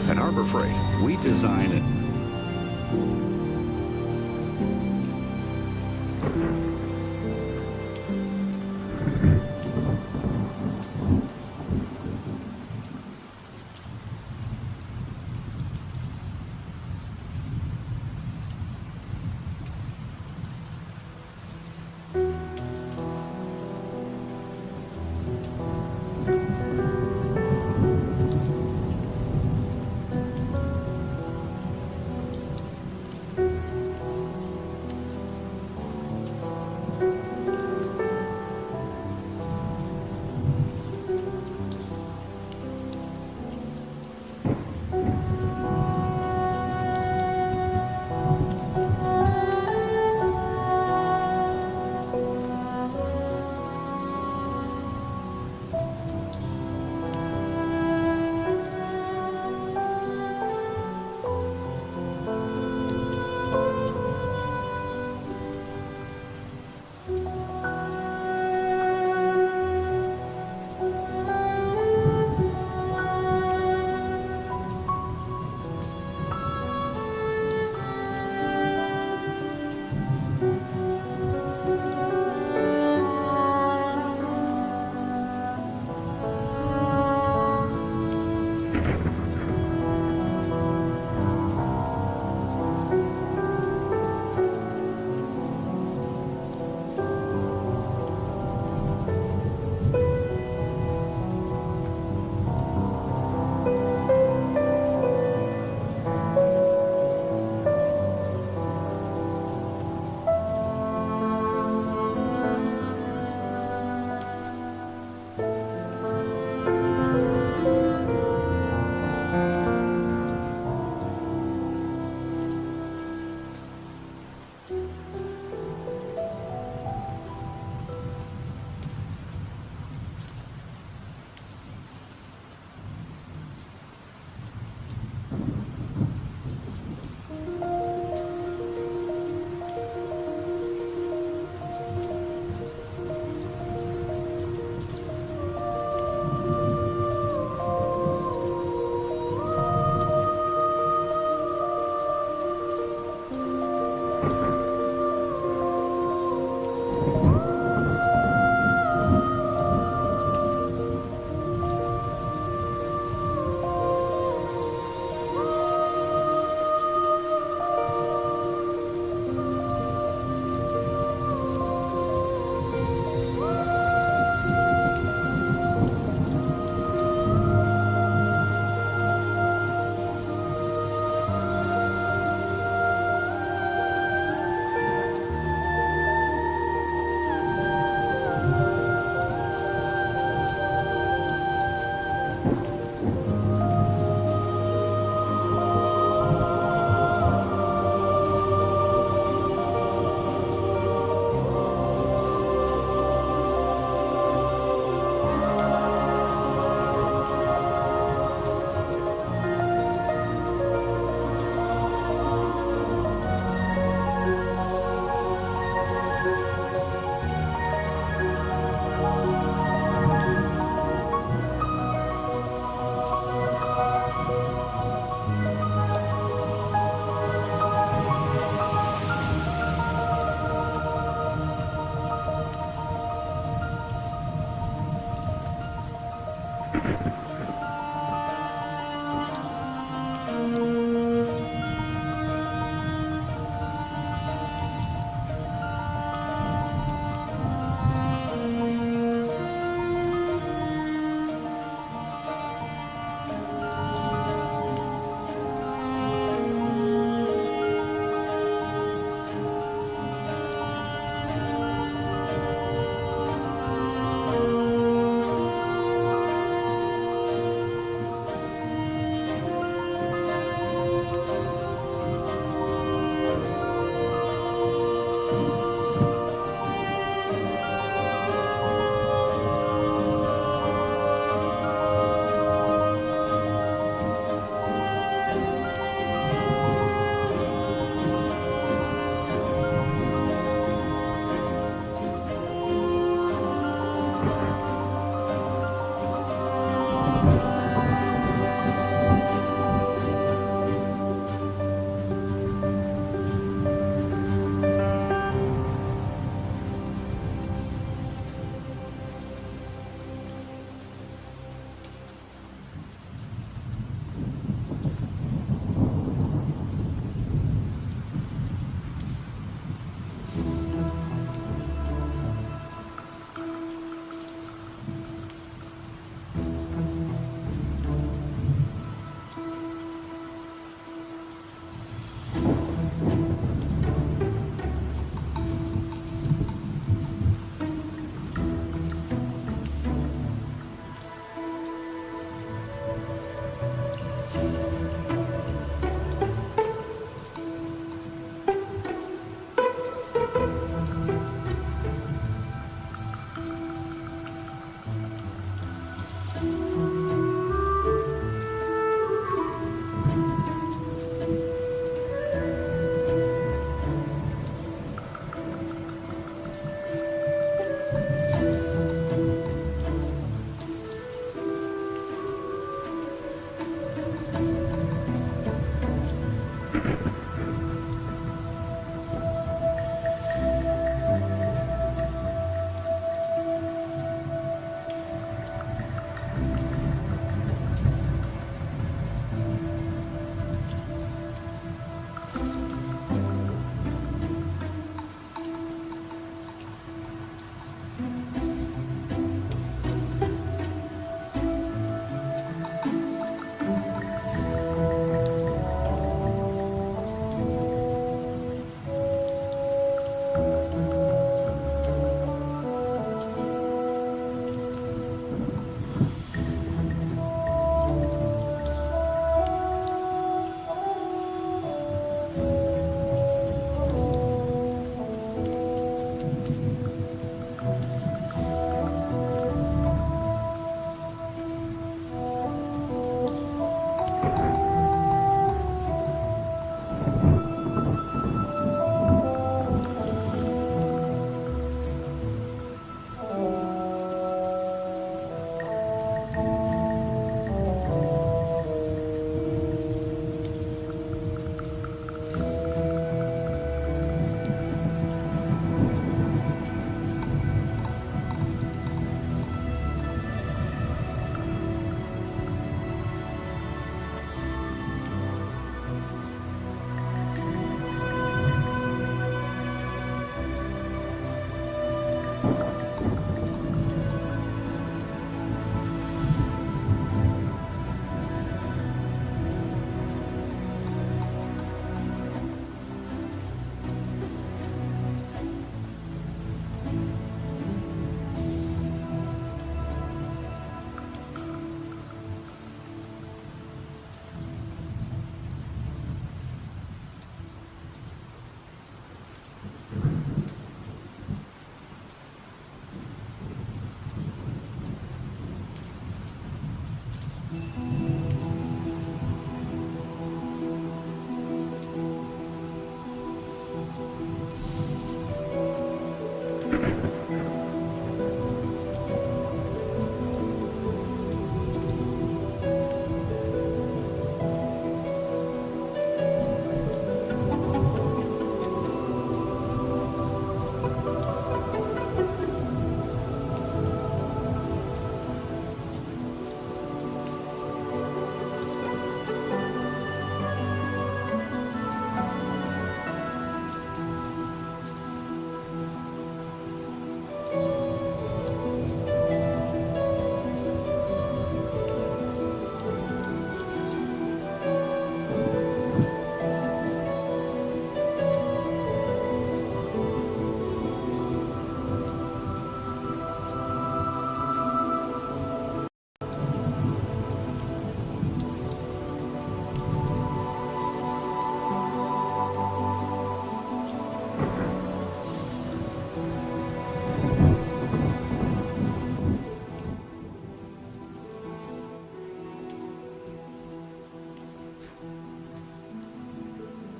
An Harbor Freight. We design it.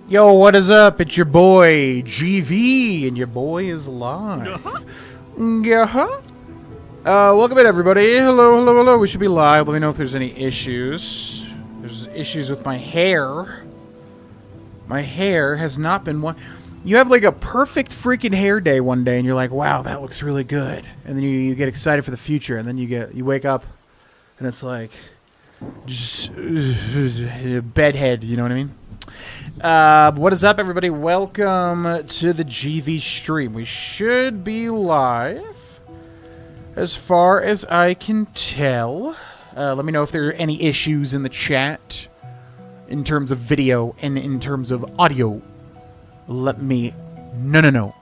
Yo, what is up? It's your boy, GV, and your boy is live. Welcome in, everybody. Hello. We should be live. Let me know if there's any issues. There's issues with my hair. My hair has not been one... You have, like, a perfect freaking hair day one day, and you're like, wow, that looks really good. And then you get excited for the future, and then you wake up, and it's like... just bedhead, you know what I mean? What is up, everybody? Welcome to the GV stream. We should be live, as far as I can tell. Let me know if there are any issues in the chat, in terms of video and in terms of audio. Let me... No.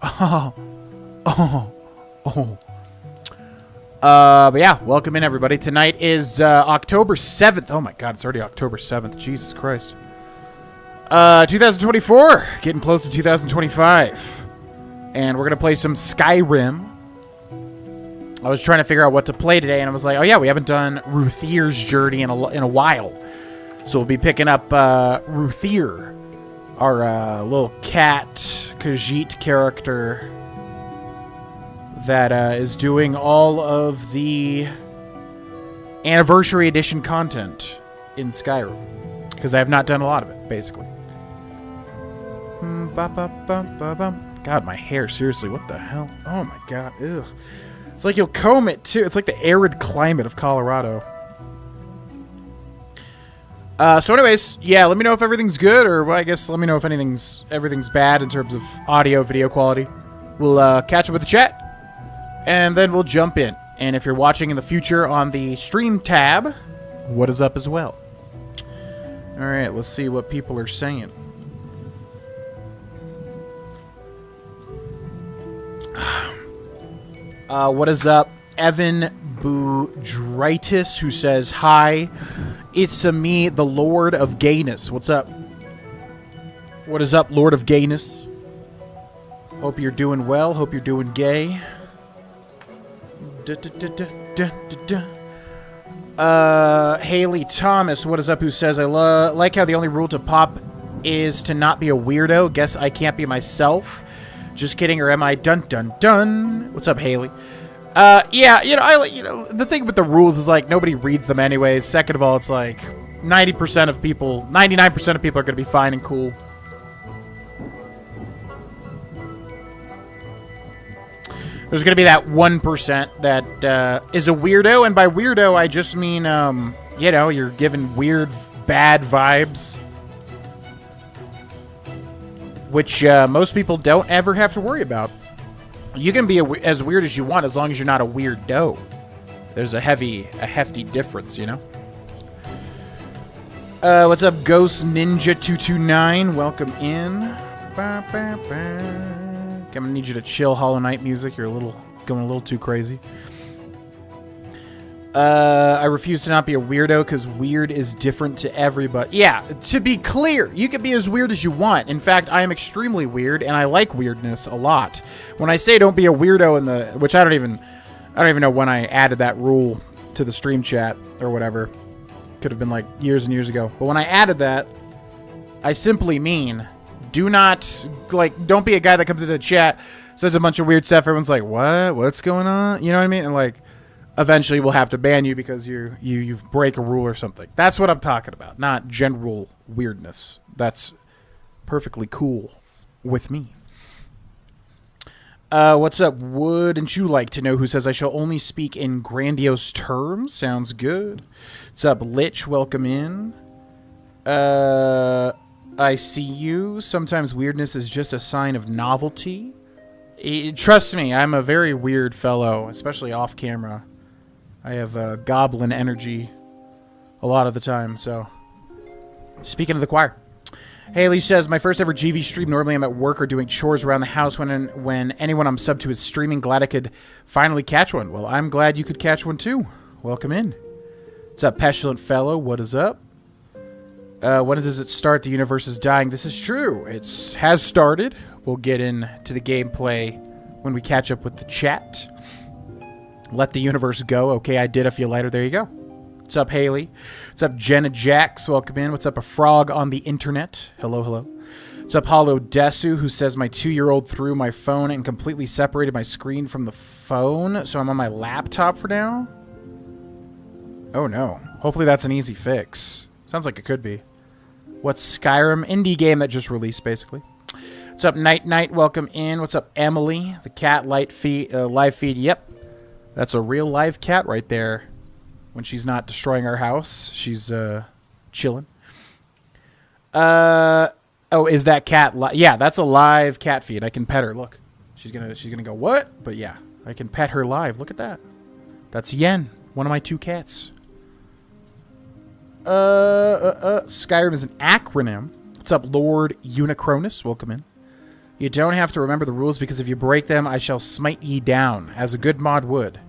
But yeah, welcome in, everybody. Tonight is October 7th. Oh my god, it's already October 7th. Jesus Christ. 2024. Getting close to 2025. And we're going to play some Skyrim. I was trying to figure out what to play today, and I was like, oh yeah, we haven't done Ruthier's journey in a while. So we'll be picking up Ruthier, our little cat Khajiit character that is doing all of the Anniversary Edition content in Skyrim. Because I have not done a lot of it, basically. God, my hair, seriously, what the hell? Oh my god, ew. It's like you'll comb it, too. It's like the arid climate of Colorado. So anyways, yeah, let me know if everything's good, or well, I guess let me know if everything's bad in terms of audio, video quality. We'll catch up with the chat. And then we'll jump in. And if you're watching in the future on the stream tab, what is up as well? Alright, let's see what people are saying. What is up? Evan Boudritis, who says, hi, it's me, the Lord of Gayness. What's up? What is up, Lord of Gayness? Hope you're doing well. Hope you're doing gay. Haley Thomas, what is up, who says, I like how the only rule to pop is to not be a weirdo. Guess I can't be myself. Just kidding, or am I? Dun dun dun. What's up, Haley? Yeah, the thing with the rules is like nobody reads them anyways. Second of all, it's like 99% of people are going to be fine and cool. There's going to be that 1% that is a weirdo, and by weirdo, I just mean, you're given weird, bad vibes. Which most people don't ever have to worry about. You can be as weird as you want as long as you're not a weirdo. There's a hefty difference, you know? What's up, Ghost Ninja 229? Welcome in. I'm gonna need you to chill, Hollow Knight music. You're going a little too crazy. I refuse to not be a weirdo because weird is different to everybody. Yeah, to be clear, you can be as weird as you want. In fact, I am extremely weird, and I like weirdness a lot. When I say don't be a weirdo which I don't even know when I added that rule to the stream chat or whatever. Could have been like years and years ago. But when I added that, I simply mean don't be a guy that comes into the chat, says a bunch of weird stuff. Everyone's like, what? What's going on? You know what I mean? And like, eventually we'll have to ban you because you break a rule or something. That's what I'm talking about, not general weirdness. That's perfectly cool with me. What's up, Wouldn't you like to know, who says I shall only speak in grandiose terms? Sounds good. What's up, Lich? Welcome in. I see you. Sometimes weirdness is just a sign of novelty. Trust me, I'm a very weird fellow, especially off camera. I have goblin energy a lot of the time, so. Speaking of the choir. Haley says, my first ever GV stream. Normally I'm at work or doing chores around the house when anyone I'm subbed to is streaming. Glad I could finally catch one. Well, I'm glad you could catch one too. Welcome in. What's up, Pestilent Fellow? What is up? When does it start? The universe is dying. This is true. It has started. We'll get into the gameplay when we catch up with the chat. Let the universe go. Okay, I did. I feel lighter. There you go. What's up, Haley? What's up, Jenna Jax? Welcome in. What's up, a frog on the internet? Hello, hello. It's Apollo Desu, who says my 2-year-old threw my phone and completely separated my screen from the phone, so I'm on my laptop for now. Oh no. Hopefully that's an easy fix. Sounds like it could be. What's Skyrim? Indie game that just released, basically. What's up, Night Night? Welcome in. What's up, Emily? The cat live feed. Yep. That's a real live cat right there. When she's not destroying our house, she's chilling. Oh, is that cat yeah, that's a live cat feed. I can pet her. Look. She's gonna go, what? But yeah, I can pet her live. Look at that. That's Yen, one of my 2 cats. Skyrim is an acronym. What's up, Lord Unicronus? Welcome in. You don't have to remember the rules because if you break them, I shall smite ye down, as a good mod would.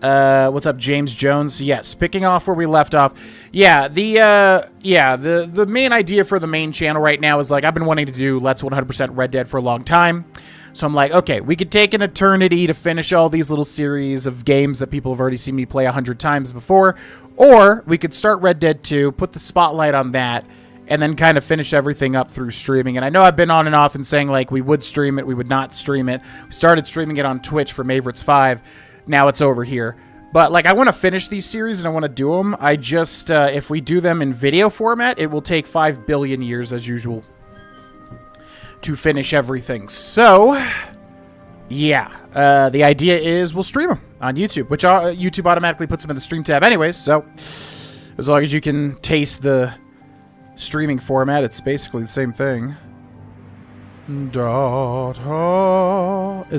What's up, James Jones? Yes, picking off where we left off. Yeah, the main idea for the main channel right now is like I've been wanting to do Let's 100% Red Dead for a long time. So I'm like, okay, we could take an eternity to finish all these little series of games that people have already seen me play 100 times before, or we could start Red Dead 2, put the spotlight on that, and then kind of finish everything up through streaming. And I know I've been on and off and saying like we would stream it, we would not stream it. We started streaming it on Twitch for Maverick's 5. Now it's over here. But, like, I want to finish these series and I want to do them. I just, if we do them in video format, it will take 5 billion years, as usual, to finish everything. So, yeah. The idea is we'll stream them on YouTube, which YouTube automatically puts them in the stream tab anyways. So, as long as you can taste the streaming format, it's basically the same thing. Is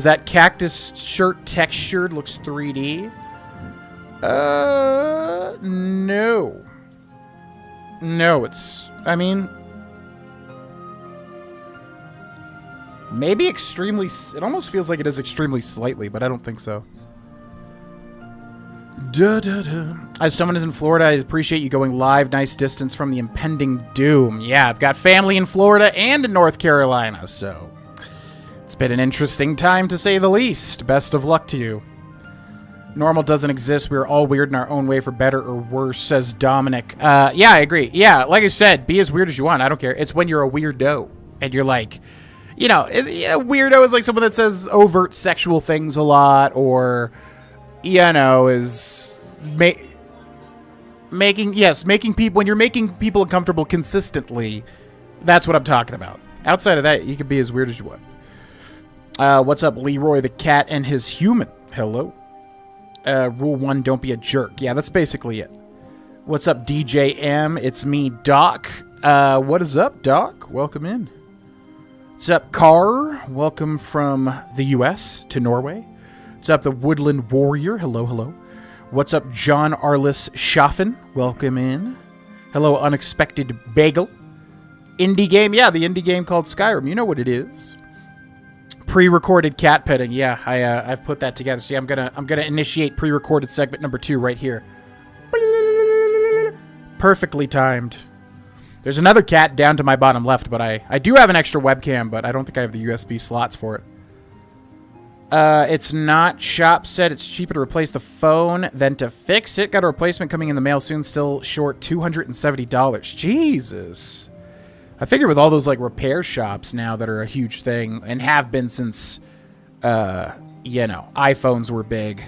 that cactus shirt textured? Looks 3D. No. No, it's... I mean... Maybe extremely... It almost feels like it is extremely slightly, but I don't think so. As someone who's in Florida, I appreciate you going live. Nice distance from the impending doom. Yeah, I've got family in Florida and in North Carolina, so... It's been an interesting time, to say the least. Best of luck to you. Normal doesn't exist. We're all weird in our own way, for better or worse, says Dominic. Yeah, I agree. Yeah, like I said, be as weird as you want. I don't care. It's when you're a weirdo, and you're like... You know, weirdo is like someone that says overt sexual things a lot, or... You know, is making people, when you're making people uncomfortable consistently, that's what I'm talking about. Outside of that, you can be as weird as you want. What's up, Leroy the cat and his human? Hello. Rule 1, don't be a jerk. Yeah, that's basically it. What's up, DJ M? It's me, Doc. What is up, Doc? Welcome in. What's up, Carr? Welcome from the U.S. to Norway. What's up, the Woodland Warrior? Hello, hello. What's up, John Arliss Schaffen? Welcome in. Hello, Unexpected Bagel. Indie game? Yeah, the indie game called Skyrim. You know what it is. Pre-recorded cat petting. Yeah, I've put that together. See, I'm gonna initiate pre-recorded segment number 2 right here. Perfectly timed. There's another cat down to my bottom left, but I do have an extra webcam, but I don't think I have the USB slots for it. It's not shop said it's cheaper to replace the phone than to fix it. Got a replacement coming in the mail soon. Still short $270. Jesus. I figure with all those like repair shops now that are a huge thing and have been since, you know, iPhones were big.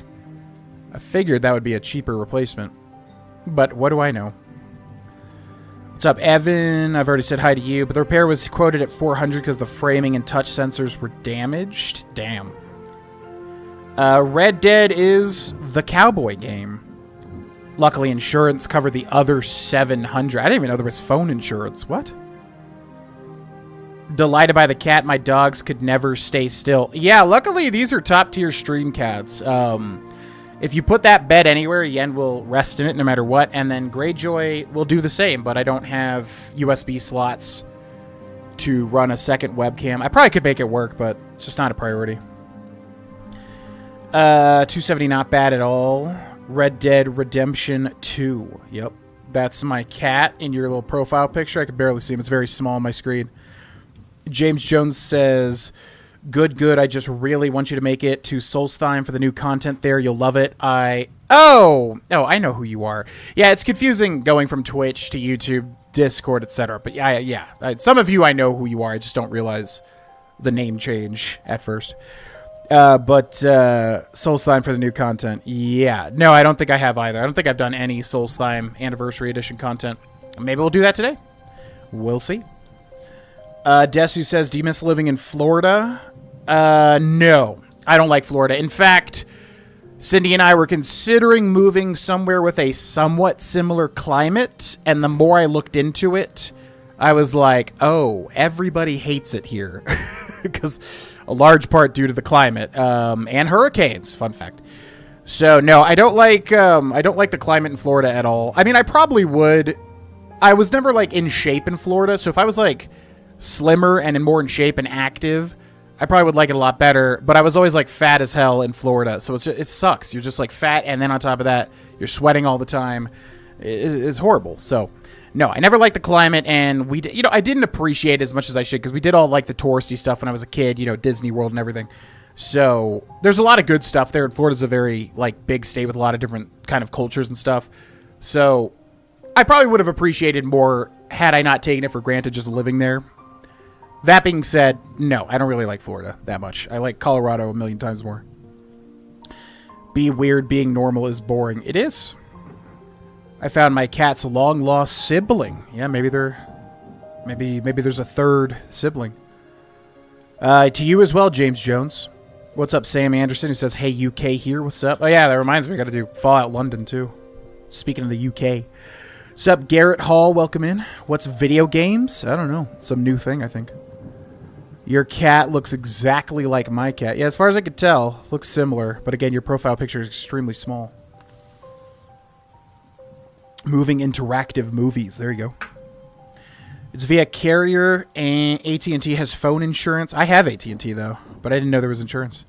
I figured that would be a cheaper replacement. But what do I know? What's up, Evan? I've already said hi to you, but the repair was quoted at $400 because the framing and touch sensors were damaged. Damn. Red Dead is the cowboy game. Luckily, insurance covered the other $700. I didn't even know there was phone insurance. What? Delighted by the cat. My dogs could never stay still. Yeah, luckily, these are top-tier stream cats. If you put that bed anywhere, Yen will rest in it no matter what, and then Greyjoy will do the same, but I don't have USB slots to run a second webcam. I probably could make it work, but it's just not a priority. 270 not bad at all. Red Dead Redemption 2. Yep. That's my cat in your little profile picture. I can barely see him. It's very small on my screen. James Jones says, good. I just really want you to make it to Solstheim for the new content there. You'll love it. I Oh, I know who you are. Yeah, it's confusing going from Twitch to YouTube, Discord, etc. But yeah. Some of you I know who you are. I just don't realize the name change at first. But Soul Slime for the new content. Yeah. No, I don't think I have either. I don't think I've done any Soul Slime Anniversary Edition content. Maybe we'll do that today. We'll see. Desu says, do you miss living in Florida? No. I don't like Florida. In fact, Cindy and I were considering moving somewhere with a somewhat similar climate, and the more I looked into it, I was like, oh, everybody hates it here. Because a large part due to the climate, and hurricanes, fun fact. So, no, I don't like the climate in Florida at all. I mean, I probably would. I was never, like, in shape in Florida, so if I was, like, slimmer and more in shape and active, I probably would like it a lot better, but I was always like fat as hell in Florida, so it sucks. You're just like fat, and then on top of that, you're sweating all the time. It's horrible. So, no, I never liked the climate, and I didn't appreciate it as much as I should, because we did all like the touristy stuff when I was a kid, Disney World and everything. So there's a lot of good stuff there, and Florida's a very like big state with a lot of different kind of cultures and stuff. So I probably would have appreciated more had I not taken it for granted just living there. That being said, no, I don't really like Florida that much. I like Colorado a million times more. Be weird, being normal is boring. It is. I found my cat's long-lost sibling. Yeah, maybe there's a third sibling. To you as well, James Jones. What's up, Sam Anderson, who says, hey, UK here. What's up? Oh, yeah, that reminds me. I got to do Fallout London, too. Speaking of the UK. What's up, Garrett Hall? Welcome in. What's video games? I don't know. Some new thing, I think. Your cat looks exactly like my cat. Yeah, as far as I could tell, looks similar. But again, your profile picture is extremely small. Moving interactive movies. There you go. It's via carrier, and AT&T has phone insurance. I have AT&T, though, but I didn't know there was insurance.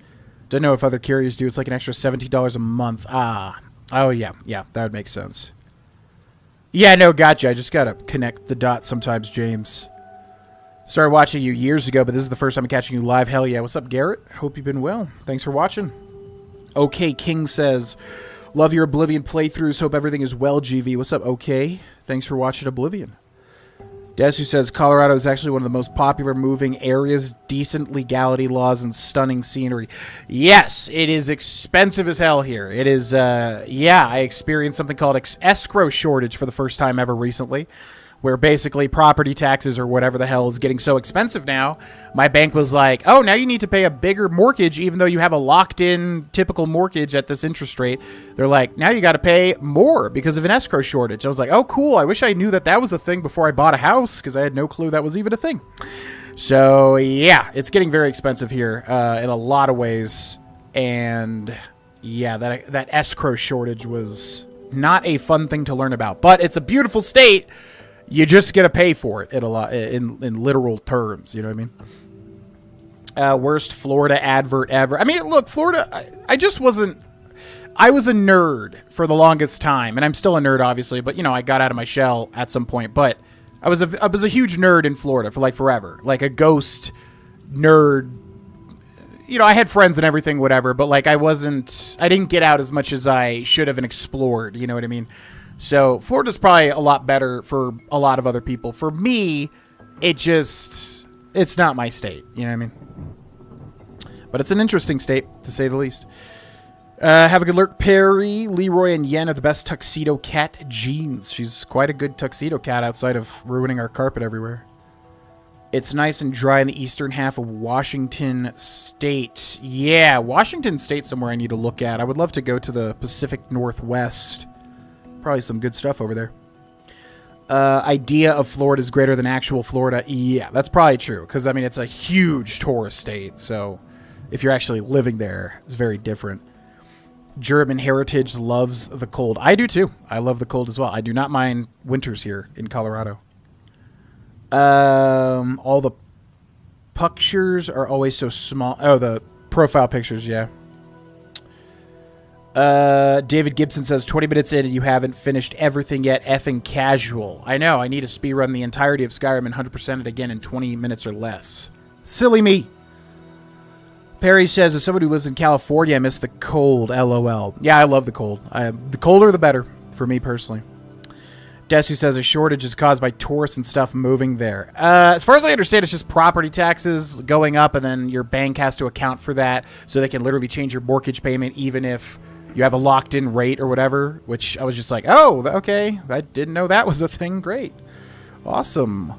Don't know if other carriers do. It's like an extra $17 a month. Ah. Oh, yeah. Yeah, that would make sense. Yeah, no, gotcha. I just got to connect the dots sometimes, James. Started watching you years ago, but this is the first time I'm catching you live. Hell yeah. What's up, Garrett? Hope you've been well. Thanks for watching. OK King says, love your Oblivion playthroughs. Hope everything is well, GV. What's up, OK? Thanks for watching Oblivion. Desu says, Colorado is actually one of the most popular moving areas, decent legality laws, and stunning scenery. Yes, it is expensive as hell here. It is, yeah, I experienced something called escrow shortage for the first time ever recently, where basically property taxes or whatever the hell is getting so expensive now. My bank was like, oh, now you need to pay a bigger mortgage even though you have a locked-in typical mortgage at this interest rate. They're like, now you got to pay more because of an escrow shortage. I was like, oh, cool. I wish I knew that was a thing before I bought a house because I had no clue that was even a thing. So, yeah, it's getting very expensive here in a lot of ways. And, yeah, that escrow shortage was not a fun thing to learn about. But it's a beautiful state. You just got to pay for it in literal terms. You know what I mean? Worst Florida advert ever. I mean, look, Florida, I just wasn't... I was a nerd for the longest time, and I'm still a nerd, obviously, but, I got out of my shell at some point. But I was a huge nerd in Florida for, like, forever. Like, a ghost nerd. I had friends and everything, whatever, but, like, I didn't get out as much as I should have and explored, you know what I mean? So, Florida's probably a lot better for a lot of other people. For me, it's not my state. You know what I mean? But it's an interesting state, to say the least. Have a good lurk, Perry. Leroy and Yen are the best tuxedo cat jeans. She's quite a good tuxedo cat outside of ruining our carpet everywhere. It's nice and dry in the eastern half of Washington State. Yeah, Washington State somewhere I need to look at. I would love to go to the Pacific Northwest. Probably some good stuff over there. Idea of Florida is greater than actual Florida. Yeah, that's probably true. Because, I mean, it's a huge tourist state. So, if you're actually living there, it's very different. German heritage loves the cold. I do, too. I love the cold as well. I do not mind winters here in Colorado. All the pictures are always so small. Oh, the profile pictures, yeah. David Gibson says, 20 minutes in and you haven't finished everything yet. Effing casual. I know. I need to speedrun the entirety of Skyrim and 100% it again in 20 minutes or less. Silly me. Perry says, as somebody who lives in California, I miss the cold, LOL. Yeah, I love the cold. The colder the better, for me personally. Desu says a shortage is caused by tourists and stuff moving there. As far as I understand, it's just property taxes going up, and then your bank has to account for that, so they can literally change your mortgage payment even if you have a locked-in rate or whatever, which I was just like, oh, okay, I didn't know that was a thing. Great. Awesome.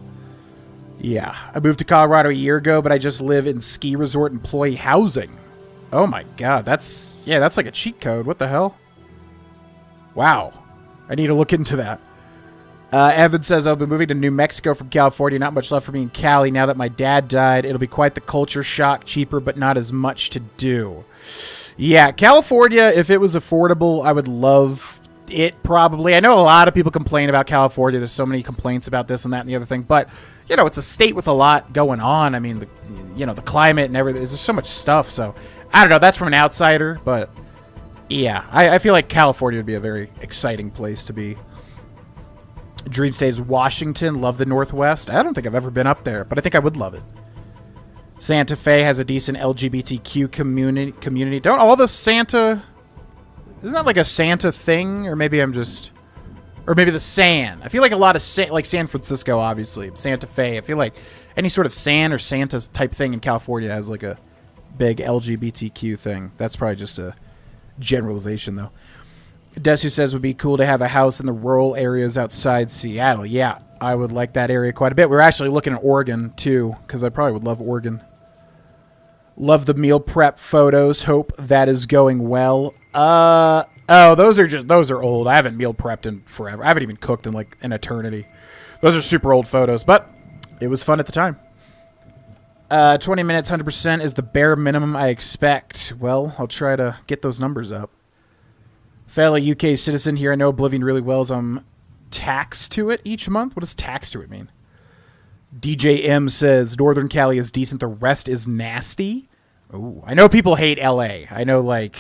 Yeah, I moved to Colorado a year ago, but I just live in ski resort employee housing. Oh my god, that's like a cheat code. What the hell? Wow. I need to look into that. Evan says, I'll be moving to New Mexico from California. Not much left for me in Cali now that my dad died. It'll be quite the culture shock, cheaper, but not as much to do. Yeah, California, if it was affordable, I would love it probably. I know a lot of people complain about California. There's so many complaints about this and that and the other thing. But, you know, it's a state with a lot going on. I mean, the climate and everything. There's just so much stuff. So, I don't know. That's from an outsider. But, yeah, I feel like California would be a very exciting place to be. Dream stays Washington. Love the Northwest. I don't think I've ever been up there, but I think I would love it. Santa Fe has a decent LGBTQ community. Don't all the Santa... Isn't that like a Santa thing? Or maybe I'm just... Or maybe the San. I feel like a lot of... like San Francisco, obviously. Santa Fe. I feel like any sort of San or Santa type thing in California has like a big LGBTQ thing. That's probably just a generalization, though. Desu says it would be cool to have a house in the rural areas outside Seattle. Yeah, I would like that area quite a bit. We're actually looking at Oregon, too, because I probably would love Oregon. Love the meal prep photos. Hope that is going well. Oh, those are old. I haven't meal prepped in forever. I haven't even cooked in, like, an eternity. Those are super old photos, but it was fun at the time. 20 minutes, 100% is the bare minimum I expect. Well, I'll try to get those numbers up. Fellow UK citizen here. I know Oblivion really well as I'm taxed to it each month. What does taxed to it mean? DJ M says Northern Cali is decent. The rest is nasty. Ooh, I know people hate LA. I know like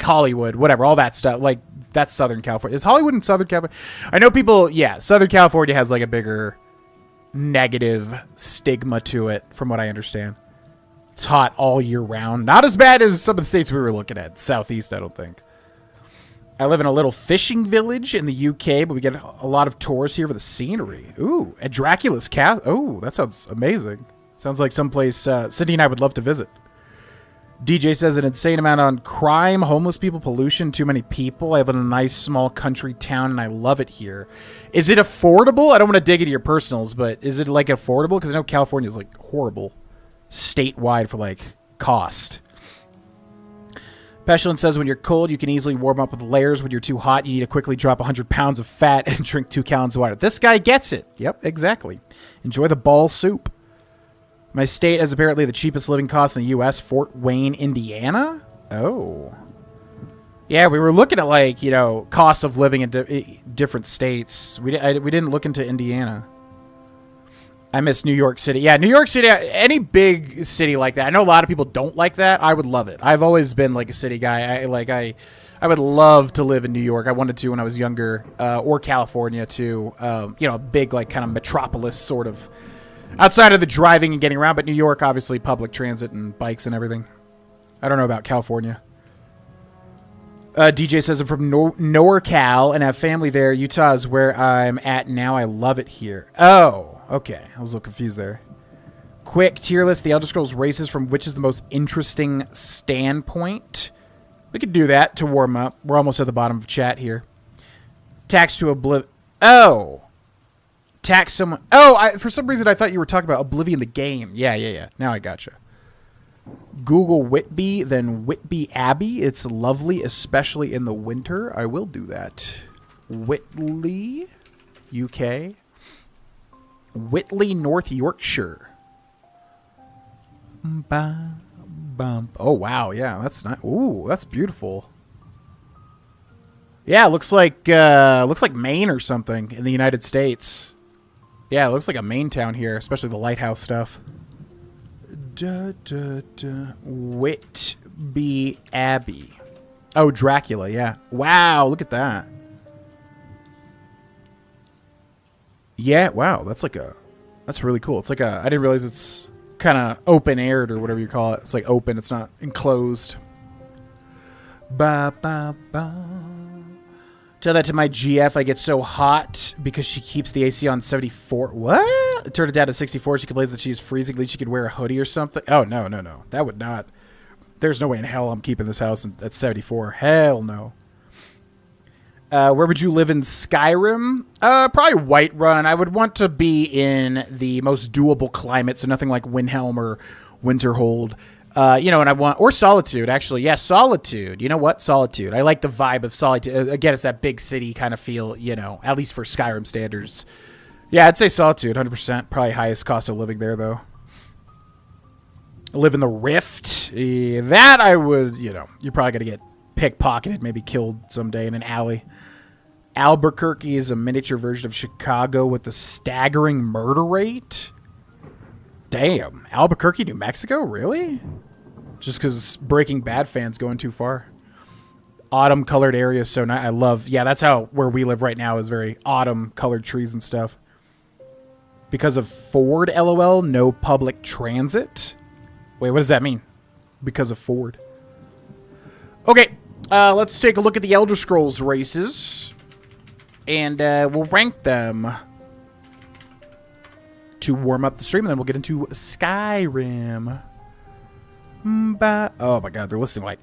Hollywood, whatever, all that stuff. Like that's Southern California. Is Hollywood in Southern California? I know people. Yeah, Southern California has like a bigger negative stigma to it, from what I understand. It's hot all year round. Not as bad as some of the states we were looking at. Southeast, I don't think. I live in a little fishing village in the UK, but we get a lot of tours here for the scenery. Ooh, at Dracula's Castle. Oh, that sounds amazing. Sounds like someplace Cindy and I would love to visit. DJ says an insane amount on crime, homeless people, pollution, too many people. I live in a nice small country town, and I love it here. Is it affordable? I don't want to dig into your personals, but is it like affordable? Because I know California is like horrible statewide for like cost. Pestilence says when you're cold, you can easily warm up with layers. When you're too hot, you need to quickly drop 100 pounds of fat and drink 2 gallons of water. This guy gets it. Yep, exactly. Enjoy the ball soup. My state has apparently the cheapest living cost in the U.S., Fort Wayne, Indiana? Oh. Yeah, we were looking at, like, you know, cost of living in different states. We didn't look into Indiana. I miss New York City. Yeah, New York City, any big city like that. I know a lot of people don't like that. I would love it. I've always been like a city guy. I would love to live in New York. I wanted to when I was younger, or California too. You know, big like kind of metropolis sort of, outside of the driving and getting around. But New York, obviously, public transit and bikes and everything. I don't know about California. DJ says I'm from NorCal and have family there. Utah is where I'm at now. I love it here. Oh. Okay, I was a little confused there. Quick tier list, the Elder Scrolls races from which is the most interesting standpoint. We could do that to warm up. We're almost at the bottom of chat here. Tax to Oblivion. Oh. Tax someone. Oh, for some reason I thought you were talking about Oblivion the game. Yeah. Now I gotcha. Google Whitby, then Whitby Abbey. It's lovely, especially in the winter. I will do that. Whitley, UK. Whitley, North Yorkshire. Oh, wow. Yeah, that's nice. Ooh, that's beautiful. Yeah, looks like Maine or something in the United States. Yeah, it looks like a Maine town here, especially the lighthouse stuff. Whitby Abbey. Oh, Dracula, yeah. Wow, look at that. Yeah, wow, that's really cool. It's like I didn't realize it's kind of open aired or whatever you call it. It's like open. It's not enclosed. Ba ba ba. Tell that to my GF. I get so hot because she keeps the AC on 74. What? Turn it down to 64. She complains that she's freezing. At least she could wear a hoodie or something. Oh, no. That would not. There's no way in hell I'm keeping this house at 74. Hell no. Where would you live in Skyrim? Probably Whiterun. I would want to be in the most doable climate, so nothing like Windhelm or Winterhold. And I want, or Solitude, actually. Yeah, Solitude. You know what? Solitude. I like the vibe of Solitude. Again, it's that big city kind of feel, at least for Skyrim standards. Yeah, I'd say Solitude, 100%. Probably highest cost of living there, though. Live in the Rift. That I would, you're probably going to get pickpocketed, maybe killed someday in an alley. Albuquerque is a miniature version of Chicago with a staggering murder rate. Damn. Albuquerque, New Mexico? Really? Just because Breaking Bad fans going too far. Autumn colored area is so nice. I love, that's how where we live right now is very autumn colored trees and stuff. Because of Ford, LOL, no public transit. Wait, what does that mean? Because of Ford. Okay, let's take a look at the Elder Scrolls races. And we'll rank them to warm up the stream, and then we'll get into Skyrim. Oh my god, they're listing like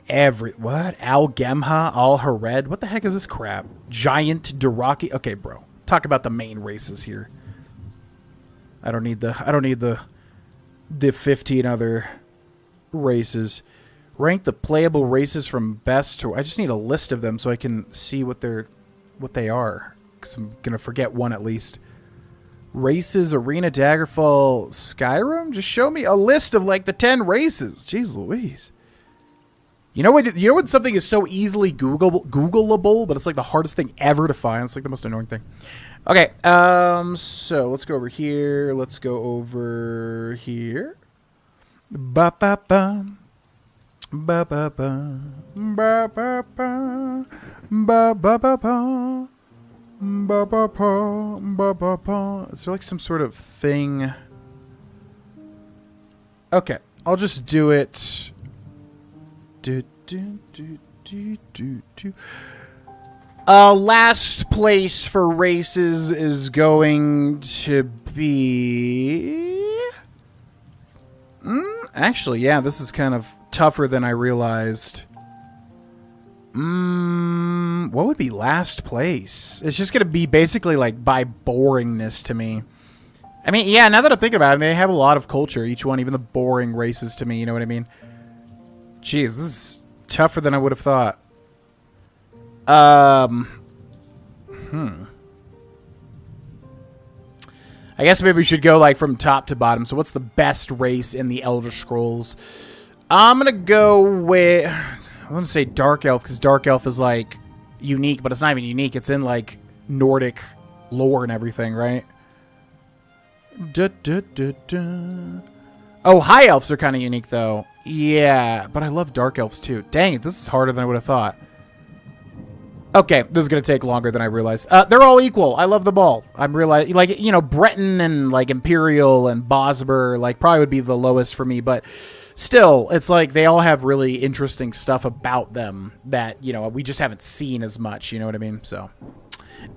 what? Al-Gemha, Al-Hared. What the heck is this crap? Giant Duraki. Okay, bro. Talk about the main races here. I don't need the 15 other races. Rank the playable races from best to... I just need a list of them so I can see what they are. Because I'm going to forget one at least. Races, Arena, Daggerfall, Skyrim? Just show me a list of like the 10 races. Jeez Louise. You know what something is so easily Googleable, but it's like the hardest thing ever to find. It's like the most annoying thing. Okay, so let's go over here. Let's go over here. Ba-ba-ba. Ba-ba-ba. Ba-ba-ba. Ba-ba-ba. Ba-ba-ba. Ba-ba-ba. Is there like some sort of thing? Okay, I'll just do it. Last place for races is going to be... Actually, yeah, this is kind of tougher than I realized. What would be last place? It's just going to be basically like by boringness to me. I mean, yeah, now that I'm thinking about it, they have a lot of culture, each one, even the boring races to me, you know what I mean? Jeez, this is tougher than I would have thought. I guess maybe we should go like from top to bottom. So what's the best race in the Elder Scrolls? I'm going to go with... I want to say Dark Elf, because Dark Elf is like unique, but it's not even unique. It's in like Nordic lore and everything, right? Oh, High Elves are kind of unique, though. Yeah, but I love Dark Elves, too. Dang it, this is harder than I would have thought. Okay, this is going to take longer than I realized. They're all equal. I love them all. I'm realizing, like, you know, Breton and, like, Imperial and Bosmer, like, probably would be the lowest for me, but still, it's like they all have really interesting stuff about them that, you know, we just haven't seen as much, you know what I mean? So,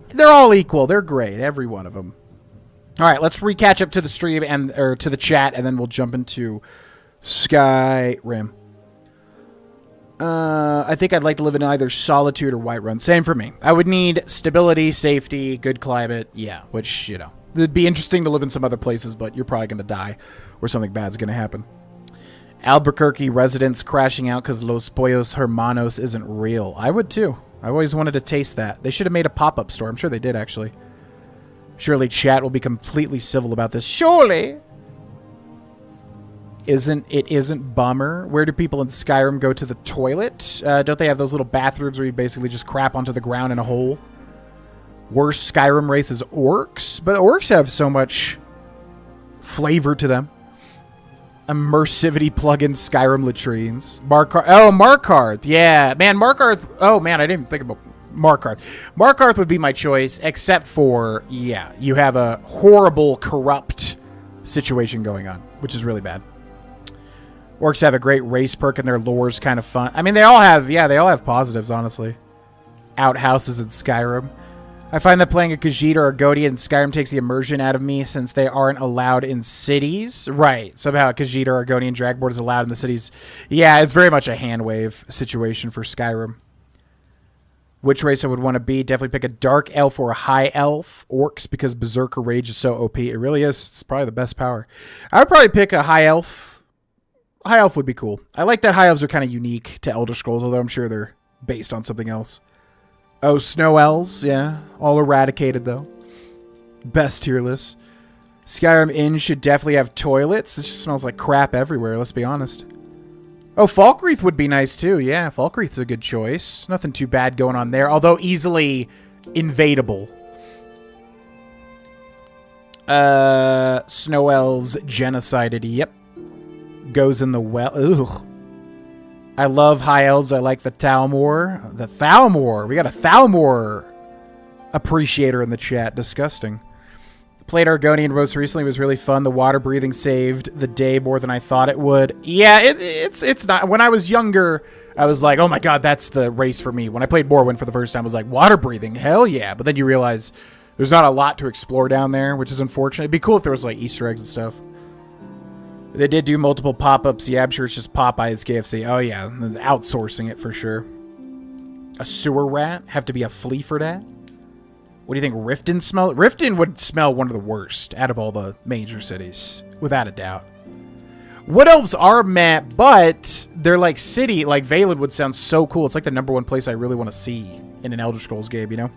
they're all equal. They're great, every one of them. All right, let's recatch up to the stream or to the chat, and then we'll jump into Skyrim. I think I'd like to live in either Solitude or Whiterun. Same for me. I would need stability, safety, good climate. Yeah, which, you know, it'd be interesting to live in some other places, but you're probably going to die or something bad's going to happen. Albuquerque residents crashing out because Los Pollos Hermanos isn't real. I would too. I always wanted to taste that. They should have made a pop-up store. I'm sure they did, actually. Surely chat will be completely civil about this. Surely! Isn't bummer. Where do people in Skyrim go to the toilet? Don't they have those little bathrooms where you basically just crap onto the ground in a hole? Worst Skyrim race is orcs, but orcs have so much flavor to them. Immersivity plugin Skyrim latrines. Markarth. Yeah, man, Markarth. Oh man, I didn't even think about Markarth. Markarth would be my choice, except for, yeah, you have a horrible, corrupt situation going on, which is really bad. Orcs have a great race perk and their lore's kind of fun. I mean, they all have positives, honestly. Outhouses in Skyrim. I find that playing a Khajiit or a Argonian in Skyrim takes the immersion out of me since they aren't allowed in cities. Right. Somehow a Khajiit or Argonian dragboard is allowed in the cities. Yeah, it's very much a hand wave situation for Skyrim. Which race I would want to be? Definitely pick a dark elf or a high elf. Orcs, because Berserker Rage is so OP. It really is. It's probably the best power. I would probably pick a high elf. High elf would be cool. I like that high elves are kind of unique to Elder Scrolls, although I'm sure they're based on something else. Oh, snow elves. Yeah. All eradicated, though. Best tier list. Skyrim Inn should definitely have toilets. It just smells like crap everywhere, let's be honest. Oh, Falkreath would be nice, too. Yeah, Falkreath's a good choice. Nothing too bad going on there, although easily invadable. Snow elves genocided. Yep. Goes in the well. Ooh. I love high elves. I like the Thalmor. The Thalmor. We got a Thalmor appreciator in the chat. Disgusting. Played Argonian most recently. It was really fun. The water breathing saved the day more than I thought it would. Yeah, it's not. When I was younger, I was like, oh my god, that's the race for me. When I played Morrowind for the first time, I was like, water breathing? Hell yeah. But then you realize there's not a lot to explore down there, which is unfortunate. It'd be cool if there was like Easter eggs and stuff. They did do multiple pop-ups. Yeah, I'm sure it's just Popeye's KFC. Oh, yeah. Outsourcing it for sure. A sewer rat? Have to be a flea for that? What do you think? Riften smell? Riften would smell one of the worst out of all the major cities. Without a doubt. Wood elves are meh, but they're like city. Like Valen would sound so cool. It's like the #1 place I really want to see in an Elder Scrolls game, you know?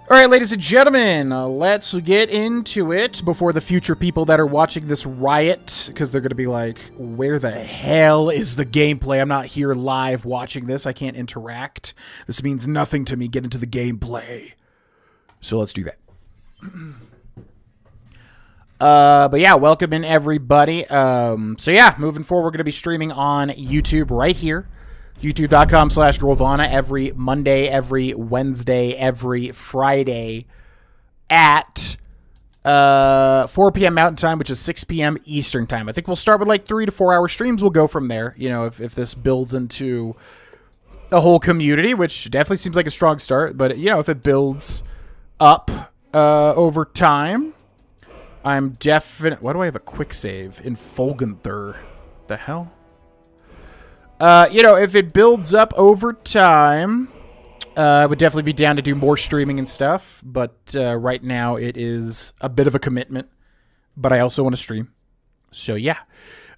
All right, ladies and gentlemen, let's get into it before the future people that are watching this riot, because they're going to be like, where the hell is the gameplay? I'm not here live watching this. I can't interact. This means nothing to me. Get into the gameplay. So let's do that. But yeah, welcome in everybody. So yeah, moving forward, we're going to be streaming on YouTube right here. YouTube.com/Grohlvana every Monday, every Wednesday, every Friday at 4 p.m. Mountain Time, which is 6 p.m. Eastern Time. I think we'll start with like 3 to 4 hour streams. We'll go from there, you know, if this builds into a whole community, which definitely seems like a strong start. But, you know, if it builds up over time, I'm definitely... Why do I have a quick save in Folgenthur? The hell? You know, if it builds up over time, I would definitely be down to do more streaming and stuff. But right now, it is a bit of a commitment. But I also want to stream. So, yeah.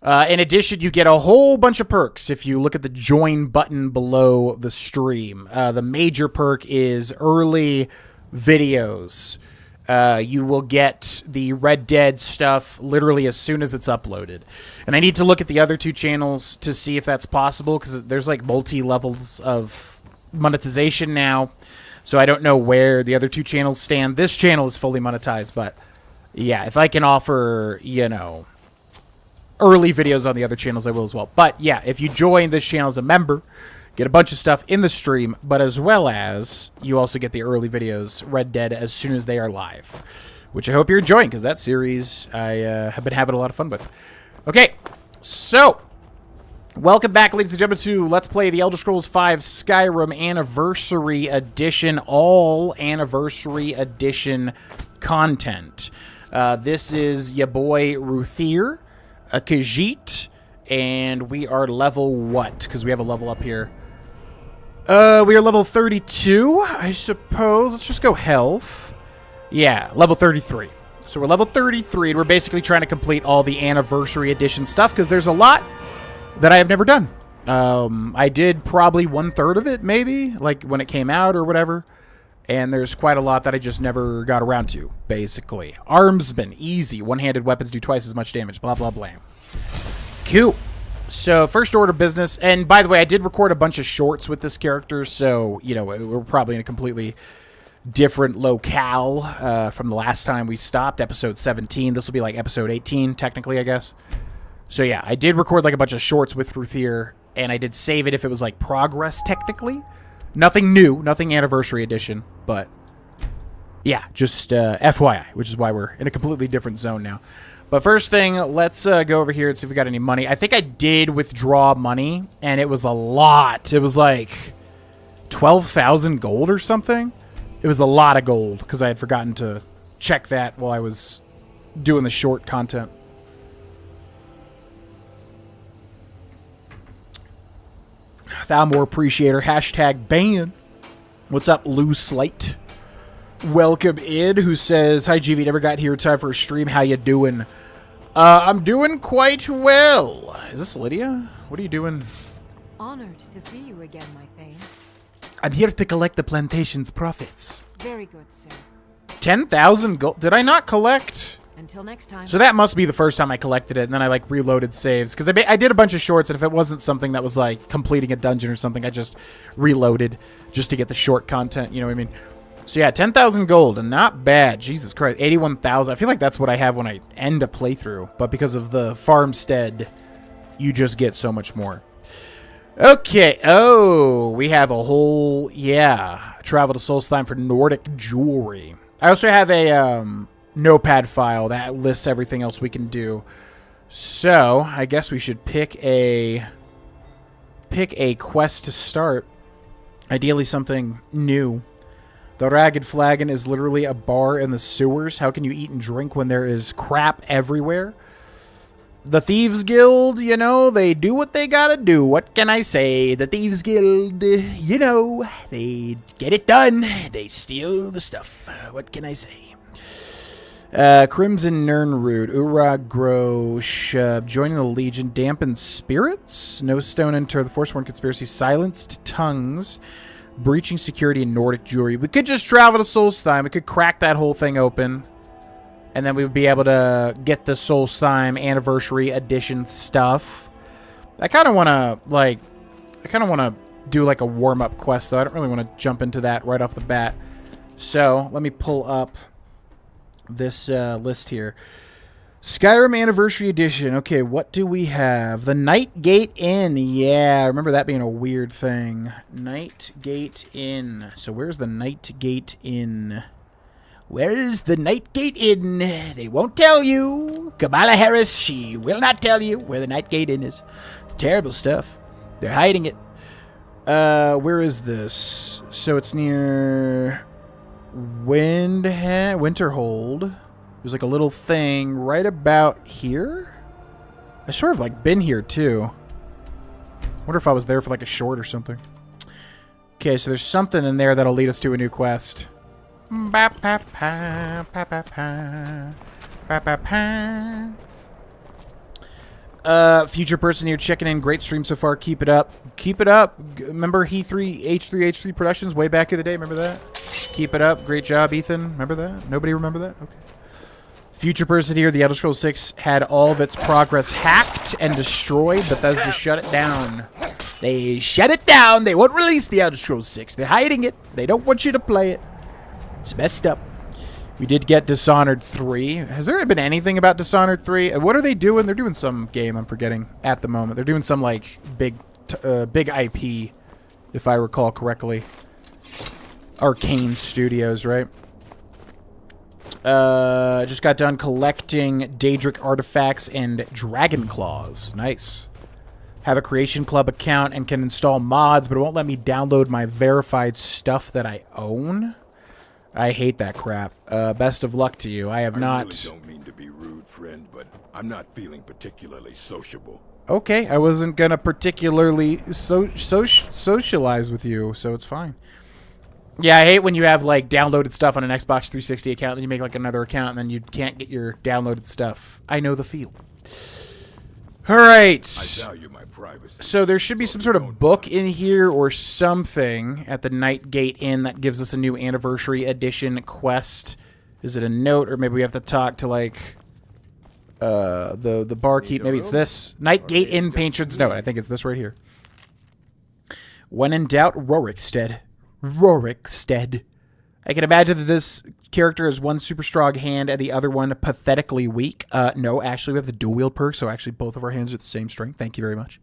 In addition, you get a whole bunch of perks if you look at the join button below the stream. The major perk is early videos. You will get the Red Dead stuff literally as soon as it's uploaded. And I need to look at the other two channels to see if that's possible, because there's like multi-levels of monetization now. So I don't know where the other two channels stand. This channel is fully monetized, but yeah, if I can offer, you know, early videos on the other channels, I will as well. But yeah, if you join this channel as a member, get a bunch of stuff in the stream, but as well as you also get the early videos, Red Dead, as soon as they are live, which I hope you're enjoying, because that series I have been having a lot of fun with. Okay, so welcome back, ladies and gentlemen, to Let's Play the Elder Scrolls V Skyrim Anniversary Edition, all Anniversary Edition content. This is ya boy Ruthier, a Khajiit, and we are level what? Because we have a level up here. We are level 32, I suppose. Let's just go health. Yeah, level 33. So we're level 33, and we're basically trying to complete all the Anniversary Edition stuff, because there's a lot that I have never done. I did probably 1/3 of it, maybe, like when it came out or whatever. And there's quite a lot that I just never got around to, basically. Armsman, easy. One-handed weapons do twice as much damage, blah, blah, blah. Cool. So, first order of business, and by the way, I did record a bunch of shorts with this character, so, you know, we're probably in a completely different locale from the last time we stopped, episode 17. This will be like episode 18, technically, I guess. So, yeah, I did record like a bunch of shorts with Ruthier, and I did save it if it was like progress, technically. Nothing new, nothing Anniversary Edition, but yeah, just FYI, which is why we're in a completely different zone now. But first thing, let's go over here and see if we got any money. I think I did withdraw money, and it was a lot. It was like 12,000 gold or something. It was a lot of gold because I had forgotten to check that while I was doing the short content. Thalmor Appreciator, hashtag ban. What's up, Lou Slight? Welcome in, who says, hi, GV, never got here in time for a stream. How you doing? I'm doing quite well. Is this Lydia? What are you doing? Honored to see you again, my Thane. I'm here to collect the plantation's profits. Very good, sir. 10,000 gold. Did I not collect? Until next time. So that must be the first time I collected it, and then I, like, reloaded saves. Because I did a bunch of shorts, and if it wasn't something that was, like, completing a dungeon or something, I just reloaded just to get the short content, you know what I mean? So yeah, 10,000 gold, and not bad. Jesus Christ, 81,000. I feel like that's what I have when I end a playthrough, but because of the farmstead, you just get so much more. Okay, oh, we have a whole, yeah, travel to Solstheim for Nordic jewelry. I also have a notepad file that lists everything else we can do. So, I guess we should pick a quest to start. Ideally something new. The Ragged Flagon is literally a bar in the sewers. How can you eat and drink when there is crap everywhere? The Thieves Guild, you know, they do what they gotta do. What can I say? The Thieves Guild, you know, they get it done. They steal the stuff. What can I say? Crimson Nirnroot, Urag Grosh, joining the Legion, Dampened Spirits, No Stone Inter, the Forsworn Conspiracy, Silenced Tongues, Breaching Security, and Nordic Jewelry. We could just travel to Solstheim. We could crack that whole thing open. And then we would be able to get the Solstheim Anniversary Edition stuff. I kind of want to, do like a warm-up quest, though. I don't really want to jump into that right off the bat. So, let me pull up this list here. Skyrim Anniversary Edition. Okay, what do we have? The Nightgate Inn. Yeah, I remember that being a weird thing. Nightgate Inn. So where's the Nightgate Inn? Where is the Nightgate Inn? They won't tell you. Kamala Harris, she will not tell you where the Nightgate Inn is. It's terrible stuff. They're hiding it. Where is this? So it's near Winterhold. There's like a little thing right about here. I sort of like been here too. Wonder if I was there for like a short or something. Okay, so there's something in there that'll lead us to a new quest. Future person here checking in. Great stream so far. Keep it up. Keep it up. Remember H3H3 Productions way back in the day? Remember that? Keep it up. Great job, Ethan. Remember that? Nobody remember that? Okay. Future person here, the Elder Scrolls 6 had all of its progress hacked and destroyed. Bethesda shut it down. They shut it down. They won't release the Elder Scrolls 6. They're hiding it. They don't want you to play it. It's messed up. We did get Dishonored 3. Has there been anything about Dishonored 3? What are they doing? They're doing some game I'm forgetting at the moment. They're doing some like big IP, if I recall correctly. Arcane Studios, right? Just got done collecting Daedric artifacts and Dragon Claws. Nice. Have a Creation Club account and can install mods, but it won't let me download my verified stuff that I own. I hate that crap. Best of luck to you. I really don't mean to be rude, friend, but I'm not feeling particularly sociable. Okay, I wasn't gonna particularly socialize with you, so it's fine. Yeah, I hate when you have, like, downloaded stuff on an Xbox 360 account, and then you make, like, another account, and then you can't get your downloaded stuff. I know the feel. Alright. I value my privacy. So there should be some sort of book in here or something at the Nightgate Inn that gives us a new Anniversary Edition quest. Is it a note, or maybe we have to talk to, like, the barkeep? Maybe it's this. Nightgate Inn Patron's Note. I think it's this right here. When in doubt, Rorikstead. Rorikstead. I can imagine that this character has one super strong hand and the other one pathetically weak. No, actually, we have the dual wield perk, so actually both of our hands are the same strength. Thank you very much.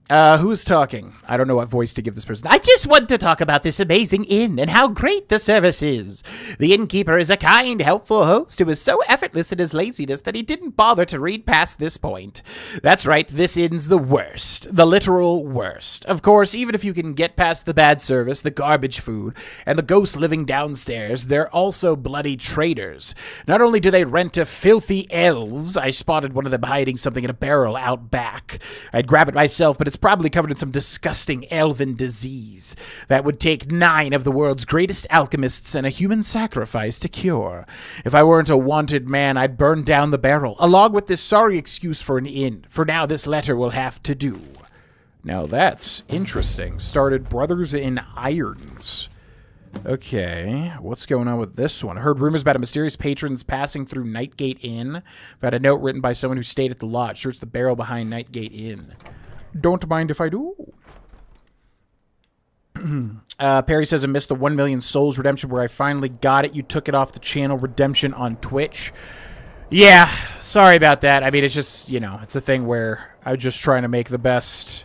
Who's talking? I don't know what voice to give this person. I just want to talk about this amazing inn and how great the service is. The innkeeper is a kind, helpful host who is so effortless in his laziness that he didn't bother to read past this point. That's right, this inn's the worst. The literal worst. Of course, even if you can get past the bad service, the garbage food, and the ghosts living downstairs, they're also bloody traitors. Not only do they rent to filthy elves, I spotted one of them hiding something in a barrel out back. I'd grab it myself, but it's probably covered in some disgusting elven disease that would take 9 of the world's greatest alchemists and a human sacrifice to cure. If I weren't a wanted man, I'd burn down the barrel, along with this sorry excuse for an inn. For now, this letter will have to do. Now that's interesting. Started Brothers in Irons. Okay, what's going on with this one? I heard rumors about a mysterious patrons passing through Nightgate Inn. I've had a note written by someone who stayed at the lodge. Search the barrel behind Nightgate Inn. Don't mind if I do. Perry says, I missed the 1 million souls redemption where I finally got it. You took it off the channel redemption on Twitch. Yeah, sorry about that. I mean, it's just, you know, it's a thing where I'm just trying to make the best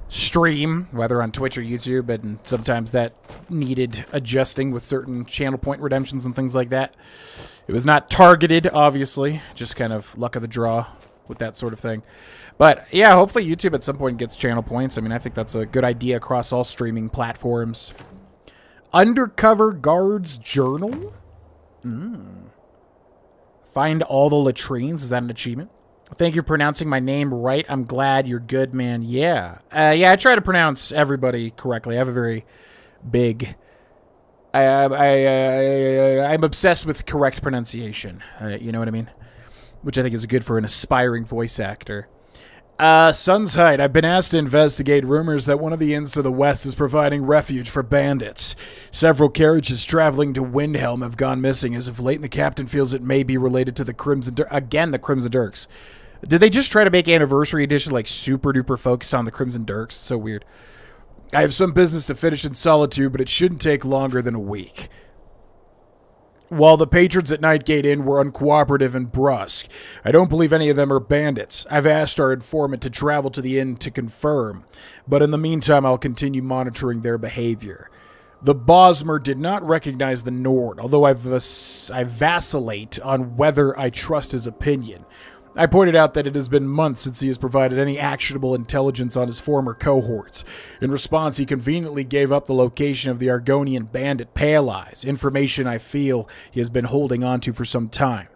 stream, whether on Twitch or YouTube, and sometimes that needed adjusting with certain channel point redemptions and things like that. It was not targeted, obviously, just kind of luck of the draw with that sort of thing. But yeah, hopefully YouTube at some point gets channel points. I mean, I think that's a good idea across all streaming platforms. Undercover Guard's Journal? Find all the latrines. Is that an achievement? Thank you for pronouncing my name right. I'm glad you're good, man. Yeah. Yeah, I try to pronounce everybody correctly. I have a very big... I'm obsessed with correct pronunciation. You know what I mean? Which I think is good for an aspiring voice actor. Sun's Height. I've been asked to investigate rumors that one of the inns to the west is providing refuge for bandits. Several carriages traveling to Windhelm have gone missing as of late, and the captain feels it may be related to the Crimson Again, the Crimson Dirks. Did they just try to make Anniversary Edition like super duper focus on the Crimson Dirks? So weird. I have some business to finish in solitude, but it shouldn't take longer than a week. While the patrons at Nightgate Inn were uncooperative and brusque, I don't believe any of them are bandits. I've asked our informant to travel to the inn to confirm, but in the meantime I'll continue monitoring their behavior. The Bosmer did not recognize the Nord, although I vacillate on whether I trust his opinion. I pointed out that it has been months since he has provided any actionable intelligence on his former cohorts. In response, he conveniently gave up the location of the Argonian bandit Pale Eyes, information I feel he has been holding onto for some time.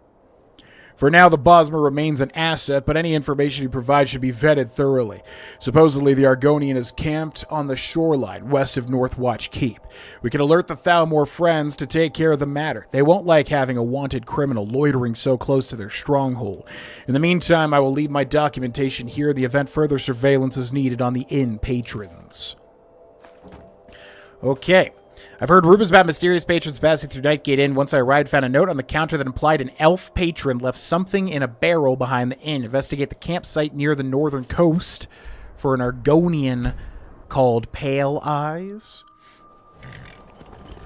For now, the Bosmer remains an asset, but any information he provides should be vetted thoroughly. Supposedly, the Argonian is camped on the shoreline west of Northwatch Keep. We can alert the Thalmor friends to take care of the matter. They won't like having a wanted criminal loitering so close to their stronghold. In the meantime, I will leave my documentation here. The event further surveillance is needed on the inn patrons. Okay. I've heard rumors about mysterious patrons passing through Nightgate Inn. Once I arrived, found a note on the counter that implied an elf patron left something in a barrel behind the inn. Investigate the campsite near the northern coast for an Argonian called Pale Eyes.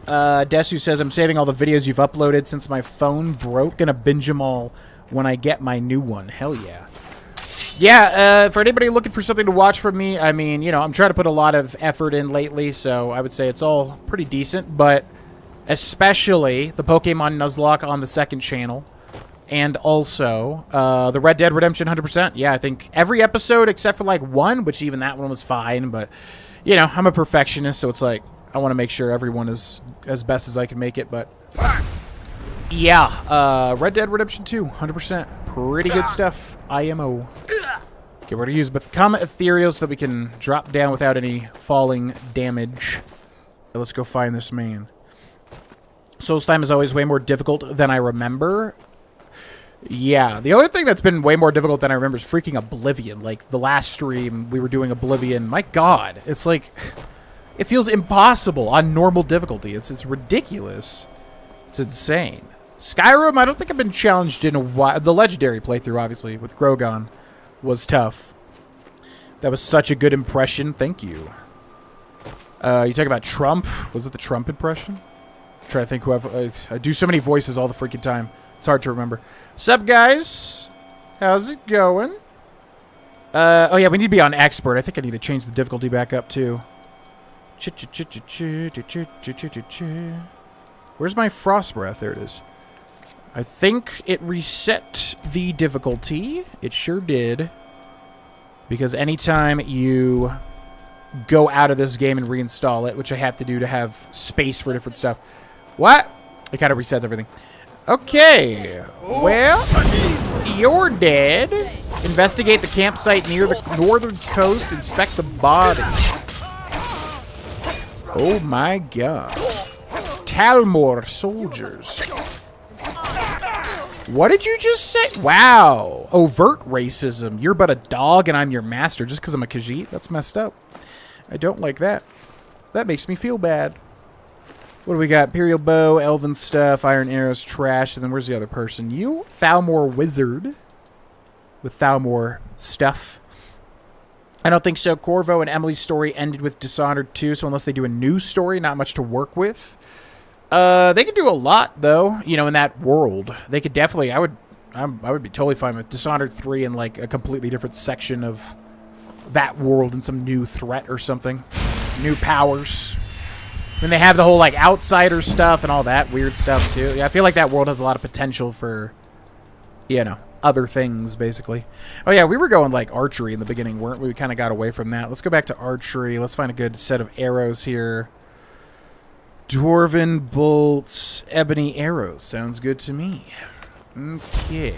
Desu says, I'm saving all the videos you've uploaded since my phone broke. Gonna binge them all when I get my new one. Hell yeah. Yeah, for anybody looking for something to watch from me, I mean, you know, I'm trying to put a lot of effort in lately, so I would say it's all pretty decent, but especially the Pokemon Nuzlocke on the second channel, and also the Red Dead Redemption 100%. Yeah, I think every episode except for, like, one, which even that one was fine, but, you know, I'm a perfectionist, so it's like, I want to make sure everyone is as best as I can make it, but... Yeah, Red Dead Redemption 2, 100%. Pretty good stuff. IMO. Okay, we're going to use Become Ethereal so that we can drop down without any falling damage. Okay, let's go find this man. Souls time is always way more difficult than I remember. Yeah, the other thing that's been way more difficult than I remember is freaking Oblivion. Like, the last stream, we were doing Oblivion. My god, it's like... It feels impossible on normal difficulty. It's ridiculous. It's insane. Skyrim, I don't think I've been challenged in a while. The legendary playthrough, obviously, with Grogan was tough. That was such a good impression. Thank you. You talking about Trump? Was it the Trump impression? I'm trying to think who I do so many voices all the freaking time. It's hard to remember. Sup, guys? How's it going? Oh yeah, we need to be on expert. I think I need to change the difficulty back up too. Where's my frost breath? There it is. I think it reset the difficulty. It sure did. Because anytime you go out of this game and reinstall it, which I have to do to have space for different stuff. What? It kind of resets everything. Okay. Well, you're dead. Investigate the campsite near the northern coast. Inspect the body. Oh my god. Talmor soldiers. What did you just say? Wow. Overt racism. You're but a dog and I'm your master just because I'm a Khajiit? That's messed up. I don't like that. That makes me feel bad. What do we got? Imperial bow, elven stuff, iron arrows, trash, and then where's the other person? You? Thalmor wizard. With Thalmor stuff. I don't think so. Corvo and Emily's story ended with Dishonored 2, so unless they do a new story, not much to work with. They could do a lot, though, you know, in that world. They could definitely, I would be totally fine with Dishonored 3 and, like, a completely different section of that world and some new threat or something. New powers. Then they have the whole, like, outsider stuff and all that weird stuff, too. Yeah, I feel like that world has a lot of potential for, you know, other things, basically. Oh, yeah, we were going, like, archery in the beginning, weren't we? We kind of got away from that. Let's go back to archery. Let's find a good set of arrows here. Dwarven bolts, ebony arrows. Sounds good to me. Okay.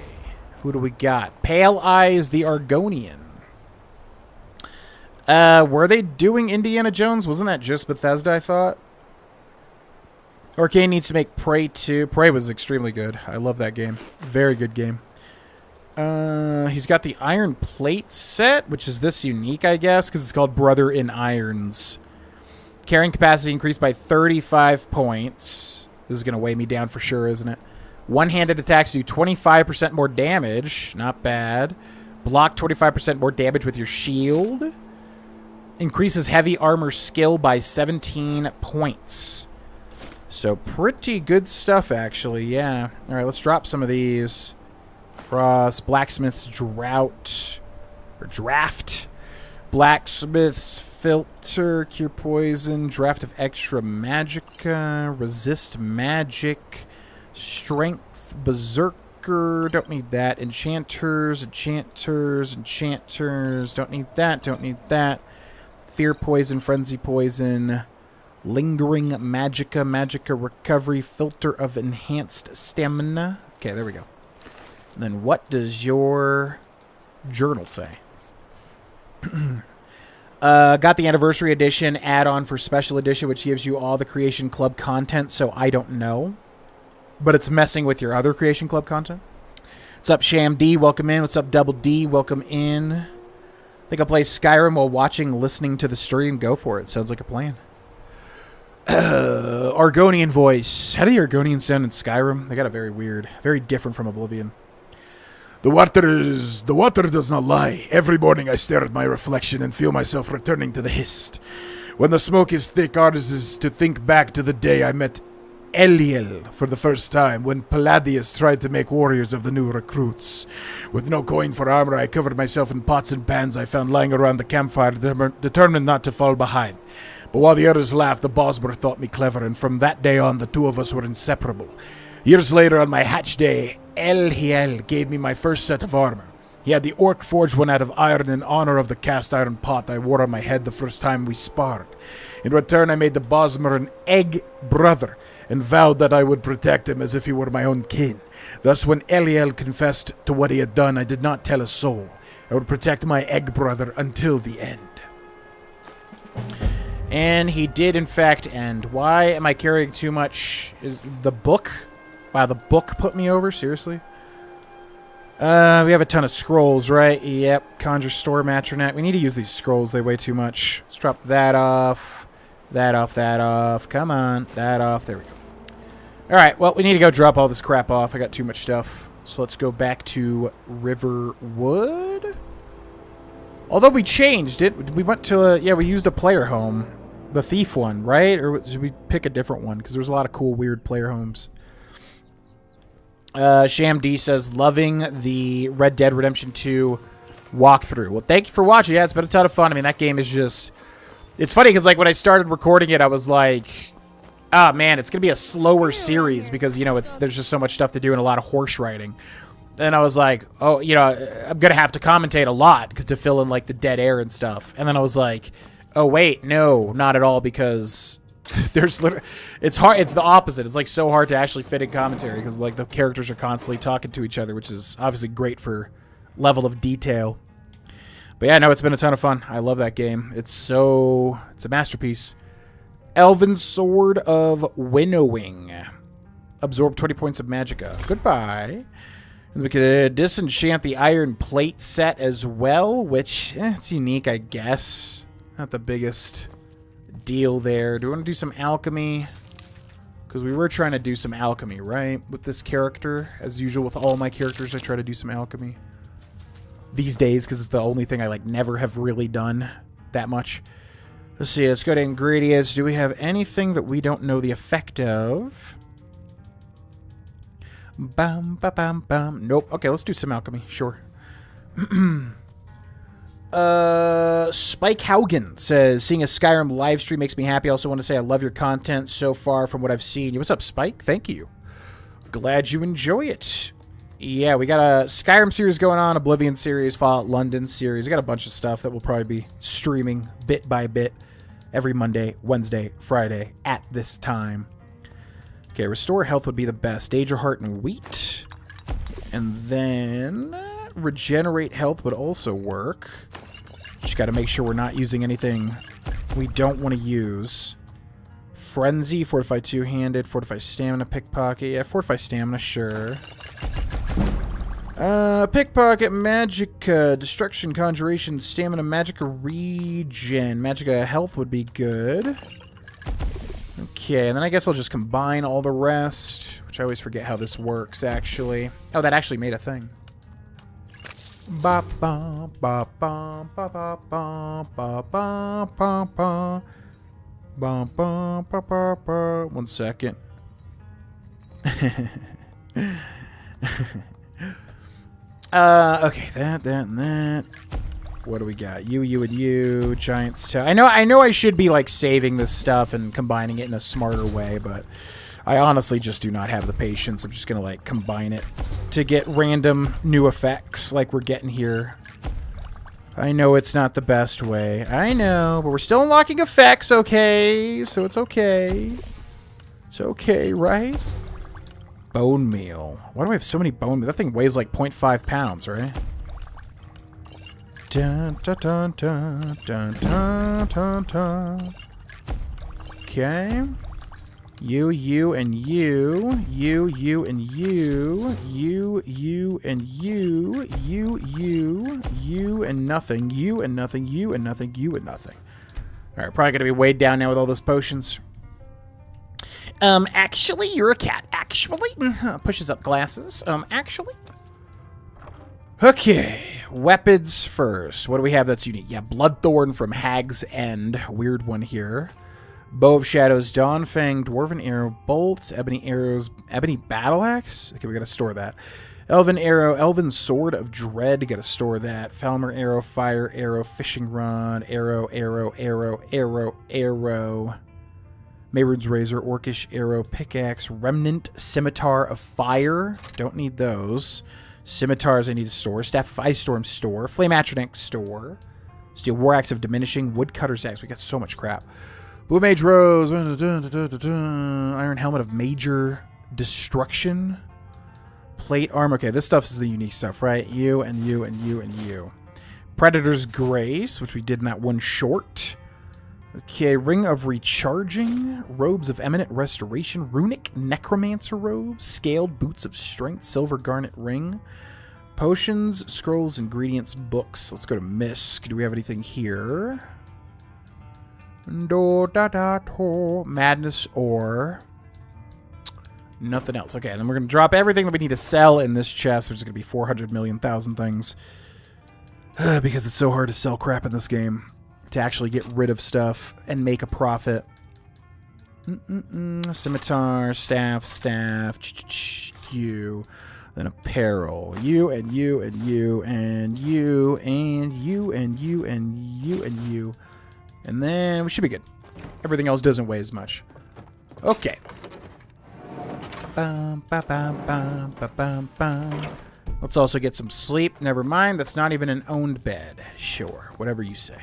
Who do we got? Pale Eyes the Argonian. Were they doing Indiana Jones? Wasn't that just Bethesda, I thought? Arcane needs to make Prey 2. Prey was extremely good. I love that game. Very good game. He's got the Iron Plate set, which is this unique, I guess, because it's called Brother in Irons. Carrying capacity increased by 35 points. This is going to weigh me down for sure, isn't it? One-handed attacks do 25% more damage. Not bad. Block 25% more damage with your shield. Increases heavy armor skill by 17 points. So pretty good stuff, actually. Yeah. All right, let's drop some of these. Frost, Blacksmith's Drought. Or Draft. Blacksmith's Filter, Cure Poison, Draft of Extra Magicka, Resist Magic, Strength, Berserker, don't need that, Enchanters, Enchanters, don't need that, Fear Poison, Frenzy Poison, Lingering Magicka, Recovery, Filter of Enhanced Stamina. Okay, there we go. And then what does your journal say? Got the Anniversary Edition add-on for Special Edition, which gives you all the Creation Club content, so I don't know. But it's messing with your other Creation Club content. What's up, Sham D? Welcome in. What's up, Double D? Welcome in. I think I'll play Skyrim while listening to the stream. Go for it. Sounds like a plan. Argonian voice. How do the Argonians sound in Skyrim? They got a very weird, very different from Oblivion. The water does not lie. Every morning I stare at my reflection and feel myself returning to the Hist. When the smoke is thick, ours is to think back to the day I met Eliel for the first time, when Palladius tried to make warriors of the new recruits. With no coin for armor, I covered myself in pots and pans I found lying around the campfire, determined not to fall behind. But while the others laughed, the Bosmer thought me clever, and from that day on, the two of us were inseparable. Years later, on my hatch day, Eliel gave me my first set of armor. He had the orc forged one out of iron in honor of the cast iron pot I wore on my head the first time we sparred. In return, I made the Bosmer an egg brother, and vowed that I would protect him as if he were my own kin. Thus, when Eliel confessed to what he had done, I did not tell a soul. I would protect my egg brother until the end. And he did, in fact, end. Why am I carrying too much? The book? Wow, the book put me over? Seriously? We have a ton of scrolls, right? Yep. Conjure Store Matronet. We need to use these scrolls. They weigh too much. Let's drop that off. That off, that off. Come on. That off. There we go. Alright, well, we need to go drop all this crap off. I got too much stuff. So let's go back to Riverwood. Although we changed it. We went to yeah, we used a player home. The thief one, right? Or should we pick a different one? Because there's a lot of cool, weird player homes. Sham D says, loving the Red Dead Redemption 2 walkthrough. Well, thank you for watching. Yeah, it's been a ton of fun. I mean, that game is just... It's funny because, like, when I started recording it, I was like, ah, man, it's going to be a slower series because, you know, there's just so much stuff to do and a lot of horse riding. And I was like, oh, you know, I'm going to have to commentate a lot to fill in, like, the dead air and stuff. And then I was like, oh, wait, no, not at all, because there's literally... It's hard. It's the opposite. It's, like, so hard to actually fit in commentary because, like, the characters are constantly talking to each other, which is obviously great for level of detail. But yeah, no, it's been a ton of fun. I love that game. It's a masterpiece. Elven Sword of Winnowing. Absorb 20 points of magicka. Goodbye. And we could disenchant the iron plate set as well, which, it's unique, I guess. Not the biggest deal there. Do we want to do some alchemy? Because we were trying to do some alchemy, right? With this character. As usual with all my characters, I try to do some alchemy. These days, because it's the only thing I like never have really done that much. Let's see, let's go to ingredients. Do we have anything that we don't know the effect of? Bam, ba, bam, bam. Nope. Okay, let's do some alchemy. Sure. Spike Haugen says, seeing a Skyrim live stream makes me happy. I also want to say I love your content so far from what I've seen. What's up, Spike? Thank you. Glad you enjoy it. Yeah, we got a Skyrim series going on, Oblivion series, Fallout London series. We got a bunch of stuff that we'll probably be streaming bit by bit every Monday, Wednesday, Friday at this time. Okay, restore health would be the best. Danger Heart and Wheat. And then regenerate health would also work. Just got to make sure we're not using anything we don't want to use. Frenzy, Fortify two-handed, Fortify stamina, Pickpocket. Yeah, Fortify stamina, sure. Pickpocket, Magicka, Destruction, Conjuration, Stamina, Magicka, Regen. Magicka health would be good. Okay, and then I guess I'll just combine all the rest, which I always forget how this works, actually. Oh, that actually made a thing. Ba ba ba ba ba ba ba ba ba ba ba ba ba ba ba ba. 1 second. Okay, that, and that. What do we got? You, and you. Giants toe. I know I should be, like, saving this stuff and combining it in a smarter way, but I honestly just do not have the patience. I'm just gonna, like, combine it to get random new effects like we're getting here. I know it's not the best way. I know, but we're still unlocking effects, okay? So it's okay. It's okay, right? Bone meal. Why do I have so many bone meal? That thing weighs like 0.5 pounds, right? Dun, dun, dun, dun, dun, dun, dun, dun. Okay. You, and you. You, and you. You, and you. You, and nothing. You, and nothing. You, and nothing. You, and nothing. Alright, probably gonna be weighed down now with all those potions. Actually, you're a cat. Actually. Pushes up glasses. Actually. Okay. Weapons first. What do we have that's unique? Yeah, Bloodthorn from Hag's End. Weird one here. Bow of Shadows, Dawnfang, Dwarven Arrow, Bolts, Ebony Arrows, Ebony Battle Axe. Okay, we gotta store that. Elven Arrow, Elven Sword of Dread. Gotta store that. Falmer Arrow, Fire Arrow, Fishing Rod, Arrow. Mayrune's Razor, Orcish Arrow, Pickaxe, Remnant, Scimitar of Fire. Don't need those. Scimitars I need to store. Staff of Ice Storm store. Flame Atronach store. Steel War Axe of Diminishing. Woodcutter's Axe. We got so much crap. Blue Mage Rose. Iron Helmet of Major Destruction. Plate Armor. Okay, this stuff is the unique stuff, right? You, and you, and you, and you. Predator's Grace, which we did in that one short. Okay, Ring of Recharging, Robes of Eminent Restoration, Runic Necromancer Robes, Scaled Boots of Strength, Silver Garnet Ring, Potions, Scrolls, Ingredients, Books. Let's go to Misk. Do we have anything here? Madness Ore. Nothing else. Okay, then we're going to drop everything that we need to sell in this chest, which is going to be 400 million thousand things. Because it's so hard to sell crap in this game. To actually get rid of stuff and make a profit. Scimitar, staff, you. Then apparel. You and you and you and you and you and you and you and you. And then we should be good. Everything else doesn't weigh as much. Okay. Bum, ba, bum, bum, ba, bum, bum. Let's also get some sleep. Never mind, that's not even an owned bed. Sure, whatever you say.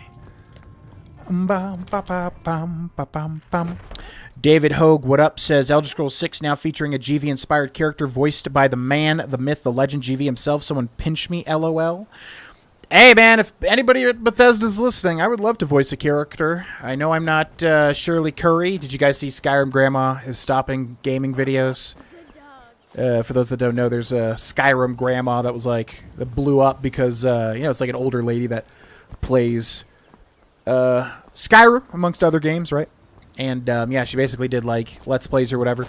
David Hogue, what up, says Elder Scrolls 6 now featuring a GV-inspired character voiced by the man, the myth, the legend, GV himself. Someone pinch me, LOL. Hey, man, if anybody at Bethesda's listening, I would love to voice a character. I know I'm not Shirley Curry. Did you guys see Skyrim Grandma is stopping gaming videos? For those that don't know, there's a Skyrim Grandma that was like, that blew up because, it's like an older lady that plays Skyrim, amongst other games, right? And, she basically did, like, Let's Plays or whatever.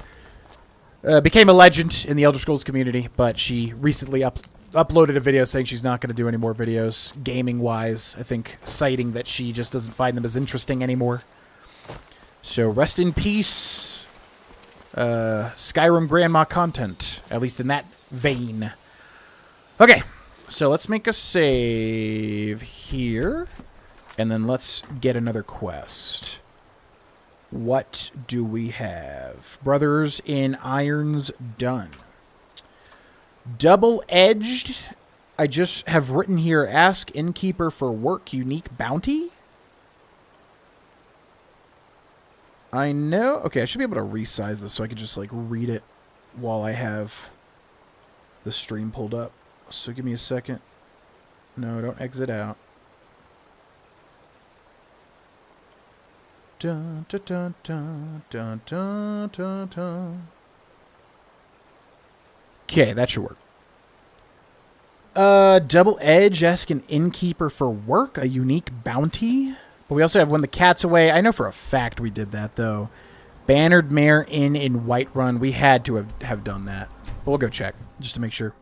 Became a legend in the Elder Scrolls community, but she recently uploaded a video saying she's not going to do any more videos, gaming-wise, I think, citing that she just doesn't find them as interesting anymore. So, rest in peace, Skyrim Grandma content, at least in that vein. Okay, so let's make a save here, and then let's get another quest. What do we have? Brothers in Irons done. Double-edged. I just have written here, ask innkeeper for work, unique bounty. I know. Okay, I should be able to resize this so I can just, like, read it while I have the stream pulled up. So give me a second. No, don't exit out. Dun, dun, dun, dun, dun, dun, dun, dun. Okay, that should work. Double edge, ask an innkeeper for work, a unique bounty. But we also have when the cat's away. I know for a fact we did that, though. Bannered Mare Inn in Whiterun. We had to have done that. But we'll go check, just to make sure.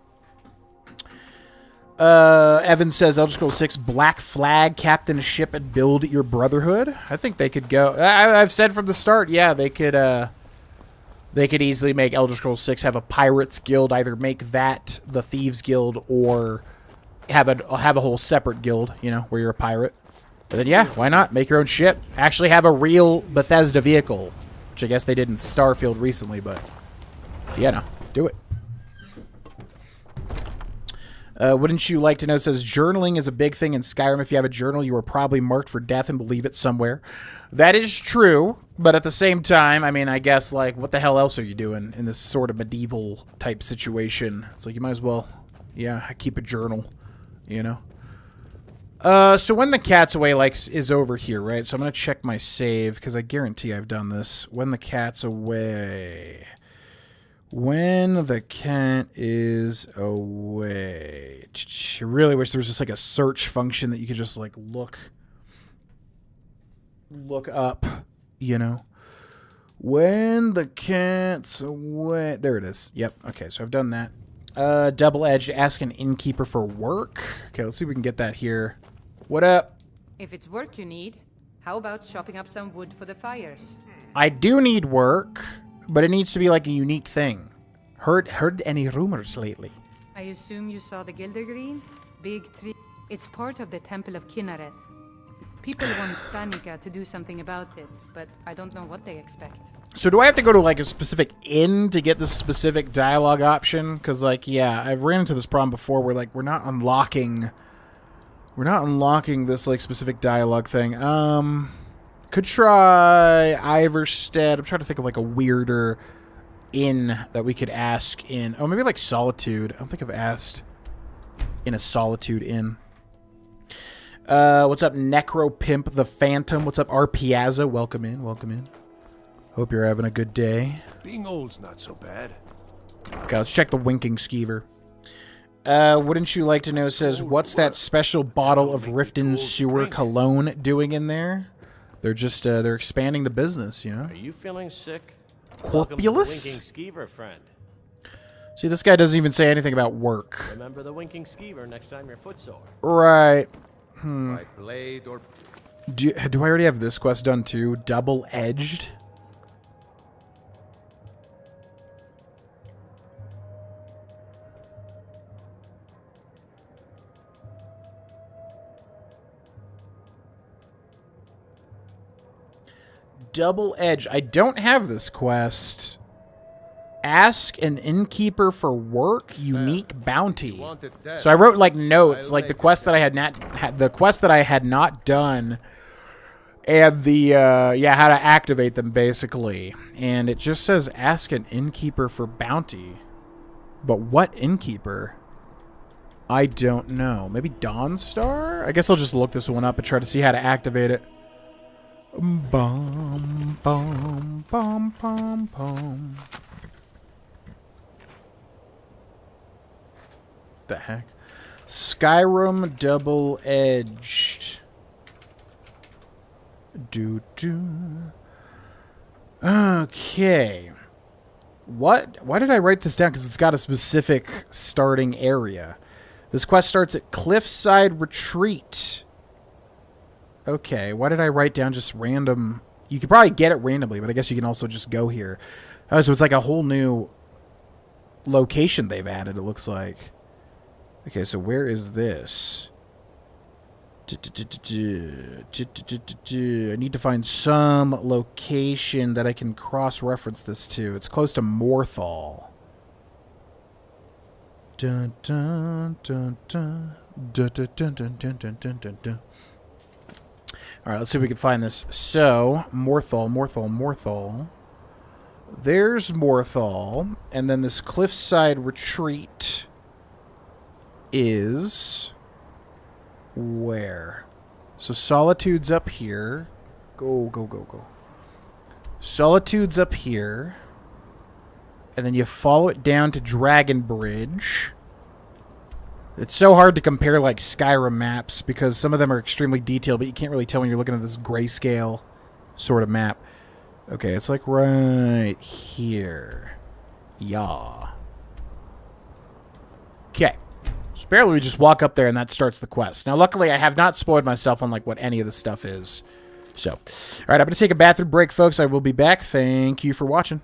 Evan says, Elder Scrolls 6, Black Flag, captain a ship and build your brotherhood. I think they could go. I've said from the start, yeah, they could easily make Elder Scrolls 6 have a pirates guild, either make that the thieves guild or have a whole separate guild, you know, where you're a pirate. But then, yeah, why not? Make your own ship. Actually have a real Bethesda vehicle, which I guess they did in Starfield recently, but yeah, no, do it. Wouldn't you like to know, says, journaling is a big thing in Skyrim. If you have a journal, you are probably marked for death and will leave it somewhere. That is true, but at the same time, I mean, I guess, like, what the hell else are you doing in this sort of medieval type situation? It's like, you might as well, yeah, keep a journal, you know? So when the cat's away, like, is over here, right? So I'm going to check my save, because I guarantee I've done this. When the cat's away. When the cat is away. I really wish there was just, like, a search function that you could just, like, look up, you know? When the cat's away. There it is. Yep. Okay, so I've done that. Double-edged, ask an innkeeper for work. Okay, let's see if we can get that here. What up? If it's work you need, how about chopping up some wood for the fires? I do need work, but it needs to be like a unique thing. Heard any rumors lately? I assume you saw the Gildergreen? Big tree. It's part of the Temple of Kinnereth. People want Danica to do something about it, but I don't know what they expect. So do I have to go to, like, a specific inn to get this specific dialogue option? Because, like, yeah, I've ran into this problem before where, like, we're not unlocking this, like, specific dialogue thing. Could try Iverstead. I'm trying to think of, like, a weirder inn that we could ask in. Oh, maybe, like, Solitude. I don't think I've asked in a Solitude inn. What's up, Necro Pimp the Phantom? What's up, R. Piazza? Welcome in, welcome in. Hope you're having a good day. Being old's not so bad. Okay, let's check the Winking Skeever. Wouldn't you like to know, says, what's that special bottle of Riften Sewer Cologne doing in there? They're just, they're expanding the business, you know? Are you feeling sick? Corpulous? Winking Skeever, friend. See, this guy doesn't even say anything about work. Remember the Winking Skeever next time you're footsore. Right. Right blade or... Do I already have this quest done, too? Double-edged? Double Edge. I don't have this quest. Ask an innkeeper for work. Unique bounty. So I wrote like notes, like the quest that I had not done, and the yeah, how to activate them basically. And it just says ask an innkeeper for bounty. But what innkeeper? I don't know. Maybe Dawnstar? I guess I'll just look this one up and try to see how to activate it. Bum, bum, bum, bum, bum. The heck? Skyrim double-edged. Okay. What? Why did I write this down? Because it's got a specific starting area. This quest starts at Cliffside Retreat. Okay, why did I write down just random... You could probably get it randomly, but I guess you can also just go here. Oh, so it's like a whole new location they've added, it looks like. Okay, so where is this? I need to find some location that I can cross-reference this to. It's close to Morthal. Dun, dun, dun, dun. Dun, dun, dun, dun, dun, dun, dun, dun, dun. Alright, let's see if we can find this. So, Morthal. There's Morthal. And then this Cliffside Retreat is... where? So, Solitude's up here. Go. Solitude's up here. And then you follow it down to Dragon Bridge. It's so hard to compare, like, Skyrim maps, because some of them are extremely detailed, but you can't really tell when you're looking at this grayscale sort of map. Okay, it's, like, right here. Yeah. Okay. So apparently we just walk up there, and that starts the quest. Now, luckily, I have not spoiled myself on, like, what any of this stuff is. So, all right, I'm going to take a bathroom break, folks. I will be back. Thank you for watching.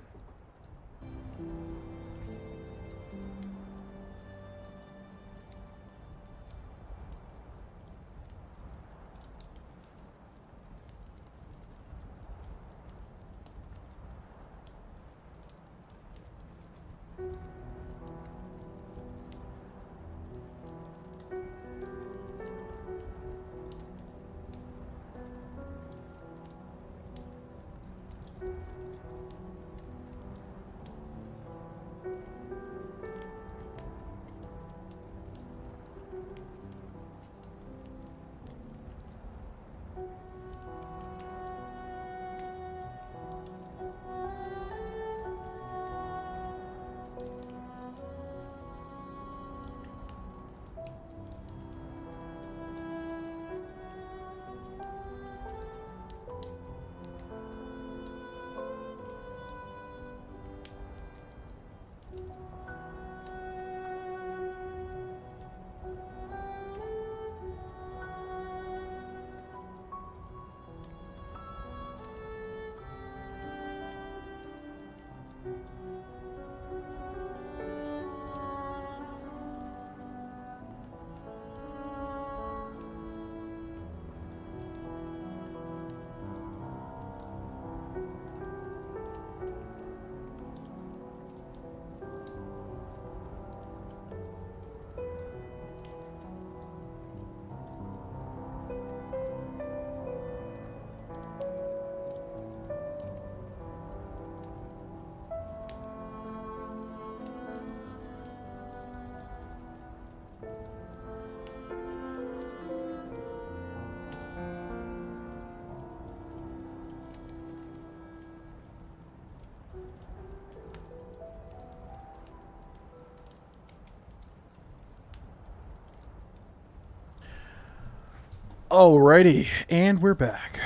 Alrighty, and we're back.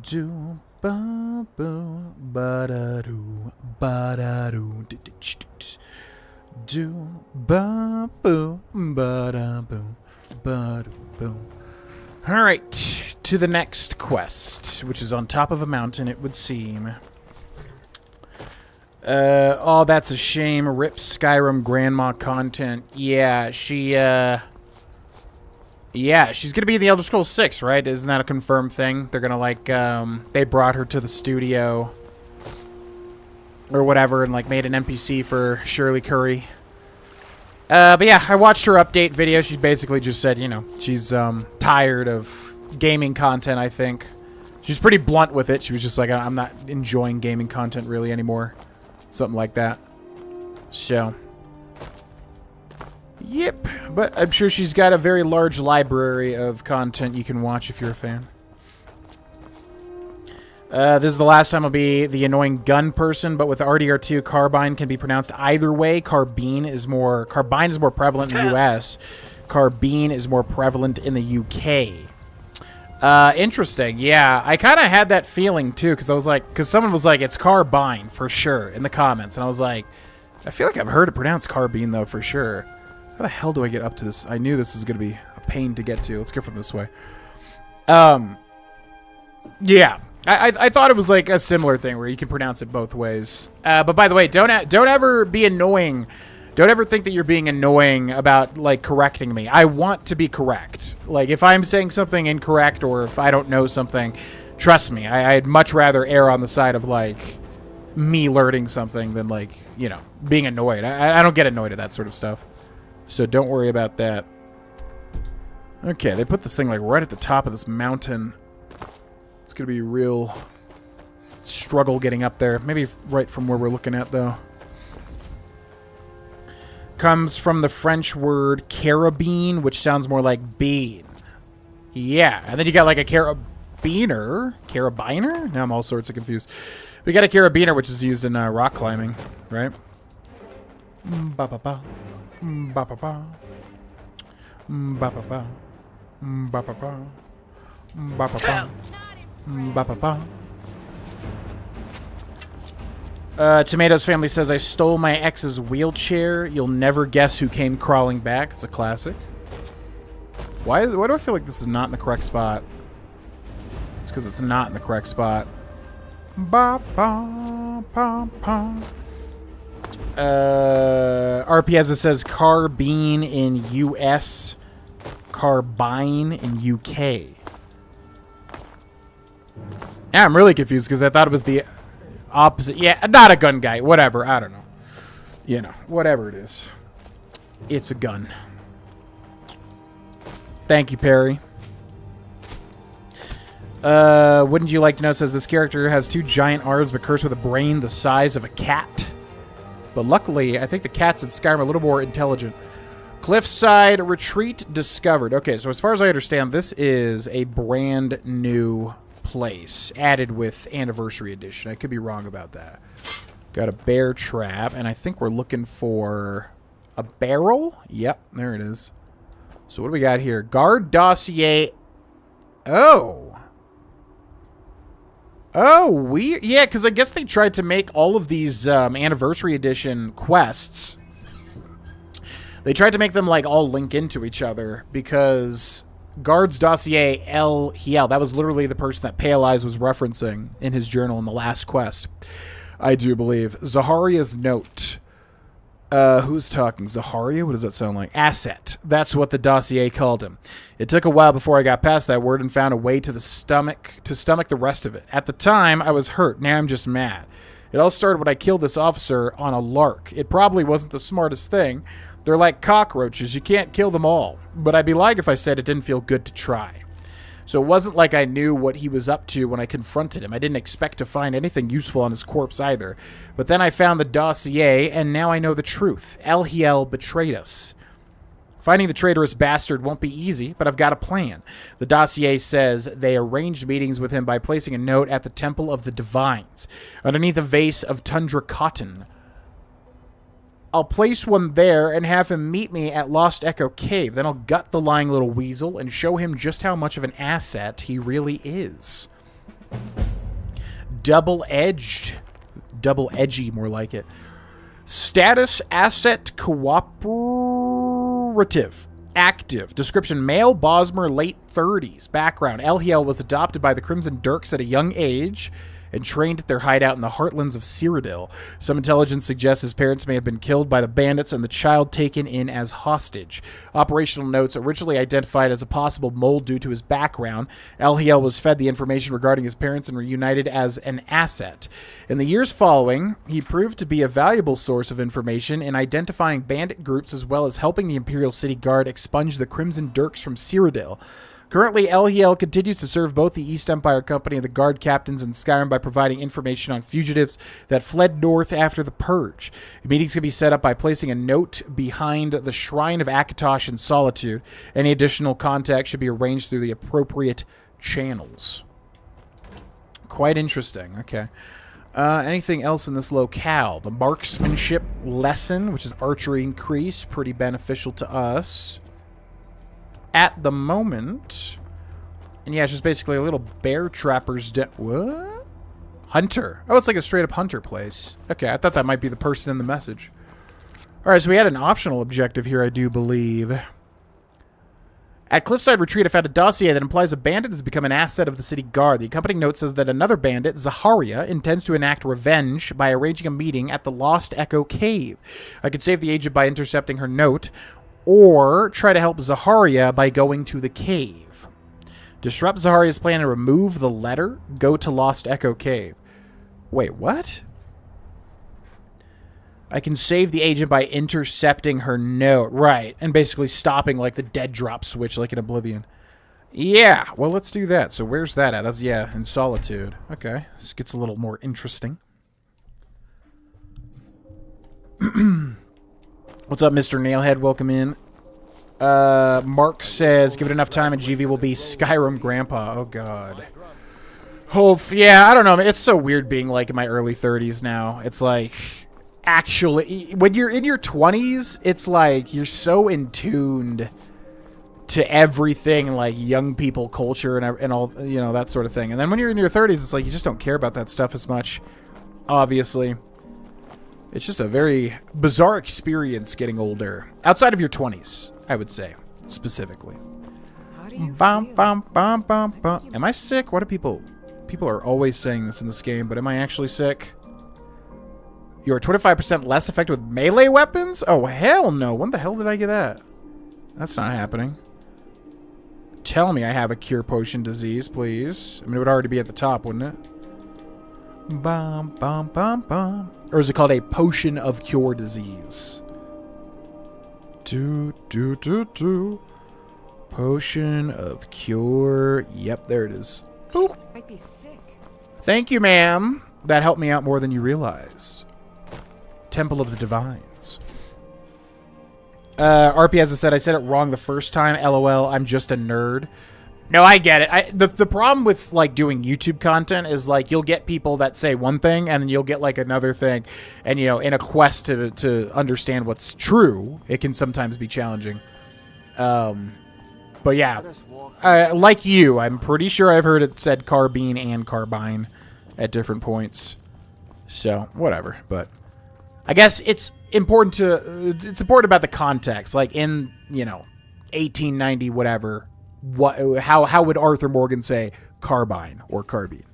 Do ba boo ba da do ba da do do ba boo ba da boo ba do boo. All right, to the next quest, which is on top of a mountain, it would seem. Oh, that's a shame. Rip Skyrim grandma content. Yeah, she Yeah, she's gonna be in the Elder Scrolls 6, right? Isn't that a confirmed thing? They're gonna like, they brought her to the studio or whatever and like made an NPC for Shirley Curry. But yeah, I watched her update video. She's basically just said, you know, she's tired of gaming content, I think. She's pretty blunt with it. She was just like, I'm not enjoying gaming content really anymore. Something like that. So, yep. But I'm sure she's got a very large library of content you can watch if you're a fan. This is the last time I'll be the annoying gun person, but with RDR2, carbine can be pronounced either way. Carbine is more prevalent in the US. Carbine is more prevalent in the UK. Interesting. Yeah, I kind of had that feeling too, because someone was like, it's carbine for sure in the comments, and I was like, I feel like I've heard it pronounced carbine though for sure. How the hell do I get up to this? I knew this was gonna be a pain to get to. Let's go from this way. Yeah. I thought it was like a similar thing where you can pronounce it both ways. But by the way, don't ever be annoying. Don't ever think that you're being annoying about like correcting me. I want to be correct. Like if I'm saying something incorrect or if I don't know something, trust me, I'd much rather err on the side of like me learning something than like, you know, being annoyed. I don't get annoyed at that sort of stuff. So don't worry about that. Okay, they put this thing like right at the top of this mountain. It's going to be a real struggle getting up there. Maybe right from where we're looking at, though. Comes from the French word carabine, which sounds more like bean. Yeah, and then you got like a carabiner? Carabiner? Now I'm all sorts of confused. We got a carabiner, which is used in rock climbing, right? Ba-ba-ba. Ba-ba-ba. Ba-ba-ba. Ba-ba-ba. Ba-ba-ba. Tomatoes family says, I stole my ex's wheelchair. You'll never guess who came crawling back. It's a classic. Why do I feel like this is not in the correct spot? It's because it's not in the correct spot. RP as it says carbine in US, carbine in UK. Yeah, I'm really confused because I thought it was the opposite. Yeah, not a gun guy. Whatever. I don't know. You know, whatever it is. It's a gun. Thank you, Perry. Wouldn't you like to know, says this character has 2 giant arms but cursed with a brain the size of a cat. But luckily, I think the cats in Skyrim are a little more intelligent. Cliffside Retreat discovered. Okay, so as far as I understand, this is a brand new place added with Anniversary Edition. I could be wrong about that. Got a bear trap, and I think we're looking for a barrel. Yep, there it is. So what do we got here? Guard dossier. Oh, yeah, because I guess they tried to make all of these Anniversary Edition quests. They tried to make them like all link into each other because Guard's dossier El Hiel, that was literally the person that Pale Eyes was referencing in his journal in the last quest, I do believe. Zaharia's note. Who's talking? Zaharia? What does that sound like? Asset. That's what the dossier called him. It took a while before I got past that word and found a way to stomach the rest of it. At the time, I was hurt. Now I'm just mad. It all started when I killed this officer on a lark. It probably wasn't the smartest thing. They're like cockroaches. You can't kill them all. But I'd be lying if I said it didn't feel good to try. So it wasn't like I knew what he was up to when I confronted him. I didn't expect to find anything useful on his corpse either. But then I found the dossier, and now I know the truth. El Hiel betrayed us. Finding the traitorous bastard won't be easy, but I've got a plan. The dossier says they arranged meetings with him by placing a note at the Temple of the Divines, underneath a vase of tundra cotton. I'll place one there and have him meet me at Lost Echo Cave. Then I'll gut the lying little weasel and show him just how much of an asset he really is. Double-edged. Double-edgy, more like it. Status asset cooperative. Active. Description, male, Bosmer, late 30s. Background, El Hiel was adopted by the Crimson Dirks at a young age and trained at their hideout in the heartlands of Cyrodiil. Some intelligence suggests his parents may have been killed by the bandits and the child taken in as hostage. Operational notes originally identified as a possible mole due to his background. Elhiel was fed the information regarding his parents and reunited as an asset. In the years following, he proved to be a valuable source of information in identifying bandit groups as well as helping the Imperial City Guard expunge the Crimson Dirks from Cyrodiil. Currently, Elhiel continues to serve both the East Empire Company and the Guard captains in Skyrim by providing information on fugitives that fled north after the Purge. Meetings can be set up by placing a note behind the Shrine of Akatosh in Solitude. Any additional contact should be arranged through the appropriate channels. Quite interesting. Okay. Anything else in this locale? The marksmanship lesson, which is archery increase, pretty beneficial to us at the moment. And yeah, it's just basically a little bear trapper's what? Hunter. Oh, it's like a straight up hunter place. Okay, I thought that might be the person in the message. Alright, so we had an optional objective here, I do believe. At Cliffside Retreat, I found a dossier that implies a bandit has become an asset of the city guard. The accompanying note says that another bandit, Zaharia, intends to enact revenge by arranging a meeting at the Lost Echo Cave. I could save the agent by intercepting her note, or try to help Zaharia by going to the cave. Disrupt Zaharia's plan and remove the letter. Go to Lost Echo Cave. Wait, what? I can save the agent by intercepting her note. Right, and basically stopping like the dead drop switch like in Oblivion. Yeah, well, let's do that. So where's that at? That's, yeah, in Solitude. Okay, this gets a little more interesting. What's up, Mr. Nailhead? Welcome in. Mark says, give it enough time and GV will be Skyrim Grandpa. Oh, God. Yeah, I don't know. It's so weird being, like, in my early 30s now. It's like, actually, when you're in your 20s, it's like you're so in tuned to everything, like, young people culture and all, you know, that sort of thing. And then when you're in your 30s, it's like you just don't care about that stuff as much, obviously. It's just a very bizarre experience getting older. Outside of your 20s, I would say, specifically. How do you Bum, feel? bum, bum, bum, bum. Am I sick? What do people... People are always saying this in this game, but am I actually sick? You're 25% less effective with melee weapons? Oh, hell no. When the hell did I get that? That's not happening. Tell me I have a cure potion disease, please. I mean, it would already be at the top, wouldn't it? Bum, bum, bum, bum. Or is it called a potion of cure disease? Do. Potion of cure. Yep, there it is. Boop. Might be sick. Thank you, ma'am. That helped me out more than you realize. Temple of the Divines. RP, as I said it wrong the first time. LOL, I'm just a nerd. No, I get it. The problem with, like, doing YouTube content is, like, you'll get people that say one thing, and then you'll get, like, another thing. And, you know, in a quest to understand what's true, it can sometimes be challenging. But, yeah. Like you, I'm pretty sure I've heard it said carbine and carbine at different points. So, whatever. But I guess it's important about the context. Like, in, you know, 1890, whatever... How would Arthur Morgan say carbine or carbine?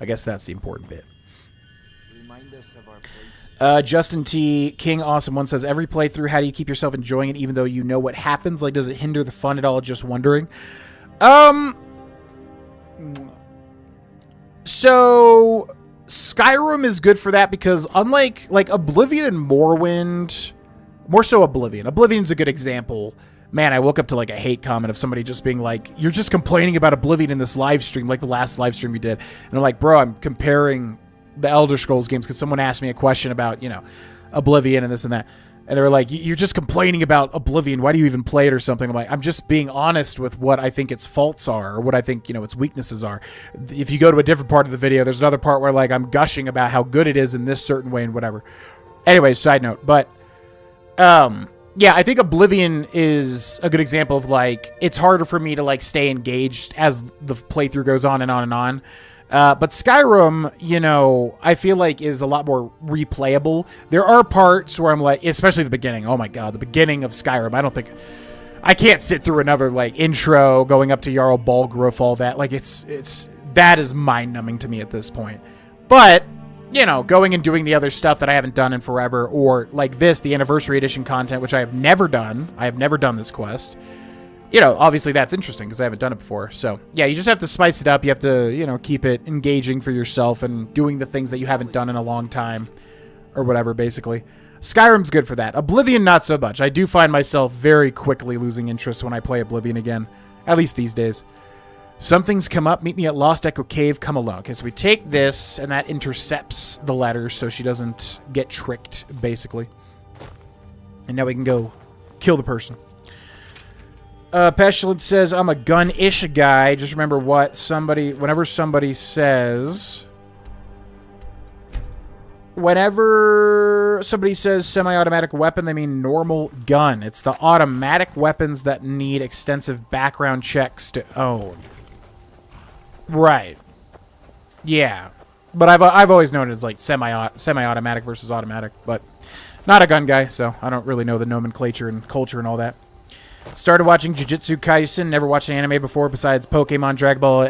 I guess that's the important bit. Justin T. King Awesome One says, every playthrough, how do you keep yourself enjoying it even though you know what happens? Like, does it hinder the fun at all? Just wondering. So Skyrim is good for that because unlike like Oblivion and Morrowind, more so Oblivion. Oblivion's a good example. Man, I woke up to like a hate comment of somebody just being like, you're just complaining about Oblivion in this live stream, like the last live stream you did. And I'm like, bro, I'm comparing the Elder Scrolls games because someone asked me a question about, you know, Oblivion and this and that. And they were like, you're just complaining about Oblivion. Why do you even play it or something? I'm like, I'm just being honest with what I think its faults are or what I think, you know, its weaknesses are. If you go to a different part of the video, there's another part where like I'm gushing about how good it is in this certain way and whatever. Anyways, side note. But, yeah, I think Oblivion is a good example of, like, it's harder for me to, like, stay engaged as the playthrough goes on and on and on. But Skyrim, you know, I feel like is a lot more replayable. There are parts where I'm like, especially the beginning. Oh, my God, the beginning of Skyrim. I can't sit through another, like, intro going up to Jarl Balgruuf, all that. Like, that is mind-numbing to me at this point. But, you know, going and doing the other stuff that I haven't done in forever, or like this, the Anniversary Edition content, which I have never done. I have never done this quest. You know, obviously that's interesting because I haven't done it before. So, yeah, you just have to spice it up. You have to, you know, keep it engaging for yourself and doing the things that you haven't done in a long time or whatever, basically. Skyrim's good for that. Oblivion, not so much. I do find myself very quickly losing interest when I play Oblivion again, at least these days. Something's come up. Meet me at Lost Echo Cave. Come alone. Okay, so we take this, and that intercepts the letter so she doesn't get tricked, basically. And now we can go kill the person. Pestilence says, I'm a gun-ish guy. Just remember what somebody... Whenever somebody says semi-automatic weapon, they mean normal gun. It's the automatic weapons that need extensive background checks to own. Right. Yeah. But I've always known it as like semi-automatic versus automatic, but not a gun guy, so I don't really know the nomenclature and culture and all that. Started watching Jujutsu Kaisen. Never watched an anime before besides Pokemon, Dragon Ball,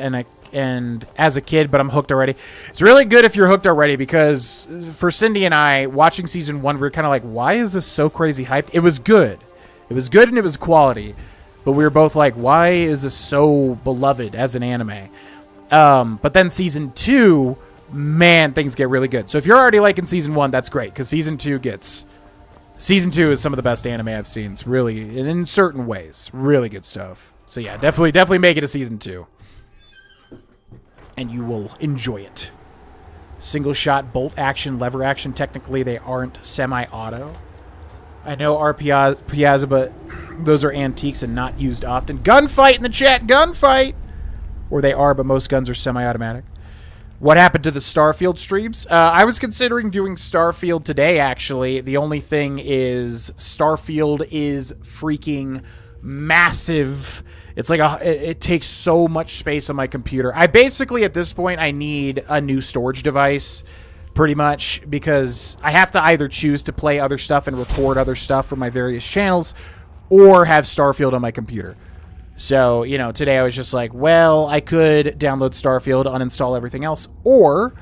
and as a kid, but I'm hooked already. It's really good if you're hooked already because for Cindy and I, watching season 1, we were kind of like, why is this so crazy hyped? It was good. It was good and it was quality. But we were both like, why is this so beloved as an anime? But then season 2, man, things get really good. So if you're already liking season 1, that's great because season 2 is some of the best anime I've seen. It's really, in certain ways, really good stuff. So yeah, definitely make it a season 2. And you will enjoy it. Single shot, bolt action, lever action. Technically, they aren't semi-auto. I know Piazza, but those are antiques and not used often. Gunfight in the chat, gunfight! Or they are, but most guns are semi-automatic. What happened to the Starfield streams? I was considering doing Starfield today, actually. The only thing is Starfield is freaking massive. It's like it takes so much space on my computer. I basically, at this point, I need a new storage device, pretty much, because I have to either choose to play other stuff and record other stuff from my various channels, or have Starfield on my computer. So, you know, today I was just like, well, I could download Starfield, uninstall everything else, or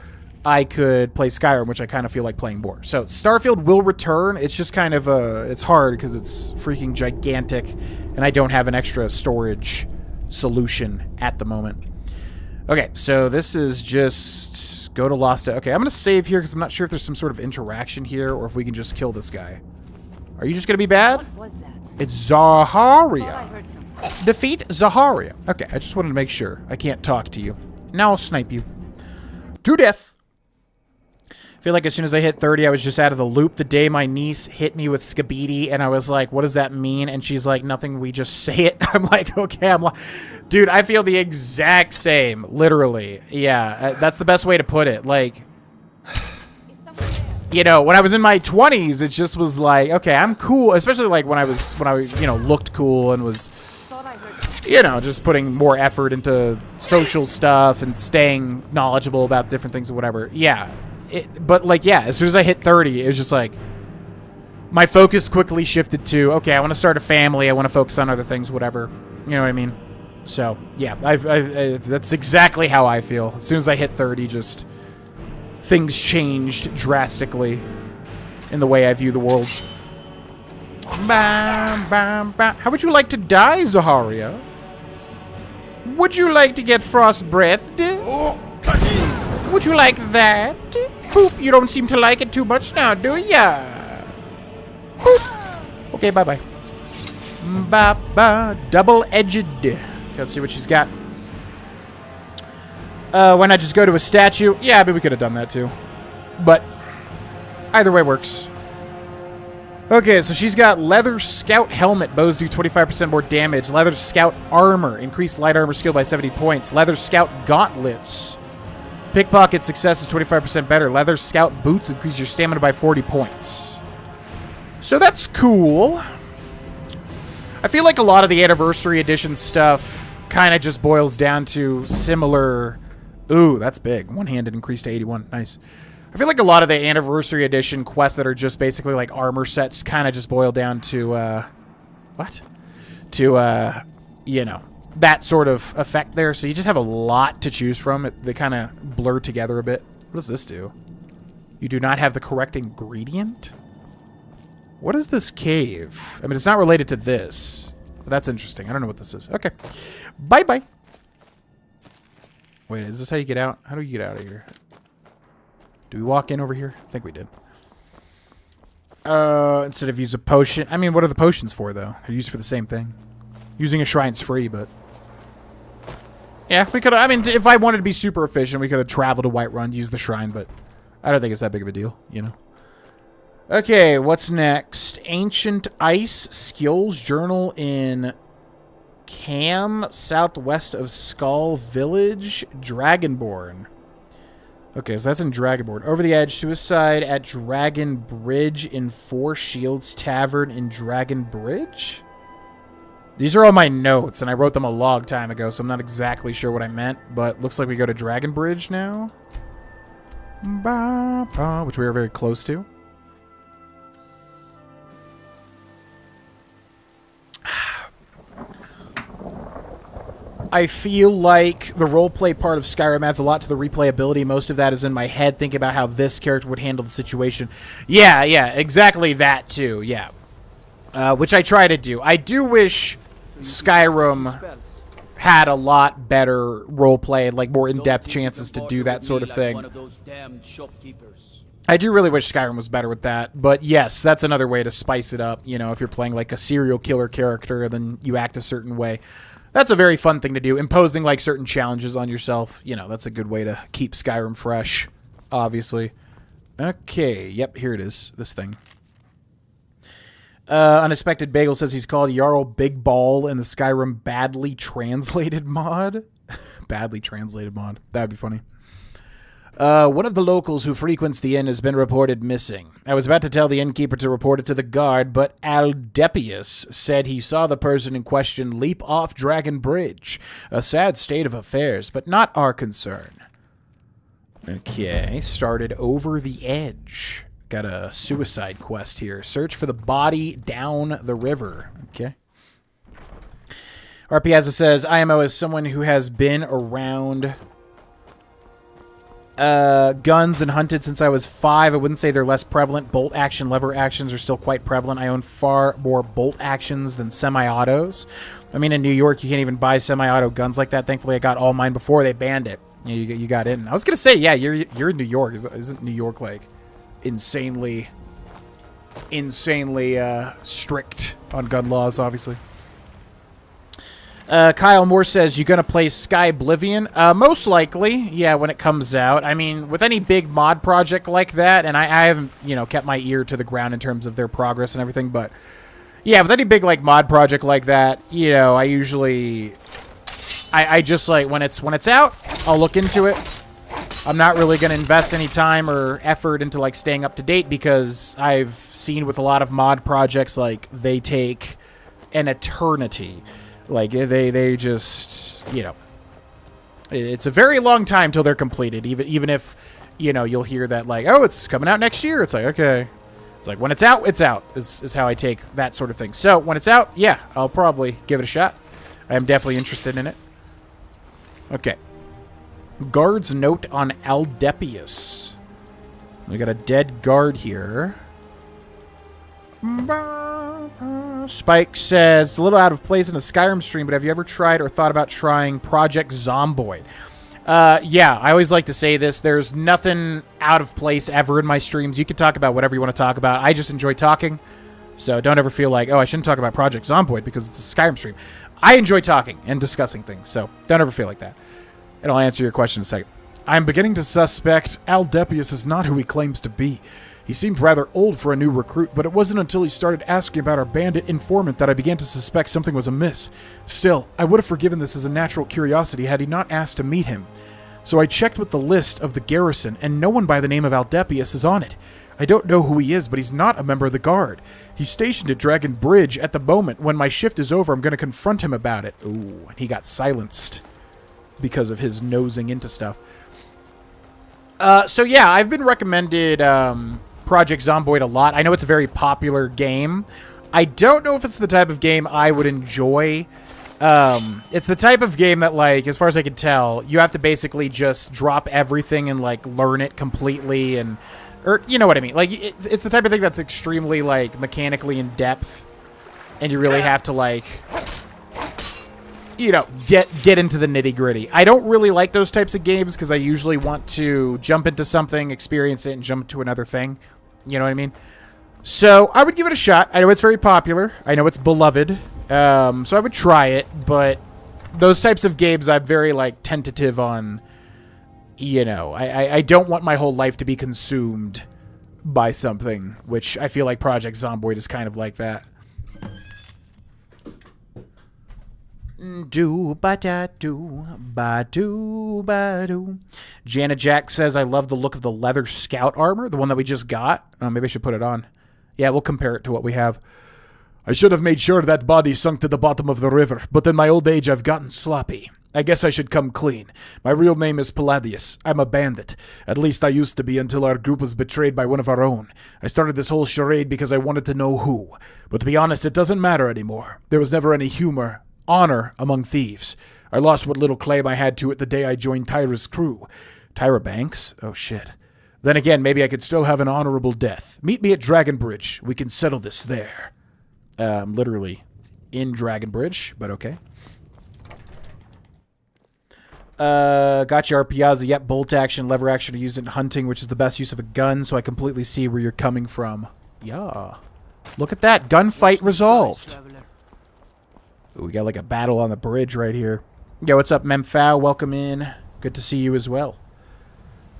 I could play Skyrim, which I kind of feel like playing more. So Starfield will return. It's just kind of it's hard because it's freaking gigantic, and I don't have an extra storage solution at the moment. Okay, so this is just go to Lost. Okay, I'm going to save here because I'm not sure if there's some sort of interaction here or if we can just kill this guy. Are you just going to be bad? What was that? It's Thought I Zaharia. heard something. Defeat Zaharia. Okay, I just wanted to make sure. I can't talk to you. Now I'll snipe you. To death. I feel like as soon as I hit 30, I was just out of the loop. The day my niece hit me with Skibidi, and I was like, what does that mean? And she's like, nothing, we just say it. I'm like, okay. I'm like, dude, I feel the exact same. Literally. Yeah, that's the best way to put it. Like, Is someone there? you know, when I was in my 20s, it just was like, okay, I'm cool. Especially like when I you know, looked cool and was, Thought I heard something. you know, just putting more effort into social stuff and staying knowledgeable about different things or whatever. Yeah. But, like, yeah, as soon as I hit 30, it was just like, my focus quickly shifted to, okay, I want to start a family. I want to focus on other things, whatever. You know what I mean? So, yeah, that's exactly how I feel. As soon as I hit 30, just things changed drastically in the way I view the world. Bam, bam, bam. How would you like to die, Zaharia? Would you like to get frost-breathed? Would you like that? Boop, you don't seem to like it too much now, do ya? Boop. Okay, bye-bye. Ba-ba. Double-edged. Let's see what she's got. Why not just go to a statue? Yeah, I mean, we could have done that too. But either way works. Okay, so she's got Leather Scout Helmet. Bows do 25% more damage. Leather Scout Armor. Increase light armor skill by 70 points. Leather Scout Gauntlets. Pickpocket success is 25% better. Leather Scout Boots increase your stamina by 40 points. So that's cool. I feel like a lot of the Anniversary Edition stuff kind of just boils down to similar... Ooh, that's big. One-handed increase to 81. Nice. I feel like a lot of the Anniversary Edition quests that are just basically like armor sets kind of just boil down to... what? To, you know... that sort of effect there, so you just have a lot to choose from. They kind of blur together a bit. What does this do? You do not have the correct ingredient? What is this cave? I mean, it's not related to this. But that's interesting. I don't know what this is. Okay. Bye-bye. Wait, is this how you get out? How do you get out of here? Do we walk in over here? I think we did. Instead of use a potion. I mean, what are the potions for, though? They're used for the same thing. Using a shrine's free, but... Yeah, we could. I mean, if I wanted to be super efficient, we could have traveled to Whiterun, used the shrine, but I don't think it's that big of a deal, you know? Okay, what's next? Ancient Ice Skills Journal in Cam, southwest of Skull Village, Dragonborn. Okay, so that's in Dragonborn. Over the Edge, Suicide at Dragon Bridge in Four Shields Tavern in Dragon Bridge? These are all my notes, and I wrote them a long time ago, so I'm not exactly sure what I meant, but looks like we go to Dragon Bridge now. Which we are very close to. I feel like the roleplay part of Skyrim adds a lot to the replayability. Most of that is in my head, thinking about how this character would handle the situation. Yeah, exactly that too, yeah. Which I try to do. I do wish Skyrim had a lot better roleplay and like more in-depth chances to do that sort of thing. I do really wish Skyrim was better with that, but yes, that's another way to spice it up. You know, if you're playing like a serial killer character, then you act a certain way. That's a very fun thing to do. Imposing like certain challenges on yourself, you know, that's a good way to keep Skyrim fresh, obviously. Okay, yep, here it is, this thing. Unexpected Bagel says he's called Jarl Big Ball in the Skyrim badly translated mod. Badly translated mod. That'd be funny. One of the locals who frequents the inn has been reported missing. I was about to tell the innkeeper to report it to the guard, but Aldepius said he saw the person in question leap off Dragon Bridge. A sad state of affairs, but not our concern. Okay, started Over the Edge. Got a suicide quest here. Search for the body down the river. Okay. RPazza says, IMO is someone who has been around... guns and hunted since I was 5. I wouldn't say they're less prevalent. Bolt action, lever actions are still quite prevalent. I own far more bolt actions than semi-autos. I mean, in New York, you can't even buy semi-auto guns like that. Thankfully, I got all mine before they banned it. You got in. I was gonna say, yeah, you're in New York. Isn't New York like insanely strict on gun laws? Obviously. Kyle Moore says, you gonna play Sky Oblivion? Most likely, yeah, when it comes out. I mean, with any big mod project like that, and I haven't, you know, kept my ear to the ground in terms of their progress and everything, but yeah, with any big, like, mod project like that, you know, I usually, I just, like, when it's out, I'll look into it. I'm not really gonna invest any time or effort into, like, staying up to date, because I've seen with a lot of mod projects, like, they take an eternity. Like, they just, you know, it's a very long time till they're completed, even if, you know, you'll hear that, like, oh, it's coming out next year. It's like, okay. It's like, when it's out, is how I take that sort of thing. So, when it's out, yeah, I'll probably give it a shot. I am definitely interested in it. Okay. Guard's note on Aldepius. We got a dead guard here. Spike says, it's a little out of place in the Skyrim stream, but have you ever tried or thought about trying Project Zomboid? Yeah, I always like to say this. There's nothing out of place ever in my streams. You can talk about whatever you want to talk about. I just enjoy talking, so don't ever feel like, oh, I shouldn't talk about Project Zomboid because it's a Skyrim stream. I enjoy talking and discussing things, so don't ever feel like that. And I'll answer your question in a second. I'm beginning to suspect Aldepius is not who he claims to be. He seemed rather old for a new recruit, but it wasn't until he started asking about our bandit informant that I began to suspect something was amiss. Still, I would have forgiven this as a natural curiosity had he not asked to meet him. So I checked with the list of the garrison, and no one by the name of Aldepius is on it. I don't know who he is, but he's not a member of the guard. He's stationed at Dragon Bridge at the moment. When my shift is over, I'm going to confront him about it. Ooh, and he got silenced because of his nosing into stuff. So yeah, I've been recommended Project Zomboid a lot. I know it's a very popular game. I don't know if it's the type of game I would enjoy It's the type of game that, like, as far as I can tell, you have to basically just drop everything and, like, learn it completely and... Or, you know what I mean. Like, it's the type of thing that's extremely, like, mechanically in depth. And you really have to, like... You know, get into the nitty-gritty. I don't really like those types of games because I usually want to jump into something, experience it, and jump to another thing. You know what I mean? So, I would give it a shot. I know it's very popular. I know it's beloved. So I would try it, but those types of games I'm very, like, tentative on. You know, I don't want my whole life to be consumed by something, which I feel like Project Zomboid is kind of like that. Do-ba-da-do-ba-do-ba-do. Janet Jack says, I love the look of the leather scout armor, the one that we just got. Maybe I should put it on. Yeah, we'll compare it to what we have. I should have made sure that body sunk to the bottom of the river, but in my old age I've gotten sloppy. I guess I should come clean. My real name is Palladius. I'm a bandit. At least I used to be until our group was betrayed by one of our own. I started this whole charade because I wanted to know who. But to be honest, it doesn't matter anymore. There was never any honor among thieves. I lost what little claim I had to it the day I joined Tyra's crew. Tyra Banks? Oh, shit. Then again, maybe I could still have an honorable death. Meet me at Dragonbridge. We can settle this there. Literally in Dragonbridge, but okay. Got your Piazza. Yep, bolt action, lever action are used in hunting, which is the best use of a gun, so I completely see where you're coming from. Yeah. Look at that. Gunfight resolved. Ooh, we got like a battle on the bridge right here. Yo, what's up, Memphao? Welcome in. Good to see you as well.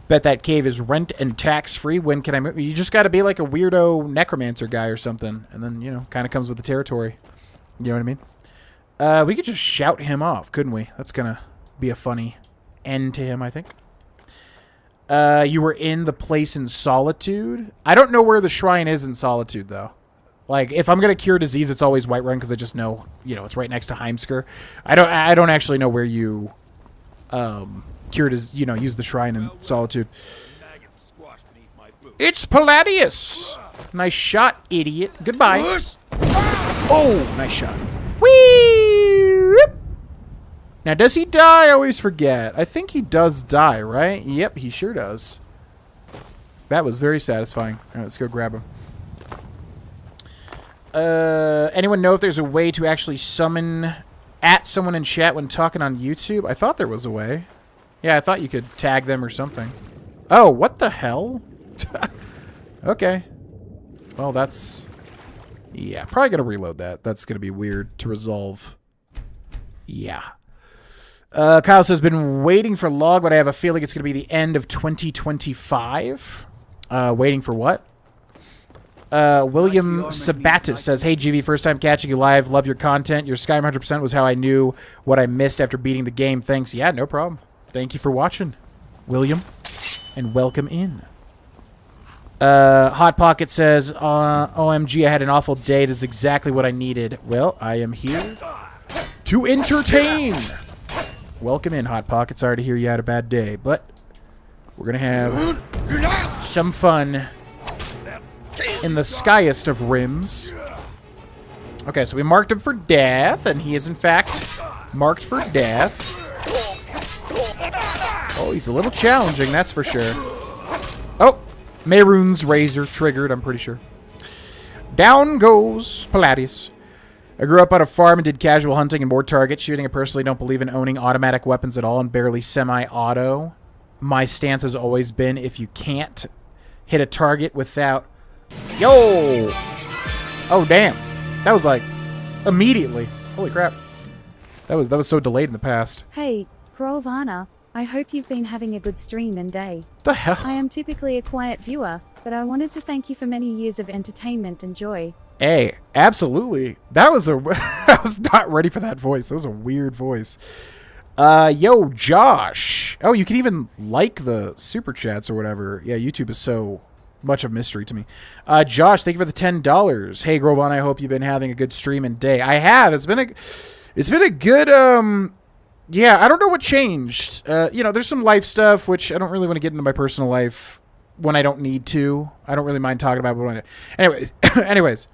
Bet that cave is rent and tax-free. When can I move? You just got to be like a weirdo necromancer guy or something. And then, you know, kind of comes with the territory. You know what I mean? We could just shout him off, couldn't we? That's going to be a funny end to him, I think. You were in the place in Solitude? I don't know where the shrine is in Solitude, though. Like, if I'm going to cure disease, it's always Whiterun, because I just know, you know, it's right next to Heimskr. I don't actually know where you, cured as, you know, use the shrine in Solitude. It's Palladius! Nice shot, idiot. Goodbye. Oh, nice shot. Whee! Now, does he die? I always forget. I think he does die, right? Yep, he sure does. That was very satisfying. All right, let's go grab him. Anyone know if there's a way to actually summon at someone in chat when talking on YouTube? I thought there was a way. Yeah, I thought you could tag them or something. Oh, what the hell? Okay. Well, that's... Yeah, probably gonna reload that. That's gonna be weird to resolve. Yeah. Kyle says, been waiting for log, but I have a feeling it's gonna be the end of 2025. Waiting for what? William Sabatis says, hey GV, first time catching you live. Love your content. Your Skyrim 100% was how I knew what I missed after beating the game. Thanks. Yeah, no problem. Thank you for watching, William, and welcome in. Hot Pocket says, OMG, I had an awful day. It is exactly what I needed. Well, I am here to entertain. Welcome in, Hot Pocket. Sorry to hear you had a bad day, but we're going to have some fun in the skyest of rims. Okay, so we marked him for death, and he is, in fact, marked for death. Oh, he's a little challenging, that's for sure. Oh, Mehrunes Razor triggered, I'm pretty sure. Down goes Palladius. I grew up on a farm and did casual hunting and more target shooting. I personally don't believe in owning automatic weapons at all and barely semi-auto. My stance has always been if you can't hit a target without... Yo! Oh, damn. That was like immediately. Holy crap. That was so delayed in the past. Hey, Grohlvana. I hope you've been having a good stream and day. The hell? I am typically a quiet viewer, but I wanted to thank you for many years of entertainment and joy. Hey, absolutely. That was a... I was not ready for that voice. That was a weird voice. Yo, Josh. Oh, you can even like the super chats or whatever. Yeah, YouTube is so much of a mystery to me. Josh, thank you for the $10. Hey, Grohlvana, I hope you've been having a good stream and day. I have. It's been a good... Yeah, I don't know what changed. You know, there's some life stuff, which I don't really want to get into my personal life when I don't need to. I don't really mind talking about it when I... Anyways.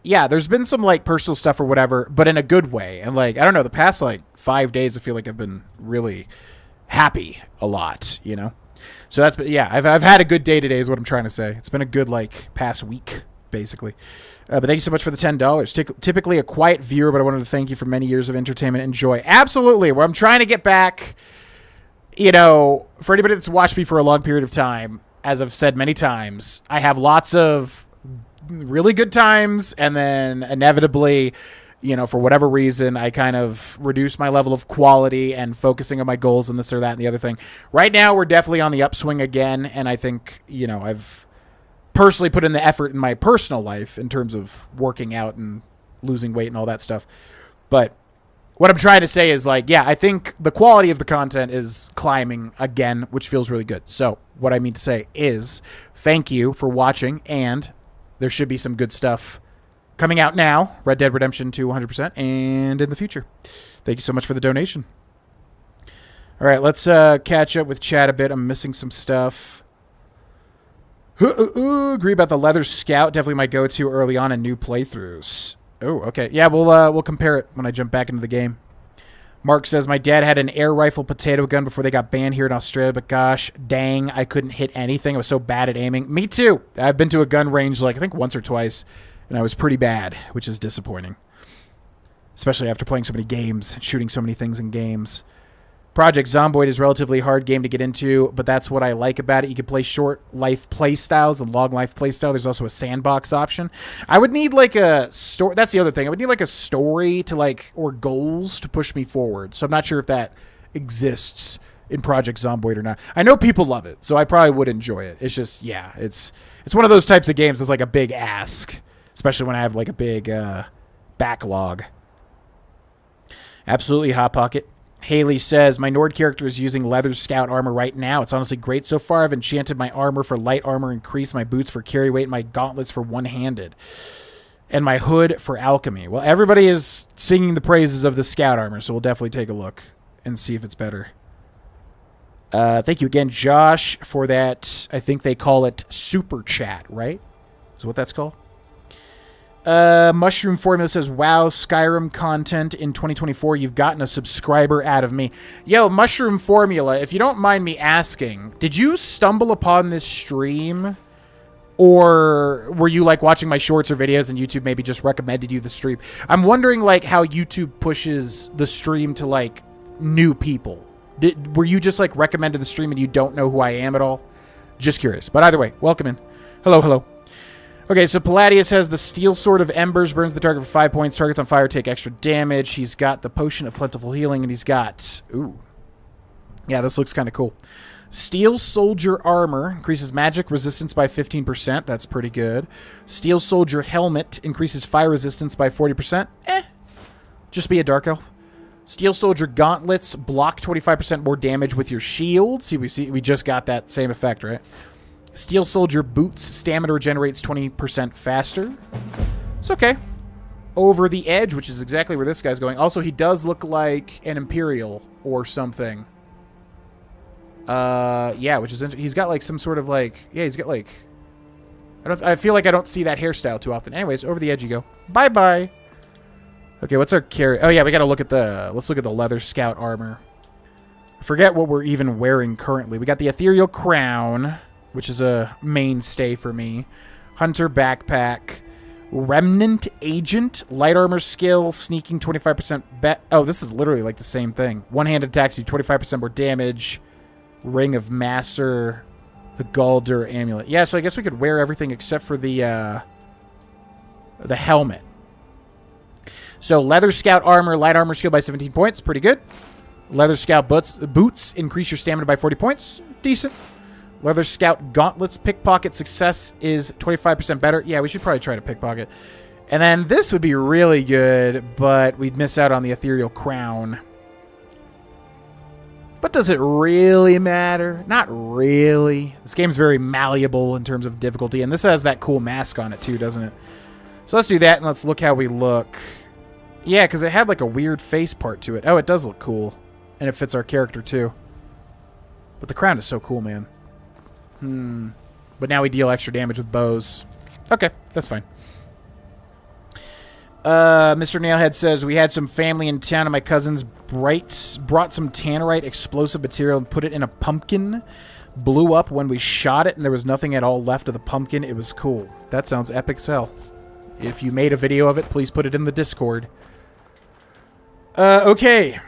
yeah, there's been some like personal stuff or whatever, but in a good way. And like, I don't know, the past like 5 days, I feel like I've been really happy a lot, you know? So that's, yeah, I've had a good day today is what I'm trying to say. It's been a good like past week, basically. But thank you so much for the $10. Typically a quiet viewer, but I wanted to thank you for many years of entertainment and joy. Absolutely. Well, I'm trying to get back, you know, for anybody that's watched me for a long period of time, as I've said many times, I have lots of really good times, and then inevitably, you know, for whatever reason, I kind of reduce my level of quality and focusing on my goals and this or that and the other thing. Right now, we're definitely on the upswing again, and I think, you know, I've personally put in the effort in my personal life in terms of working out and losing weight and all that stuff. But what I'm trying to say is, like, yeah, I think the quality of the content is climbing again, which feels really good. So what I mean to say is thank you for watching, and there should be some good stuff coming out now. Red Dead Redemption 2 100%, and in the future. Thank you so much for the donation. All right, let's catch up with chat a bit. I'm missing some stuff. Agree about the Leather Scout. Definitely my go-to early on in new playthroughs. Oh, okay. Yeah, we'll compare it when I jump back into the game. Mark says, my dad had an air rifle potato gun before they got banned here in Australia, but gosh, dang, I couldn't hit anything. I was so bad at aiming. Me too. I've been to a gun range like I think once or twice, and I was pretty bad, which is disappointing. Especially after playing so many games, shooting so many things in games. Project Zomboid is a relatively hard game to get into, but that's what I like about it. You can play short life play styles and long life play style. There's also a sandbox option. I would need like a story. That's the other thing. I would need like a story to like, or goals to push me forward. So I'm not sure if that exists in Project Zomboid or not. I know people love it, so I probably would enjoy it. It's just, yeah, it's one of those types of games that's like a big ask, especially when I have like a big backlog. Absolutely, Hot Pocket. Haley says, my Nord character is using Leather Scout armor right now. It's honestly great so far. I've enchanted my armor for light armor, increased my boots for carry weight, and my gauntlets for one-handed, and my hood for alchemy. Well, everybody is singing the praises of the Scout armor, so we'll definitely take a look and see if it's better. Thank you again, Josh, for that. I think they call it Super Chat, right? Is what that's called? Mushroom Formula says, wow, Skyrim content in 2024. You've gotten a subscriber out of me. Yo, Mushroom Formula, if you don't mind me asking, did you stumble upon this stream? Or were you like watching my shorts or videos and YouTube maybe just recommended you the stream? I'm wondering like how YouTube pushes the stream to like new people. Were you just like recommended the stream and you don't know who I am at all? Just curious. But either way, welcome in. Hello, hello. Okay, so Palladius has the Steel Sword of Embers, burns the target for 5 points. Targets on fire take extra damage. He's got the Potion of Plentiful Healing, and he's got... Ooh. Yeah, this looks kind of cool. Steel Soldier Armor increases magic resistance by 15%. That's pretty good. Steel Soldier Helmet increases fire resistance by 40%. Just be a Dark Elf. Steel Soldier Gauntlets block 25% more damage with your shield. See, we just got that same effect, right? Steel Soldier Boots, stamina regenerates 20% faster. It's okay. Over the Edge, which is exactly where this guy's going. Also, he does look like an Imperial or something. Yeah, which is he's got like some sort of like, yeah, he's got like, I feel like I don't see that hairstyle too often. Anyways, Over the Edge you go. Bye-bye. Okay, what's our carry? Oh yeah, we got to look at let's look at the Leather Scout armor. I forget what we're even wearing currently. We got the Ethereal Crown, which is a mainstay for me. Hunter Backpack. Remnant Agent. Light Armor Skill. Sneaking 25% oh, this is literally like the same thing. One-handed attacks do 25% more damage. Ring of Master. The Galdur Amulet. Yeah, so I guess we could wear everything except for the helmet. So Leather Scout Armor. Light Armor Skill by 17 points. Pretty good. Leather Scout Boots. Increase your stamina by 40 points. Decent. Leather Scout Gauntlets. Pickpocket success is 25% better. Yeah, we should probably try to pickpocket. And then this would be really good, but we'd miss out on the Ethereal Crown. But does it really matter? Not really. This game's very malleable in terms of difficulty, and this has that cool mask on it too, doesn't it? So let's do that, and let's look how we look. Yeah, because it had like a weird face part to it. Oh, it does look cool. And it fits our character too. But the crown is so cool, man. But now we deal extra damage with bows. Okay, that's fine. Mr. Nailhead says, we had some family in town and my cousins brought some tannerite explosive material and put it in a pumpkin. Blew up when we shot it and there was nothing at all left of the pumpkin. It was cool. That sounds epic as hell. If you made a video of it, please put it in the Discord. Okay.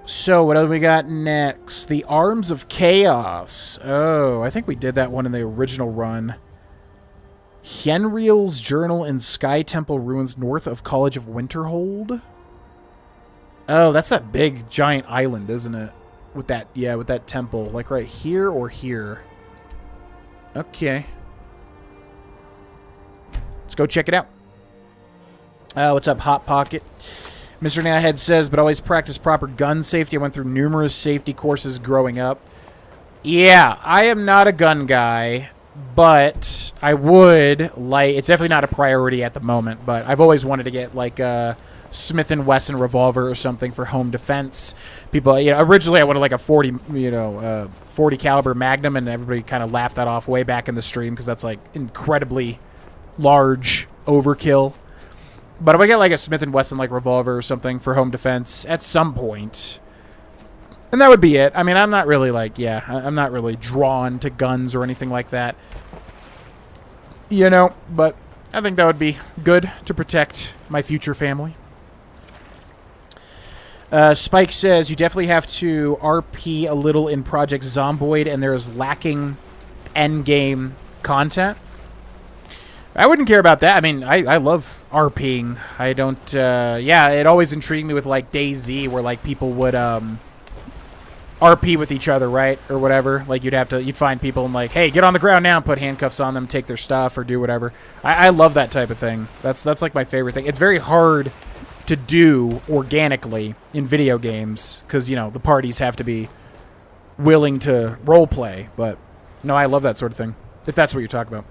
So, what do we got next? The Arms of Chaos. Oh, I think we did that one in the original run. Henriel's Journal in Sky Temple Ruins north of College of Winterhold. Oh, that's that big, giant island, isn't it? With that, yeah, with that temple. Like right here or here. Okay. Let's go check it out. What's up, Hot Pocket? Mr. Nailhead says, but always practice proper gun safety. I went through numerous safety courses growing up. Yeah, I am not a gun guy, but I would like... It's definitely not a priority at the moment, but I've always wanted to get, like, a Smith & Wesson revolver or something for home defense. People, you know, originally I wanted, like, a 40 caliber Magnum, and everybody kind of laughed that off way back in the stream because that's, like, incredibly large overkill. But if I get like a Smith & Wesson like revolver or something for home defense at some point, and that would be it. I mean, I'm not really like, yeah, I'm not really drawn to guns or anything like that. You know, but I think that would be good to protect my future family. Spike says, you definitely have to RP a little in Project Zomboid, and there is lacking endgame content. I wouldn't care about that. I mean, I love RPing. I don't, yeah, it always intrigued me with, like, DayZ, where, like, people would, RP with each other, right? Or whatever. Like, you'd find people and, like, hey, get on the ground now and put handcuffs on them, take their stuff, or do whatever. I love that type of thing. That's, like, my favorite thing. It's very hard to do organically in video games, because, you know, the parties have to be willing to roleplay, but, no, I love that sort of thing, if that's what you're talking about.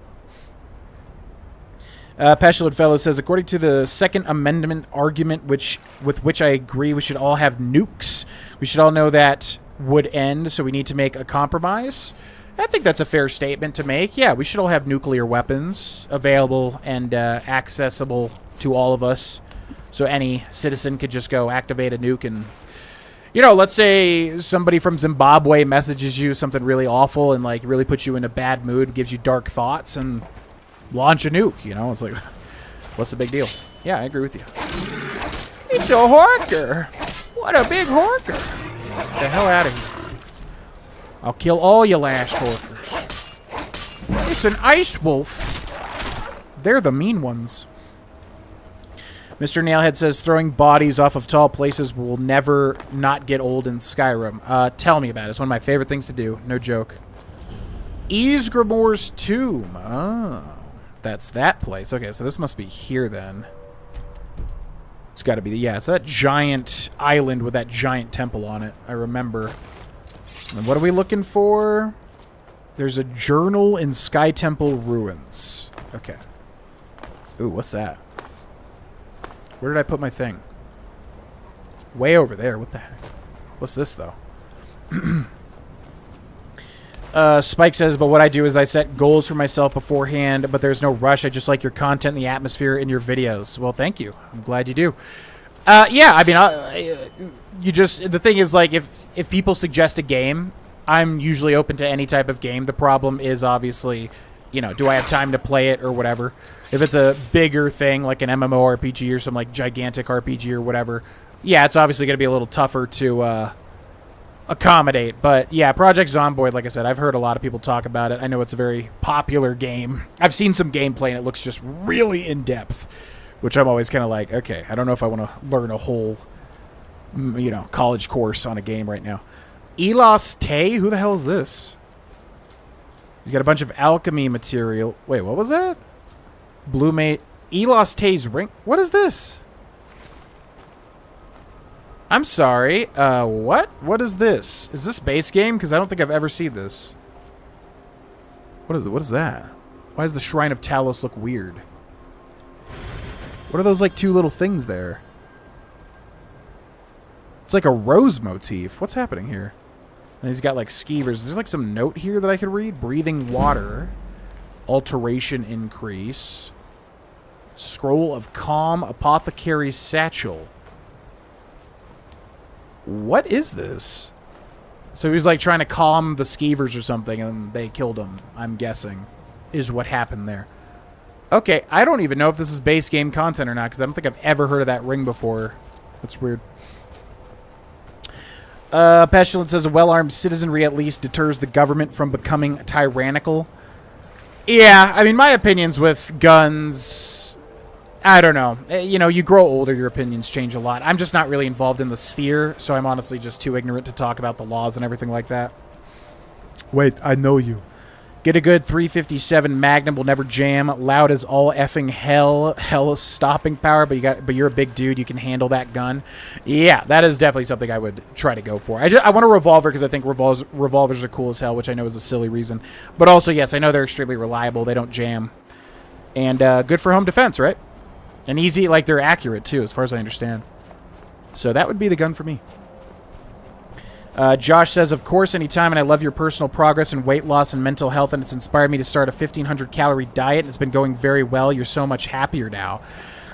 Pestilent Fellow says, according to the Second Amendment argument, with which I agree, we should all have nukes. We should all know that would end, so we need to make a compromise. I think that's a fair statement to make. Yeah, we should all have nuclear weapons available and accessible to all of us, so any citizen could just go activate a nuke and, you know, let's say somebody from Zimbabwe messages you something really awful and, like, really puts you in a bad mood, gives you dark thoughts, and launch a nuke, you know? It's like, what's the big deal? Yeah, I agree with you. It's a horker. What a big horker. Get the hell out of here. I'll kill all you last horkers. It's an ice wolf. They're the mean ones. Mr. Nailhead says, throwing bodies off of tall places will never not get old in Skyrim. Tell me about it. It's one of my favorite things to do. No joke. Ysgramor's tomb. Oh. That's that place. Okay, so this must be here then. It's got to be, yeah, it's that giant island with that giant temple on it. I remember. And what are we looking for? There's a journal in Sky Temple Ruins. Okay. Ooh, what's that? Where did I put my thing? Way over there. What the heck? What's this, though? Spike says, but what I do is I set goals for myself beforehand, but there's no rush. I just like your content and the atmosphere in your videos. Well, thank you. I'm glad you do. Yeah, I mean, the thing is, like, if people suggest a game, I'm usually open to any type of game. The problem is, obviously, you know, do I have time to play it or whatever? If it's a bigger thing, like an MMORPG or some, like, gigantic RPG or whatever, yeah, it's obviously going to be a little tougher to, accommodate. But yeah, Project Zomboid, like I said, I've heard a lot of people talk about it. I know it's a very popular game. I've seen some gameplay and it looks just really in depth, which I'm always kind of like, okay, I don't know if I want to learn a whole, you know, college course on a game right now. Elos Tay? Who the hell is this? He's got a bunch of alchemy material. Wait, what was that? Blue Mate. Elos Tay's ring. What is this? I'm sorry. What? What is this? Is this base game? Because I don't think I've ever seen this. What is it? What is that? Why does the Shrine of Talos look weird? What are those, like, two little things there? It's like a rose motif. What's happening here? And he's got, like, skeevers. There's, like, some note here that I could read. Breathing water. Alteration increase. Scroll of Calm, Apothecary's Satchel. What is this? So he was like trying to calm the skeevers or something, and they killed him, I'm guessing, is what happened there. Okay, I don't even know if this is base game content or not, because I don't think I've ever heard of that ring before. That's weird. Pestilence says a well-armed citizenry at least deters the government from becoming tyrannical. Yeah, I mean, my opinions with guns, I don't know. You know, you grow older, your opinions change a lot. I'm just not really involved in the sphere, so I'm honestly just too ignorant to talk about the laws and everything like that. Wait, I know you. Get a good 357 Magnum, will never jam. Loud as all effing hell. Hell is stopping power, but you're a big dude. You can handle that gun. Yeah, that is definitely something I would try to go for. I want a revolver because I think revolvers are cool as hell, which I know is a silly reason. But also, yes, I know they're extremely reliable. They don't jam. And good for home defense, right? And easy, like they're accurate too, as far as I understand. So that would be the gun for me. Josh says, of course, anytime, and I love your personal progress in weight loss and mental health, and it's inspired me to start a 1,500 calorie diet. It's been going very well. You're so much happier now.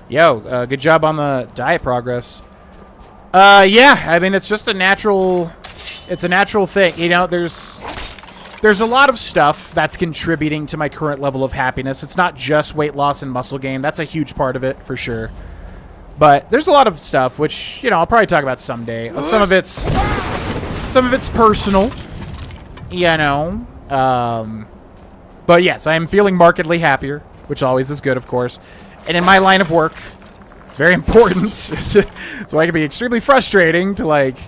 Yo, good job on the diet progress. Yeah, I mean, it's just a natural thing. You know, there's a lot of stuff that's contributing to my current level of happiness. It's not just weight loss and muscle gain. That's a huge part of it, for sure. But there's a lot of stuff, which, you know, I'll probably talk about someday. Some of it's personal, you know. But yes, I am feeling markedly happier, which always is good, of course. And in my line of work, it's very important. So it can be extremely frustrating to, like,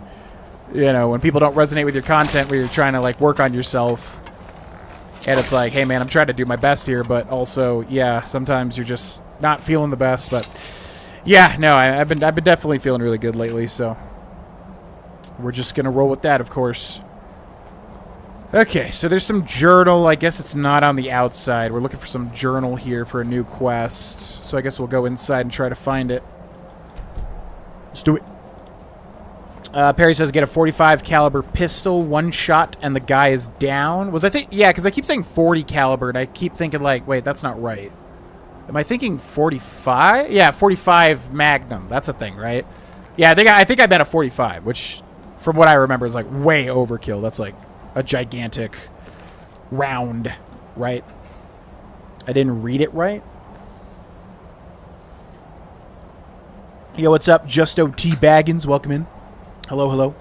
you know, when people don't resonate with your content where you're trying to, like, work on yourself. And it's like, hey, man, I'm trying to do my best here, but also, yeah, sometimes you're just not feeling the best. But yeah, no, I've been definitely feeling really good lately, so we're just going to roll with that, of course. Okay, so there's some journal. I guess it's not on the outside. We're looking for some journal here for a new quest. So I guess we'll go inside and try to find it. Let's do it. Perry says get a 45 caliber pistol, one shot, and the guy is down. Yeah, because I keep saying 40 caliber, and I keep thinking, like, wait, that's not right. Am I thinking 45? Yeah, 45 Magnum. That's a thing, right? Yeah, I think I meant a 45, which, from what I remember, is like way overkill. That's like a gigantic round, right? I didn't read it right. Yo, what's up? Justo T. Baggins, welcome in. Hello, hello.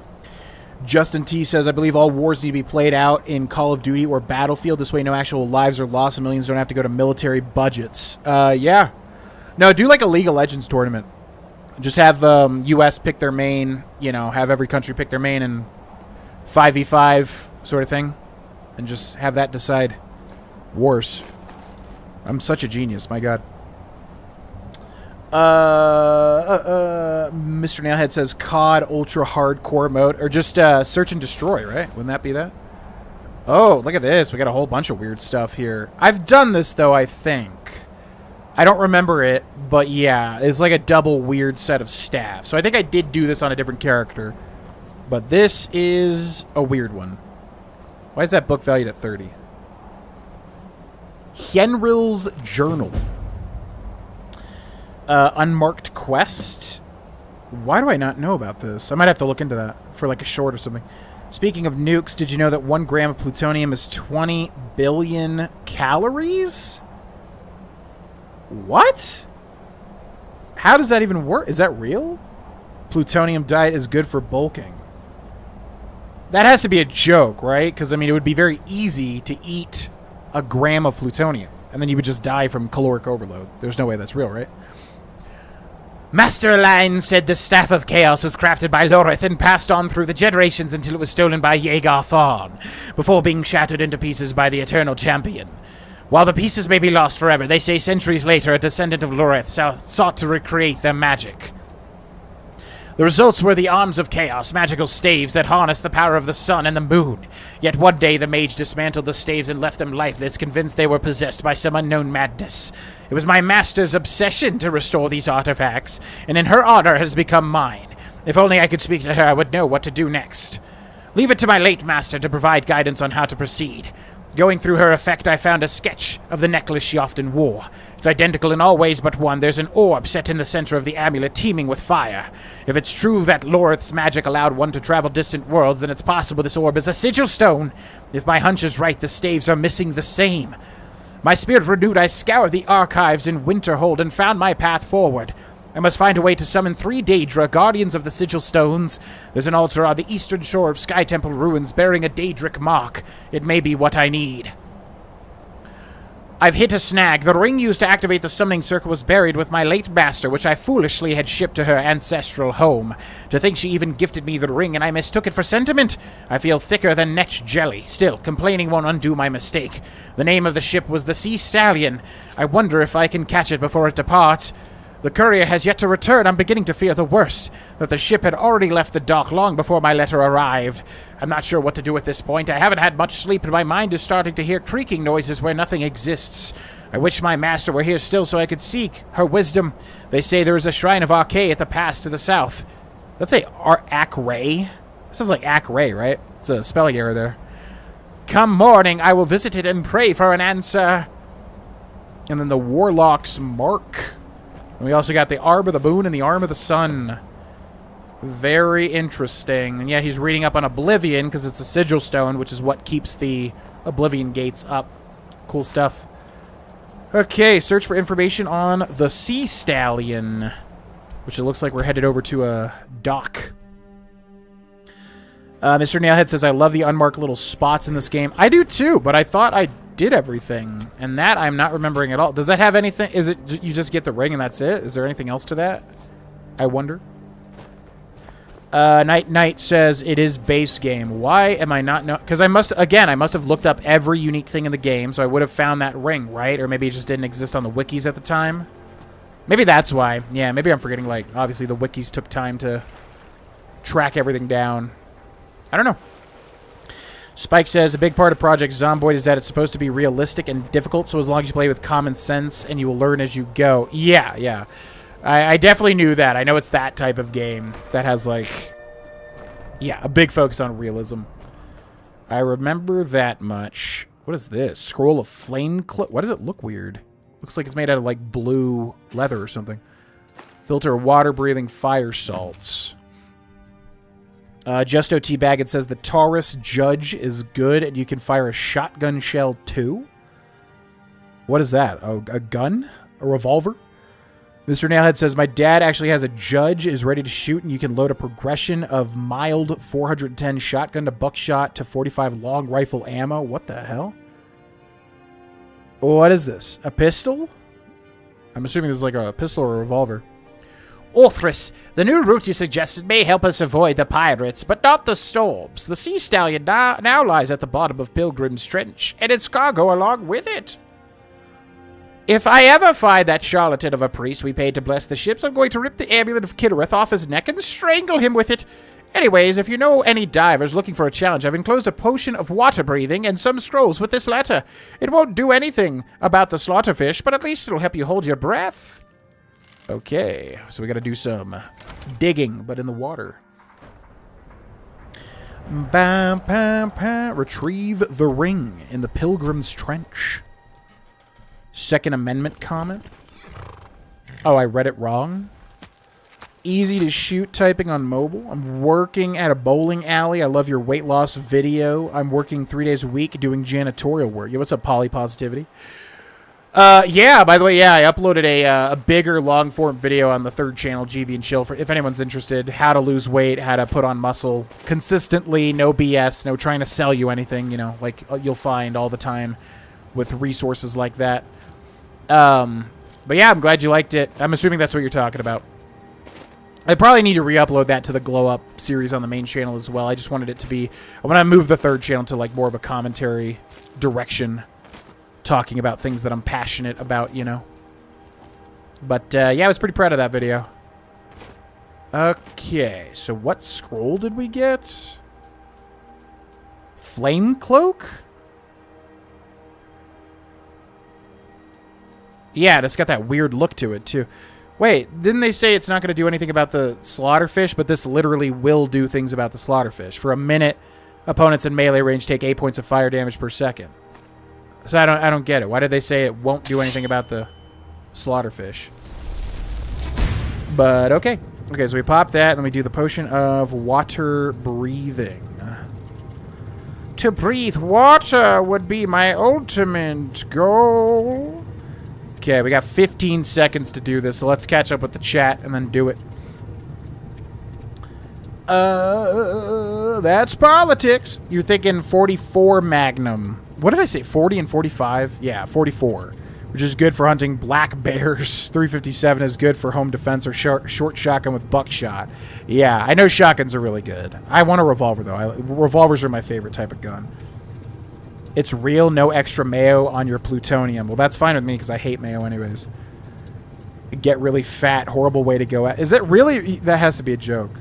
Justin T says, I believe all wars need to be played out in Call of Duty or Battlefield. This way no actual lives are lost and millions don't have to go to military budgets. Yeah. No, do like a League of Legends tournament. Just have U.S. pick their main, you know, have every country pick their main and 5v5 sort of thing. And just have that decide wars. I'm such a genius, my God. Mr. Nailhead says COD Ultra Hardcore mode. Or just Search and Destroy, right? Wouldn't that be that? Oh, look at this. We got a whole bunch of weird stuff here. I've done this, though, I think. I don't remember it, but yeah, it's like a double weird set of staff. So I think I did do this on a different character. But this is a weird one. Why is that book valued at 30? Henril's Journal. Unmarked quest. Why do I not know about this? I might have to look into that for like a short or something. Speaking of nukes, did you know that 1 gram of plutonium is 20 billion calories? What? How does that even work? Is that real? Plutonium diet is good for bulking. That has to be a joke, right? Because, I mean, it would be very easy to eat a gram of plutonium, and then you would just die from caloric overload. There's no way that's real, right? Master Align said the Staff of Chaos was crafted by Lorith and passed on through the generations until it was stolen by Yeagar Thorn, before being shattered into pieces by the Eternal Champion. While the pieces may be lost forever, they say centuries later a descendant of Lorith sought to recreate their magic. The results were the Arms of Chaos, magical staves that harness the power of the sun and the moon. Yet one day the mage dismantled the staves and left them lifeless, convinced they were possessed by some unknown madness. It was my master's obsession to restore these artifacts, and in her honor has become mine. If only I could speak to her, I would know what to do next. Leave it to my late master to provide guidance on how to proceed. Going through her effect, I found a sketch of the necklace she often wore. It's identical in all ways but one. There's an orb set in the center of the amulet teeming with fire. If it's true that Lorith's magic allowed one to travel distant worlds, then it's possible this orb is a sigil stone. If my hunch is right, the staves are missing the same. My spirit renewed, I scoured the archives in Winterhold and found my path forward. I must find a way to summon 3 Daedra, guardians of the sigil stones. There's an altar on the eastern shore of Sky Temple ruins bearing a Daedric mark. It may be what I need. I've hit a snag. The ring used to activate the summoning circle was buried with my late master, which I foolishly had shipped to her ancestral home. To think she even gifted me the ring and I mistook it for sentiment. I feel thicker than netch jelly. Still, complaining won't undo my mistake. The name of the ship was the Sea Stallion. I wonder if I can catch it before it departs. The courier has yet to return. I'm beginning to fear the worst, that the ship had already left the dock long before my letter arrived. I'm not sure what to do at this point. I haven't had much sleep, and my mind is starting to hear creaking noises where nothing exists. I wish my master were here still so I could seek her wisdom. They say there is a shrine of Archay at the pass to the south. Let's say Akray. Sounds like Akray, right? It's a spelling error there. Come morning, I will visit it and pray for an answer. And then the Warlock's Mark. And we also got the Arm of the Moon and the Arm of the Sun. Very interesting. And yeah, he's reading up on Oblivion because it's a sigil stone, which is what keeps the Oblivion gates up. Cool stuff. Okay, search for information on the Sea Stallion, which it looks like we're headed over to a dock. Mr. Nailhead says, I love the unmarked little spots in this game. I do too, but I thought I did everything, and that I'm not remembering at all. Does that have anything? Is it you just get the ring and that's it? Is there anything else to that? I wonder. Night says it is base game. Why am I not know? Because I must have looked up every unique thing in the game, so I would have found that ring, right? Or maybe it just didn't exist on the wikis at the time. Maybe that's why. Yeah, maybe I'm forgetting, like, obviously the wikis took time to track everything down. I don't know. Spike says, a big part of Project Zomboid is that it's supposed to be realistic and difficult, so as long as you play with common sense and you will learn as you go. Yeah. I definitely knew that. I know it's that type of game that has, like, yeah, a big focus on realism. I remember that much. What is this? Scroll of Flame Clip. Why does it look weird? Looks like it's made out of, like, blue leather or something. Filter water-breathing fire salts. Justo Teabag, it says the Taurus Judge is good and you can fire a shotgun shell too. What is that? Oh, a gun? A revolver? Mr. Nailhead says, my dad actually has a Judge, is ready to shoot, and you can load a progression of mild 410 shotgun to buckshot to 45 long rifle ammo. What the hell? What is this? A pistol? I'm assuming this is like a pistol or a revolver. Orthris, the new route you suggested may help us avoid the pirates, but not the storms. The Sea Stallion now lies at the bottom of Pilgrim's Trench, and its cargo along with it. If I ever find that charlatan of a priest we paid to bless the ships, I'm going to rip the amulet of Kinnereth off his neck and strangle him with it. Anyways, if you know any divers looking for a challenge, I've enclosed a potion of water breathing and some scrolls with this letter. It won't do anything about the slaughterfish, but at least it'll help you hold your breath. Okay, so we gotta do some digging, but in the water. Retrieve the ring in the Pilgrim's Trench. Second Amendment comment. Oh, I read it wrong. Easy to shoot typing on mobile. I'm working at a bowling alley. I love your weight loss video. I'm working 3 days a week doing janitorial work. Yo, what's up, Poly Positivity? Yeah, by the way, yeah, I uploaded a bigger long-form video on the third channel, GV and Chill, for if anyone's interested. How to lose weight, how to put on muscle consistently, no BS, no trying to sell you anything, you know, like you'll find all the time with resources like that. But yeah, I'm glad you liked it. I'm assuming that's what you're talking about. I probably need to re-upload that to the Glow Up series on the main channel as well. I just wanted it to be, I want to move the third channel to like more of a commentary direction, talking about things that I'm passionate about, you know. But yeah, I was pretty proud of that video. Okay, so what scroll did we get? Flame Cloak? Yeah, it's got that weird look to it, too. Wait, didn't they say it's not going to do anything about the slaughterfish? But this literally will do things about the slaughterfish. For a minute, opponents in melee range take 8 points of fire damage per second. So I don't get it. Why did they say it won't do anything about the slaughterfish? But okay. Okay, so we pop that, and then we do the potion of water breathing. To breathe water would be my ultimate goal. Okay, we got 15 seconds to do this, so let's catch up with the chat and then do it. That's politics. You're thinking 44 Magnum. What did I say? 40 and 45? Yeah, 44. Which is good for hunting black bears. 357 is good for home defense or short shotgun with buckshot. Yeah, I know shotguns are really good. I want a revolver, though. Revolvers are my favorite type of gun. It's real, no extra mayo on your plutonium. Well, that's fine with me because I hate mayo anyways. Get really fat, horrible way to go at. Is it really? That has to be a joke.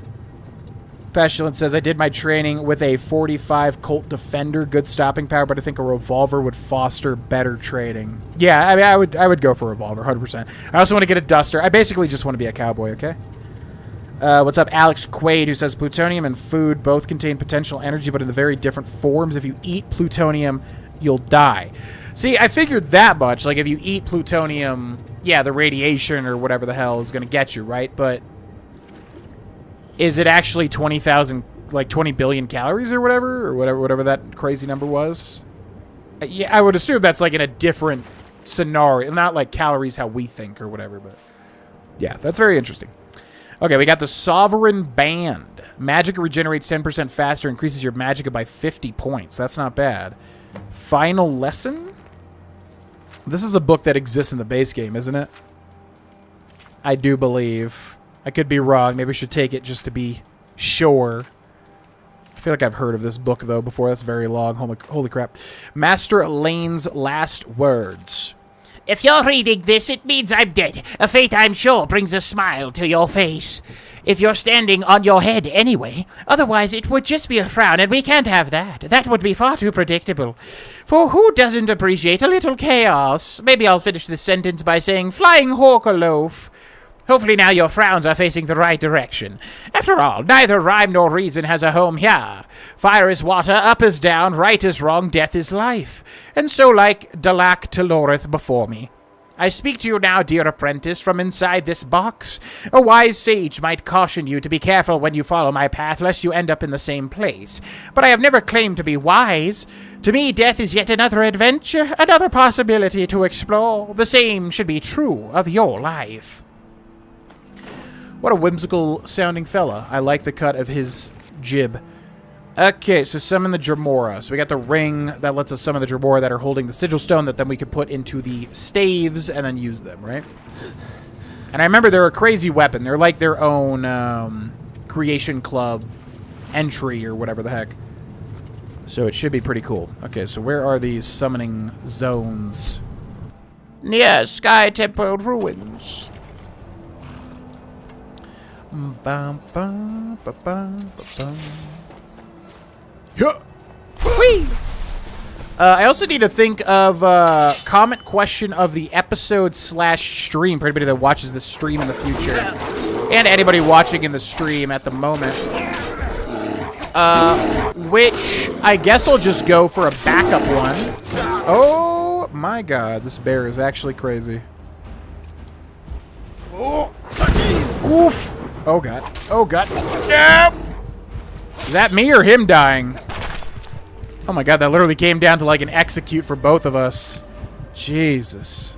Pestilence says, I did my training with a 45 Colt Defender, good stopping power, but I think a revolver would foster better trading. Yeah, I mean, I would go for a revolver, 100%. I also want to get a duster. I basically just want to be a cowboy, okay? What's up, Alex Quaid, who says, plutonium and food both contain potential energy, but in the very different forms. If you eat plutonium, you'll die. See, I figured that much. Like, if you eat plutonium, yeah, the radiation or whatever the hell is going to get you, right? But is it actually 20,000, like 20 billion calories or whatever that crazy number was? Yeah, I would assume that's like in a different scenario, not like calories how we think or whatever, but yeah, that's very interesting. Okay, we got the Sovereign Band. Magic regenerates 10% faster, increases your magicka by 50 points. That's not bad. Final Lesson? This is a book that exists in the base game, isn't it? I do believe. I could be wrong. Maybe I should take it just to be sure. I feel like I've heard of this book, though, before. That's very long. Holy crap. Master Lane's Last Words. If you're reading this, it means I'm dead. A fate I'm sure brings a smile to your face. If you're standing on your head anyway. Otherwise, it would just be a frown, and we can't have that. That would be far too predictable. For who doesn't appreciate a little chaos? Maybe I'll finish this sentence by saying, Flying Hawker Loaf. Hopefully now your frowns are facing the right direction. After all, neither rhyme nor reason has a home here. Fire is water, up is down, right is wrong, death is life. And so like Dalak to Loreth before me. I speak to you now, dear apprentice, from inside this box. A wise sage might caution you to be careful when you follow my path, lest you end up in the same place. But I have never claimed to be wise. To me, death is yet another adventure, another possibility to explore. The same should be true of your life. What a whimsical sounding fella. I like the cut of his jib. Okay, so summon the Dremora. So we got the ring that lets us summon the Dremora that are holding the sigil stone that then we could put into the staves and then use them, right? And I remember they're a crazy weapon. They're like their own creation club entry or whatever the heck. So it should be pretty cool. Okay, so where are these summoning zones? Near Sky Temple Ruins. Yeah. Whee! I also need to think of comment question of the episode / stream for anybody that watches the stream in the future. And anybody watching in the stream at the moment. Which I guess I'll just go for a backup one. Oh my god, this bear is actually crazy. Oh. Oof! Oh god. Oh god. No! Is that me or him dying? Oh my god, that literally came down to like an execute for both of us. Jesus.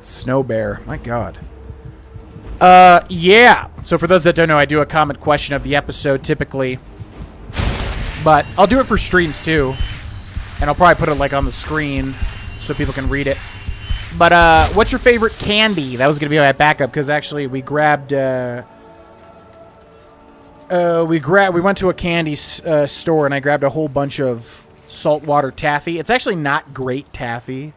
Snow bear. My god. Yeah. So for those that don't know, I do a comment question of the episode typically. But I'll do it for streams too. And I'll probably put it like on the screen so people can read it. But what's your favorite candy? That was going to be my backup because actually we grabbed we went to a candy store and I grabbed a whole bunch of saltwater taffy. It's actually not great taffy.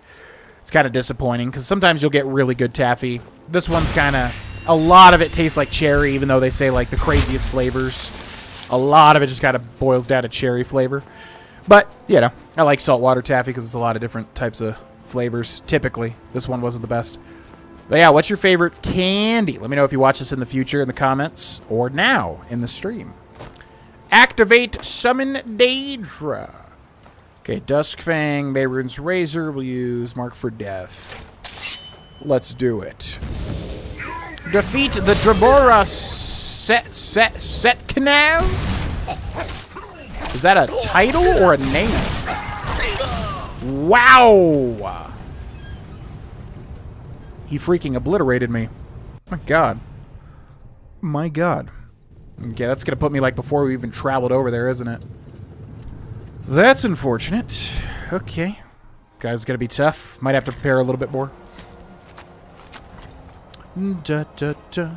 It's kind of disappointing because sometimes you'll get really good taffy. This one's kind of, a lot of it tastes like cherry, even though they say like the craziest flavors. A lot of it just kind of boils down to cherry flavor. But, you know, I like saltwater taffy because it's a lot of different types of flavors. Typically, this one wasn't the best. But yeah, what's your favorite candy? Let me know if you watch this in the future in the comments or now in the stream. Activate Summon Daedra. Okay, Duskfang, Mayrune's Razor. We'll use Mark for Death. Let's do it. Defeat the Drabora Setkanaz? Is that a title or a name? Wow! He freaking obliterated me. My god. My god. Okay, that's gonna put me like before we even traveled over there, isn't it? That's unfortunate. Okay. Guy's gonna be tough. Might have to prepare a little bit more. Da, da, da.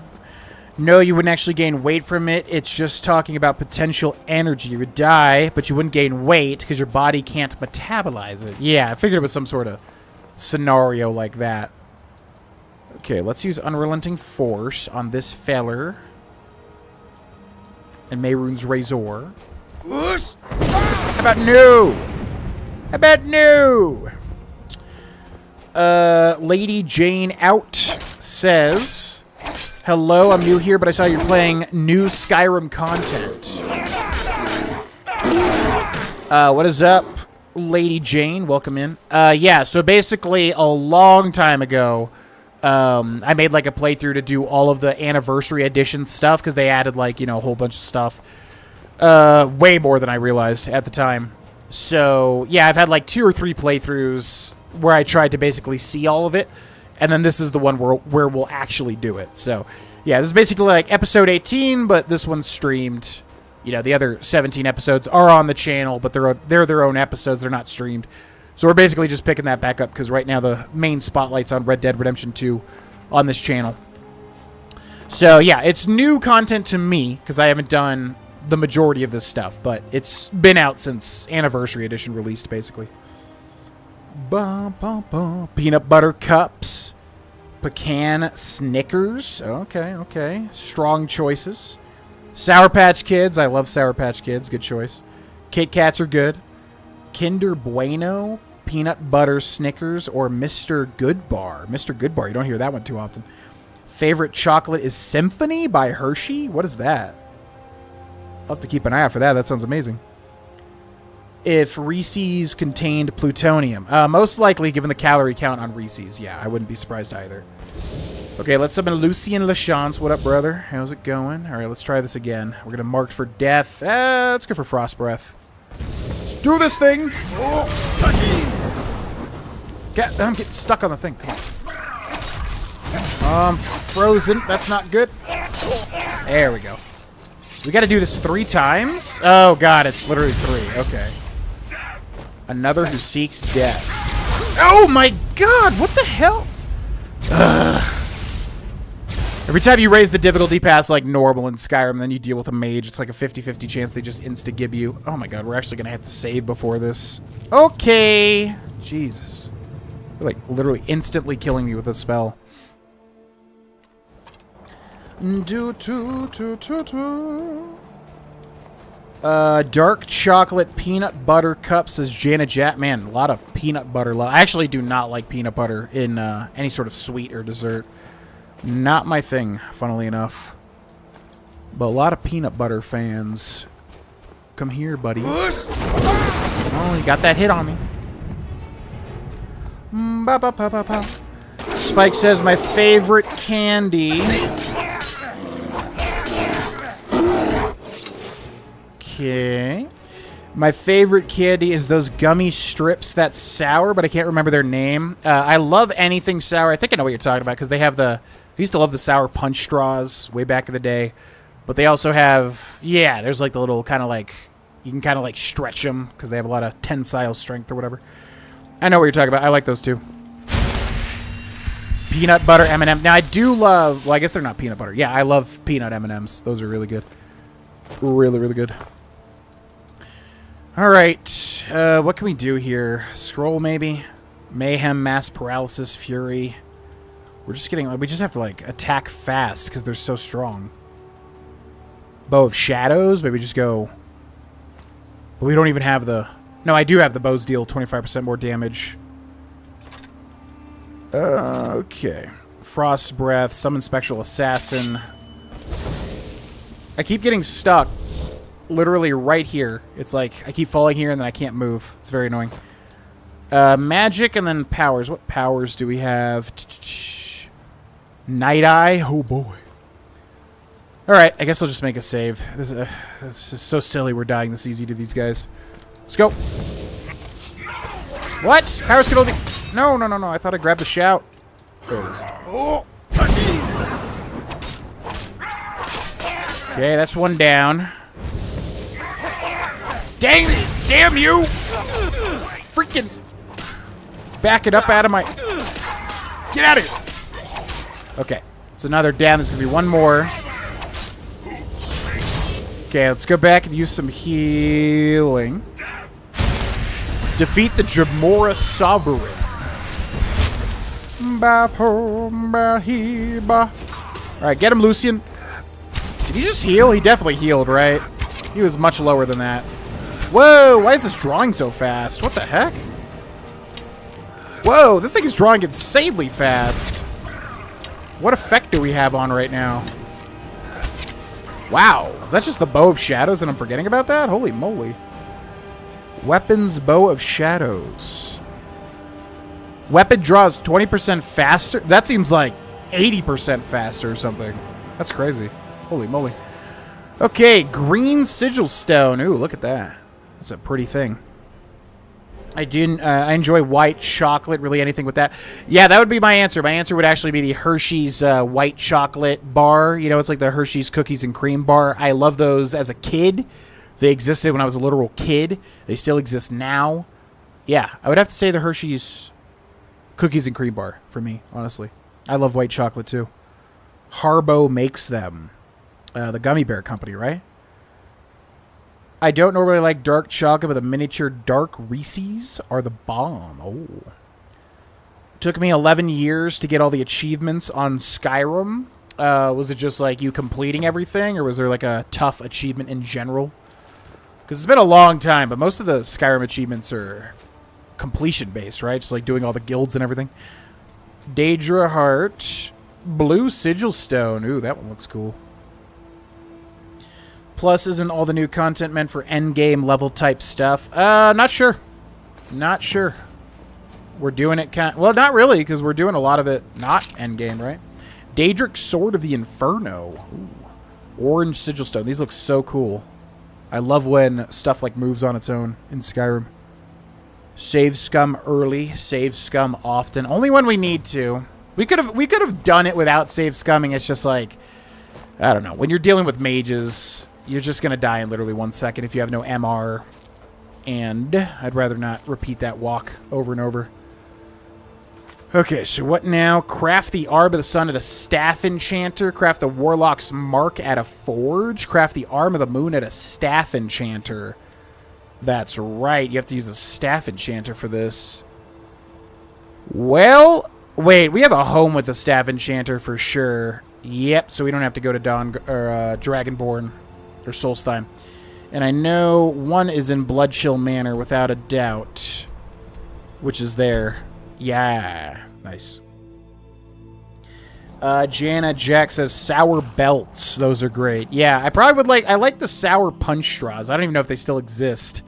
No, you wouldn't actually gain weight from it. It's just talking about potential energy. You would die, but you wouldn't gain weight because your body can't metabolize it. Yeah, I figured it was some sort of scenario like that. Okay, let's use Unrelenting Force on this feller. And Mayrune's Razor. How about no? How about no? Lady Jane Out says, hello, I'm new here, but I saw you're playing new Skyrim content. What is up, Lady Jane? Welcome in. Yeah, so basically a long time ago, I made like a playthrough to do all of the anniversary edition stuff because they added like, you know, a whole bunch of stuff. Way more than I realized at the time. So, yeah, I've had like 2 or 3 playthroughs where I tried to basically see all of it. And then this is the one where we'll actually do it. So, yeah, this is basically like episode 18, but this one's streamed. You know, the other 17 episodes are on the channel, but they're their own episodes. They're not streamed. So we're basically just picking that back up because right now the main spotlight's on Red Dead Redemption 2 on this channel. So, yeah, it's new content to me because I haven't done the majority of this stuff, but it's been out since Anniversary Edition released, basically. Bum, bum, bum. Peanut butter cups. Pecan Snickers. Okay, okay. Strong choices. Sour Patch Kids. I love Sour Patch Kids. Good choice. Kit Kats are good. Kinder Bueno. Peanut butter Snickers or Mr. Goodbar. Mr. Goodbar. You don't hear that one too often. Favorite chocolate is Symphony by Hershey. What is that? I'll have to keep an eye out for that. That sounds amazing. If Reese's contained plutonium. Most likely, given the calorie count on Reese's. Yeah, I wouldn't be surprised either. Okay, let's summon Lucien Lachance. What up, brother? How's it going? All right, let's try this again. We're going to mark for death. Let's go for Frost Breath. Let's do this thing. I'm getting stuck on the thing. Come on. Frozen. That's not good. There we go. We got to do this 3 times? Oh, God, it's literally 3. Okay. Another who seeks death. Oh, my God! What the hell? Ugh. Every time you raise the difficulty past, like, normal in Skyrim, then you deal with a mage, it's like a 50-50 chance they just insta-gib you. Oh, my God, we're actually going to have to save before this. Okay. Jesus. They're, like, literally instantly killing me with a spell. Dark chocolate peanut butter cup, says Janet Jack. Man, a lot of peanut butter. I actually do not like peanut butter in any sort of sweet or dessert. Not my thing, funnily enough. But a lot of peanut butter fans. Come here, buddy. Oh, you got that hit on me. Spike says my favorite candy. Okay. My favorite candy is those gummy strips that's sour, but I can't remember their name. I love anything sour. I think I know what you're talking about because they have the... I used to love the sour punch straws way back in the day. But they also have... Yeah, there's like the little kind of like... You can kind of like stretch them because they have a lot of tensile strength or whatever. I know what you're talking about. I like those too. Peanut butter M&M. Now, I do love... Well, I guess they're not peanut butter. Yeah, I love peanut M&Ms. Those are really good. Really, really good. All right, what can we do here? Scroll, maybe? Mayhem, Mass Paralysis, Fury. We're just getting... We just have to, like, attack fast because they're so strong. Bow of Shadows? Maybe just go... But we don't even have the... No, I do have the bows deal 25% more damage. Okay. Frost Breath, Summon Spectral Assassin. I keep getting stuck literally right here. It's like I keep falling here and then I can't move. It's very annoying. Magic and then powers. What powers do we have? Night Eye. Oh boy. All right, I guess I'll just make a save. This is so silly. We're dying this easy to these guys. Let's go. What? Powers can only. No. I thought I grabbed the shout. There it is. Oh. Okay, that's one down. Damn you! Freaking back it up out of my. Get out of here! Okay, it's another down. There's gonna be one more. Okay, let's go back and use some healing. Defeat the Jamora Sovereign. Alright, get him, Lucian. Did he just heal? He definitely healed, right? He was much lower than that. Whoa, why is this drawing so fast? What the heck? Whoa, this thing is drawing insanely fast. What effect do we have on right now? Wow, is that just the Bow of Shadows and I'm forgetting about that? Holy moly. Weapons, Bow of Shadows. Weapon draws 20% faster? That seems like 80% faster or something. That's crazy. Holy moly. Okay, green sigil stone. Ooh, look at that. That's a pretty thing. I enjoy white chocolate. Really, anything with that? Yeah, that would be my answer. My answer would actually be the Hershey's white chocolate bar. You know, it's like the Hershey's cookies and cream bar. I love those as a kid. They existed when I was a literal kid. They still exist now. Yeah, I would have to say the Hershey's cookies and cream bar for me, honestly. I love white chocolate too. Harbo makes them. The gummy bear company, right? I don't normally like dark chocolate, but the miniature dark Reese's are the bomb. Oh. Took me 11 years to get all the achievements on Skyrim. Was it just like you completing everything, or was there like a tough achievement in general? Because it's been a long time, but most of the Skyrim achievements are completion-based, right? Just like doing all the guilds and everything. Daedra Heart. Blue Sigil Stone. Ooh, that one looks cool. Plus, isn't all the new content meant for endgame level type stuff? Not sure. Not sure. We're doing it well, not really, because we're doing a lot of it not endgame, right? Daedric Sword of the Inferno. Ooh. Orange Sigil Stone. These look so cool. I love when stuff like moves on its own in Skyrim. Save scum early, save scum often. Only when we need to. We could have done it without save scumming. It's just like, I don't know. When you're dealing with mages, you're just going to die in literally 1 second if you have no MR. And I'd rather not repeat that walk over and over. Okay, so what now? Craft the Arm of the Sun at a Staff Enchanter. Craft the Warlock's Mark at a Forge. Craft the Arm of the Moon at a Staff Enchanter. That's right. You have to use a Staff Enchanter for this. Well, wait. We have a home with a Staff Enchanter for sure. Yep, so we don't have to go to Dragonborn or Solstheim. And I know one is in Bloodchill Manor without a doubt, which is there. Yeah, nice. Jana Jack says sour belts. Those are great. Yeah, I probably would like. I like the sour punch straws. I don't even know if they still exist.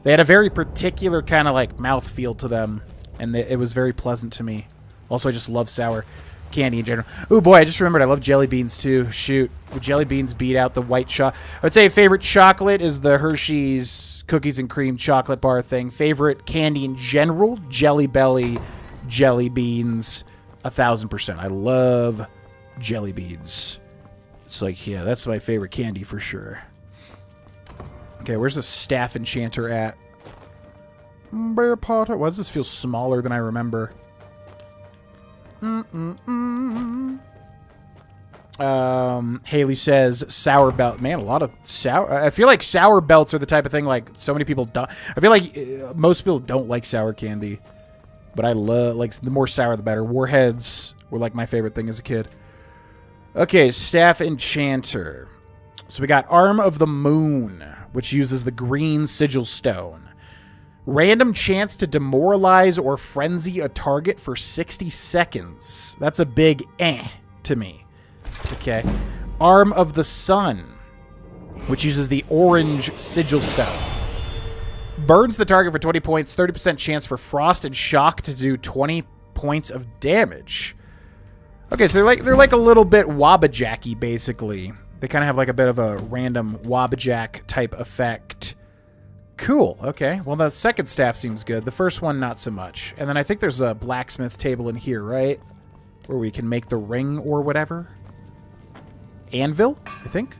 They had a very particular kind of like mouth feel to them, and it was very pleasant to me. Also, I just love sour candy in general. Oh boy, I just remembered I love jelly beans too. Shoot, would jelly beans beat out the white chocolate? I would say favorite chocolate is the Hershey's cookies and cream chocolate bar thing. Favorite candy in general, Jelly Belly, jelly beans, 1000%. I love jelly beans. It's like, yeah, that's my favorite candy for sure. Okay, where's the Staff Enchanter at? Bear Potter. Why does this feel smaller than I remember? Haley says sour belt. Man, a lot of sour. I feel like sour belts are the type of thing like so many people don't. I feel like most people don't like sour candy, but I love, like, the more sour the better. Warheads were like my favorite thing as a kid. Okay, Staff Enchanter. So we got Arm of the Moon, which uses the green sigil stone. Random chance to demoralize or frenzy a target for 60 seconds. That's a big to me. Okay. Arm of the Sun. which uses the orange sigil stone. Burns the target for 20 points, 30% chance for frost and shock to do 20 points of damage. Okay, so they're like a little bit Wabbajacky, basically. They kind of have like a bit of a random Wabbajack type effect. Cool. Okay. Well, the second staff seems good. The first one, not so much. And then I think there's a blacksmith table in here, right? Where we can make the ring or whatever. Anvil, I think.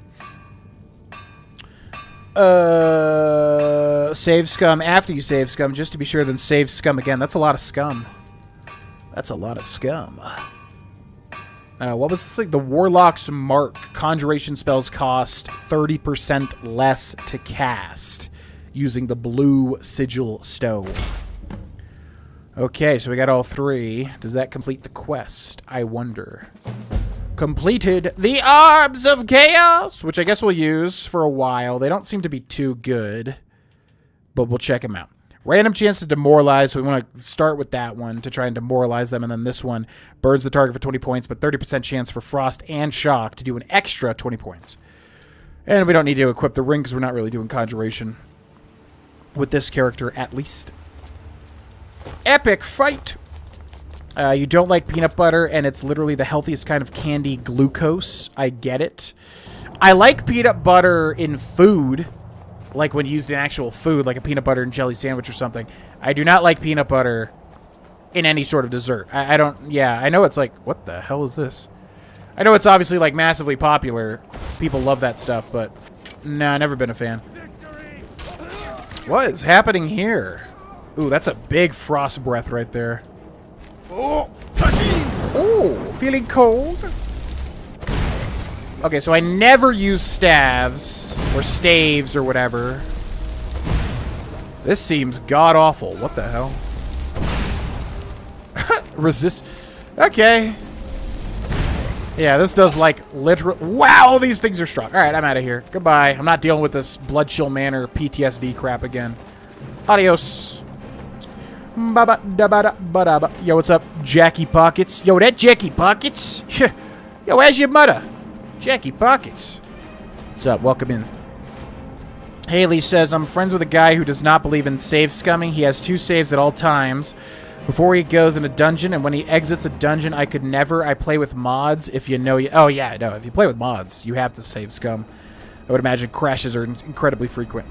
Save scum after you save scum, just to be sure, then save scum again. That's a lot of scum. That's a lot of scum. What was this? Like the Warlock's Mark. Conjuration spells cost 30% less to cast using the blue sigil stone. Okay, so we got all three. Does that complete the quest? I wonder. Completed the Arbs of Chaos, which I guess we'll use for a while. They don't seem to be too good, but we'll check them out. Random chance to demoralize, so we want to start with that one to try and demoralize them, and then this one burns the target for 20 points, but 30% chance for frost and shock to do an extra 20 points. And we don't need to equip the ring because we're not really doing conjuration with this character, at least. Epic fight! You don't like peanut butter, and it's literally the healthiest kind of candy, glucose. I get it. I like peanut butter in food, like when used in actual food, like a peanut butter and jelly sandwich or something. I do not like peanut butter in any sort of dessert. I don't, yeah, I know it's like, what the hell is this? I know it's obviously like massively popular. People love that stuff, but nah, never been a fan. What is happening here? Ooh, that's a big frost breath right there. Oh, feeling cold? Okay, so I never use staves or staves or whatever. This seems god-awful. What the hell? Resist. Okay. Yeah, this does like literal. Wow, these things are strong. All right, I'm out of here. Goodbye. I'm not dealing with this Blood Chill Manor PTSD crap again. Adios. Yo, what's up, Jackie Pockets? Yo, that Jackie Pockets? Yo, where's your mother? Jackie Pockets. What's up? Welcome in. Haley says, I'm friends with a guy who does not believe in save scumming. He has 2 saves at all times before he goes in a dungeon, and when he exits a dungeon, I could never. I play with mods. If you know, oh yeah, no. If you play with mods, you have to save scum. I would imagine crashes are incredibly frequent.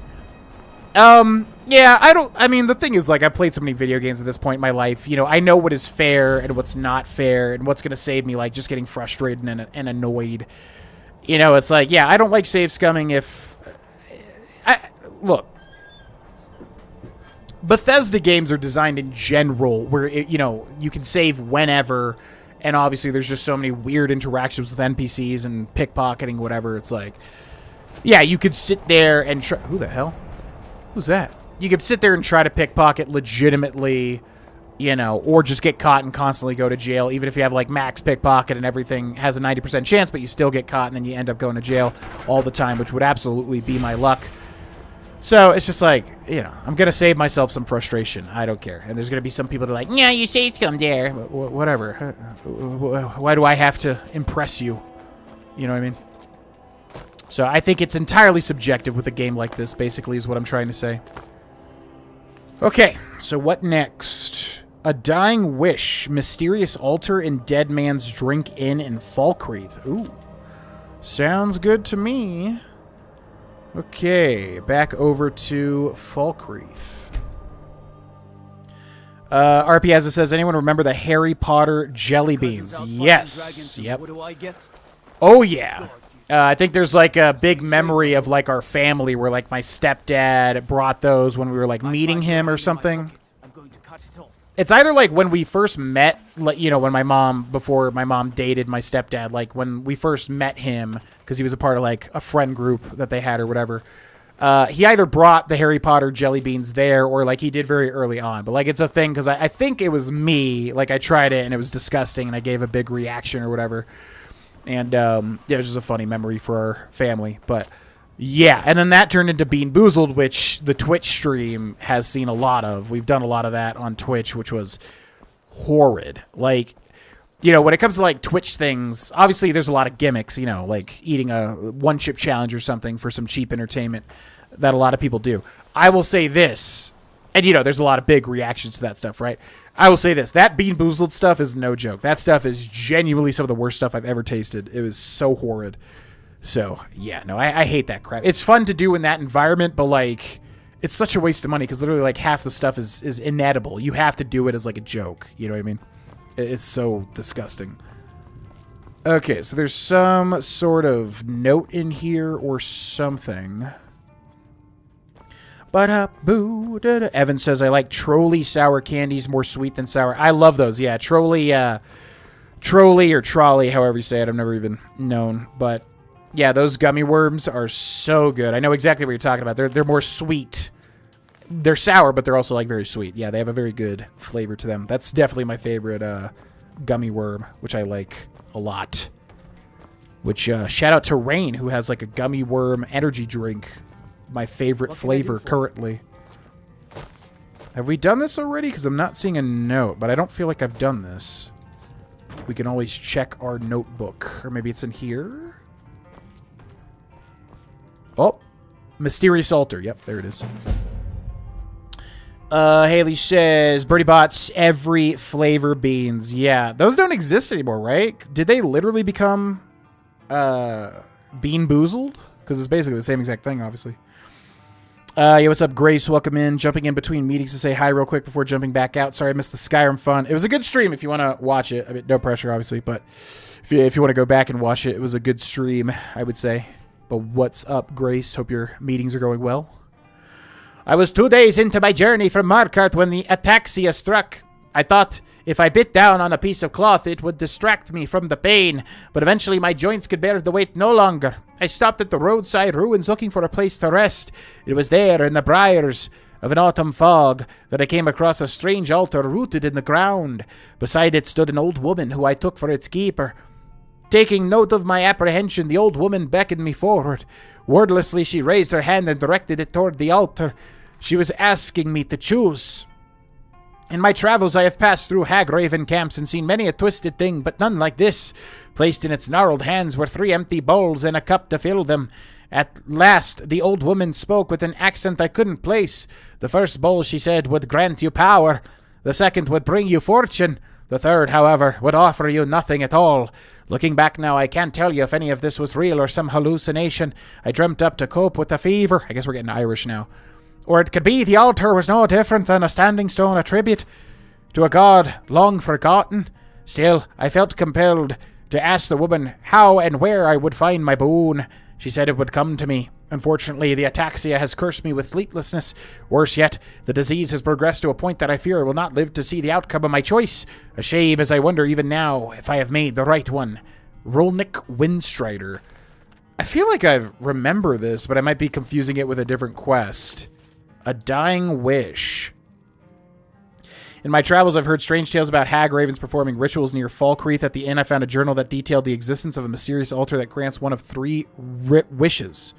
Yeah, I mean, the thing is, like, I've played so many video games at this point in my life. You know, I know what is fair and what's not fair and what's going to save me, like, just getting frustrated and annoyed. You know, it's like, yeah, I don't like save scumming if... Look. Bethesda games are designed in general where, you know, you can save whenever, and obviously there's just so many weird interactions with NPCs and pickpocketing, whatever. It's like, yeah, you could sit there and try... Who the hell? Who's that? You could sit there and try to pickpocket legitimately, you know, or just get caught and constantly go to jail, even if you have, like, max pickpocket and everything has a 90% chance, but you still get caught and then you end up going to jail all the time, which would absolutely be my luck. So it's just like, you know, I'm going to save myself some frustration. I don't care. And there's going to be some people that are like, yeah, you save scum there. Whatever. Why do I have to impress you? You know what I mean? So I think it's entirely subjective with a game like this, basically, is what I'm trying to say. Okay, so what next? A Dying Wish. Mysterious altar in Dead Man's Drink Inn in Falkreath. Ooh. Sounds good to me. Okay, back over to Falkreath. RP as it says, anyone remember the Harry Potter jelly beans? Yes. Yep. What do I get? Oh, yeah. I think there's like a big memory of like our family where like my stepdad brought those when we were like meeting him or something. I'm going to cut it off. It's either like when we first met, like, you know, when before my mom dated my stepdad, like when we first met him, because he was a part of like a friend group that they had or whatever. He either brought the Harry Potter jelly beans there or like he did very early on. But like it's a thing because I think it was me. Like I tried it and it was disgusting and I gave a big reaction or whatever. And yeah, it was just a funny memory for our family. But yeah, and then that turned into Bean Boozled, which the Twitch stream has seen a lot of. We've done a lot of that on Twitch, which was horrid. Like, you know, when it comes to like Twitch things, obviously there's a lot of gimmicks, you know, like eating a one chip challenge or something for some cheap entertainment that a lot of people do. I will say this, and you know, there's a lot of big reactions to that stuff, right? I will say this, that Bean Boozled stuff is no joke. That stuff is genuinely some of the worst stuff I've ever tasted. It was so horrid. So, yeah, no, I hate that crap. It's fun to do in that environment, but like, it's such a waste of money because literally like half the stuff is inedible. You have to do it as like a joke. You know what I mean? It's so disgusting. Okay, so there's some sort of note in here or something. Evan says, I like Trolley sour candies, more sweet than sour. I love those, yeah. Trolley or Trolley, however you say it. I've never even known. But, yeah, those gummy worms are so good. I know exactly what you're talking about. They're more sweet. They're sour, but they're also, like, very sweet. Yeah, they have a very good flavor to them. That's definitely my favorite gummy worm, which I like a lot. Which, shout out to Rain, who has, like, a gummy worm energy drink. My favorite flavor currently. Have we done this already? Because I'm not seeing a note, but I don't feel like I've done this. We can always check our notebook. Or maybe it's in here? Oh. Mysterious altar. Yep, there it is. Haley says, Birdie Bots, every flavor beans. Yeah, those don't exist anymore, right? Did they literally become Bean Boozled? Because it's basically the same exact thing, obviously. Yeah, what's up, Grace? Welcome in. Jumping in between meetings to say hi real quick before jumping back out. Sorry I missed the Skyrim fun. It was a good stream if you want to watch it. I mean, no pressure, obviously, but if you want to go back and watch it, it was a good stream, I would say. But what's up, Grace? Hope your meetings are going well. I was 2 days into my journey from Markarth when the ataxia struck. I thought if I bit down on a piece of cloth, it would distract me from the pain, but eventually my joints could bear the weight no longer. I stopped at the roadside ruins looking for a place to rest. It was there in the briars of an autumn fog that I came across a strange altar rooted in the ground. Beside it stood an old woman who I took for its keeper. Taking note of my apprehension, the old woman beckoned me forward. Wordlessly, she raised her hand and directed it toward the altar. She was asking me to choose. In my travels, I have passed through hag-raven camps and seen many a twisted thing, but none like this. Placed in its gnarled hands were 3 empty bowls and a cup to fill them. At last, the old woman spoke with an accent I couldn't place. The first bowl, she said, would grant you power. The second would bring you fortune. The third, however, would offer you nothing at all. Looking back now, I can't tell you if any of this was real or some hallucination I dreamt up to cope with the fever. I guess we're getting Irish now. Or it could be the altar was no different than a standing stone, a tribute to a god long forgotten. Still, I felt compelled to ask the woman how and where I would find my boon. She said it would come to me. Unfortunately, the ataxia has cursed me with sleeplessness. Worse yet, the disease has progressed to a point that I fear I will not live to see the outcome of my choice. A shame as I wonder even now if I have made the right one. Rolnick Windstrider. I feel like I remember this, but I might be confusing it with a different quest. A Dying Wish. In my travels, I've heard strange tales about hag ravens performing rituals near Falkreath. At the inn, I found a journal that detailed the existence of a mysterious altar that grants one of 3 wishes.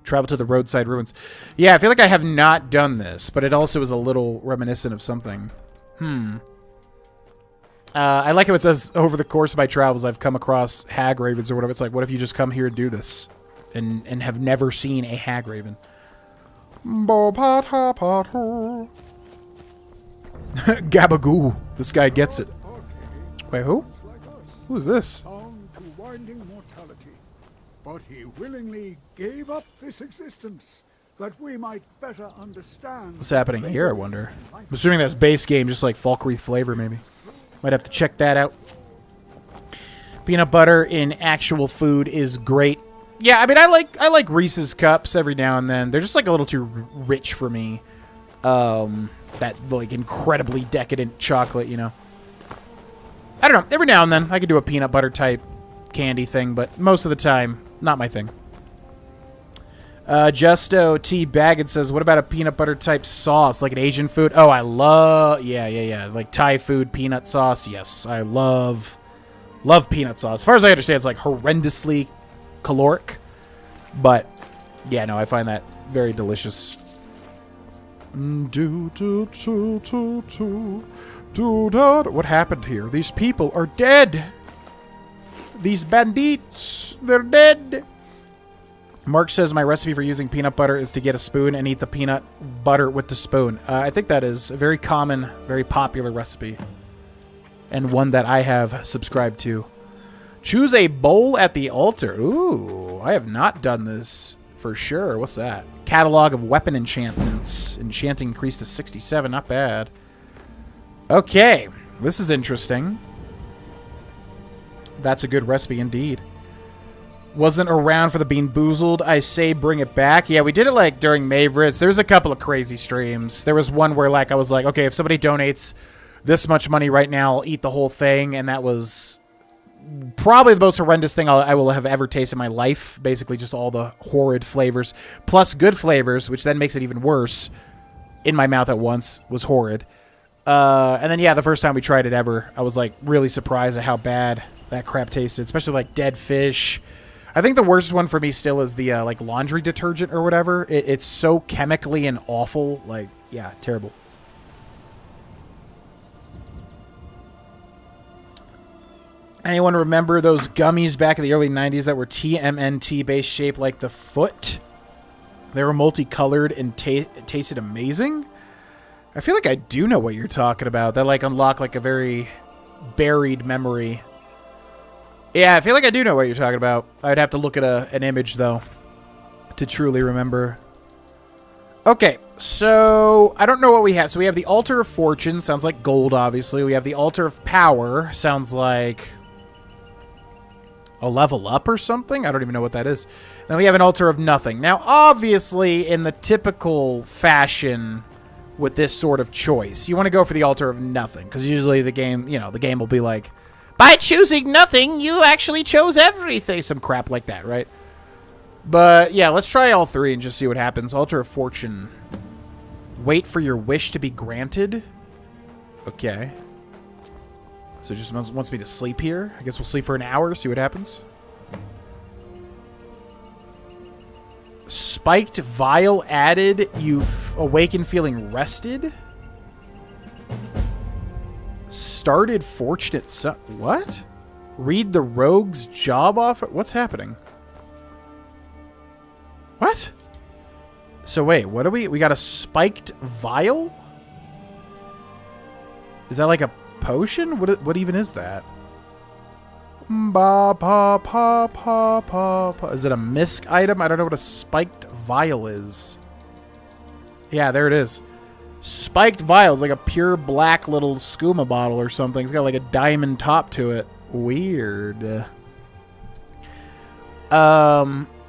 Travel to the roadside ruins. Yeah, I feel like I have not done this, but it also is a little reminiscent of something. I like how it says, over the course of my travels, I've come across hag ravens or whatever. It's like, what if you just come here and do this? And have never seen a hag raven? Gabagoo. This guy gets it. Wait, who? Who is this? Down to winding mortality, but he willingly gave up this existence that we might better understand. What's happening here, I wonder? I'm assuming that's base game, just like Falkreath flavor, maybe. Might have to check that out. Peanut butter in actual food is great. Yeah, I mean, I like Reese's Cups every now and then. They're just like a little too rich for me. That like incredibly decadent chocolate, you know. I don't know. Every now and then I could do a peanut butter type candy thing, but most of the time, not my thing. Justo T. Baggett says, what about a peanut butter type sauce, like an Asian food? Oh, I love, yeah. Like Thai food peanut sauce. Yes, I love peanut sauce. As far as I understand, it's like horrendously caloric, but yeah, no, I find that very delicious. Do not. What happened here? These people are dead. These bandits, they're dead. Mark says my recipe for using peanut butter is to get a spoon and eat the peanut butter with the spoon. I think that is a very common, very popular recipe. And one that I have subscribed to. Choose a bowl at the altar. Ooh, I have not done this for sure. What's that? Catalog of weapon enchantments. Enchanting increased to 67. Not bad. Okay, this is interesting. That's a good recipe indeed. Wasn't around for the Bean Boozled. I say bring it back. Yeah, we did it like during Maveritt's. There was a couple of crazy streams. There was one where like I was like, okay, if somebody donates this much money right now, I'll eat the whole thing. And that was probably the most horrendous thing I will have ever tasted in my life. Basically just all the horrid flavors. Plus good flavors, which then makes it even worse. In my mouth at once was horrid. And then, yeah, the first time we tried it ever, I was like really surprised at how bad that crap tasted. Especially like dead fish. I think the worst one for me still is the like laundry detergent or whatever. It's so chemically and awful. Like, yeah, terrible. Anyone remember those gummies back in the early 90s that were TMNT based, shaped like the foot? They were multicolored and tasted amazing. I feel like I do know what you're talking about. That like unlock like a very buried memory. Yeah, I feel like I do know what you're talking about. I'd have to look at an image, though, to truly remember. Okay, so I don't know what we have. So we have the Altar of Fortune. Sounds like gold, obviously. We have the Altar of Power. Sounds like a level up or something. I don't even know what that is. Then we have an Altar of Nothing. Now, obviously, in the typical fashion with this sort of choice, you want to go for the Altar of Nothing. Because usually the game, you know, the game will be like, by choosing nothing, you actually chose everything. Some crap like that, right? But, yeah, let's try all three and just see what happens. Altar of Fortune. Wait for your wish to be granted. Okay. So it just wants me to sleep here. I guess we'll sleep for an hour, see what happens. Spiked Vial added. You awaken feeling rested. Started Fortunate Son. What? Read the Rogue's job offer? What's happening? What? So wait, what do we got a Spiked Vial? Is that like a potion? What even is that? Ba pa pa pa pa pa. Is it a misc item? I don't know what a Spiked Vial is. Yeah, there it is. Spiked Vial is like a pure black little skooma bottle or something. It's got like a diamond top to it. Weird.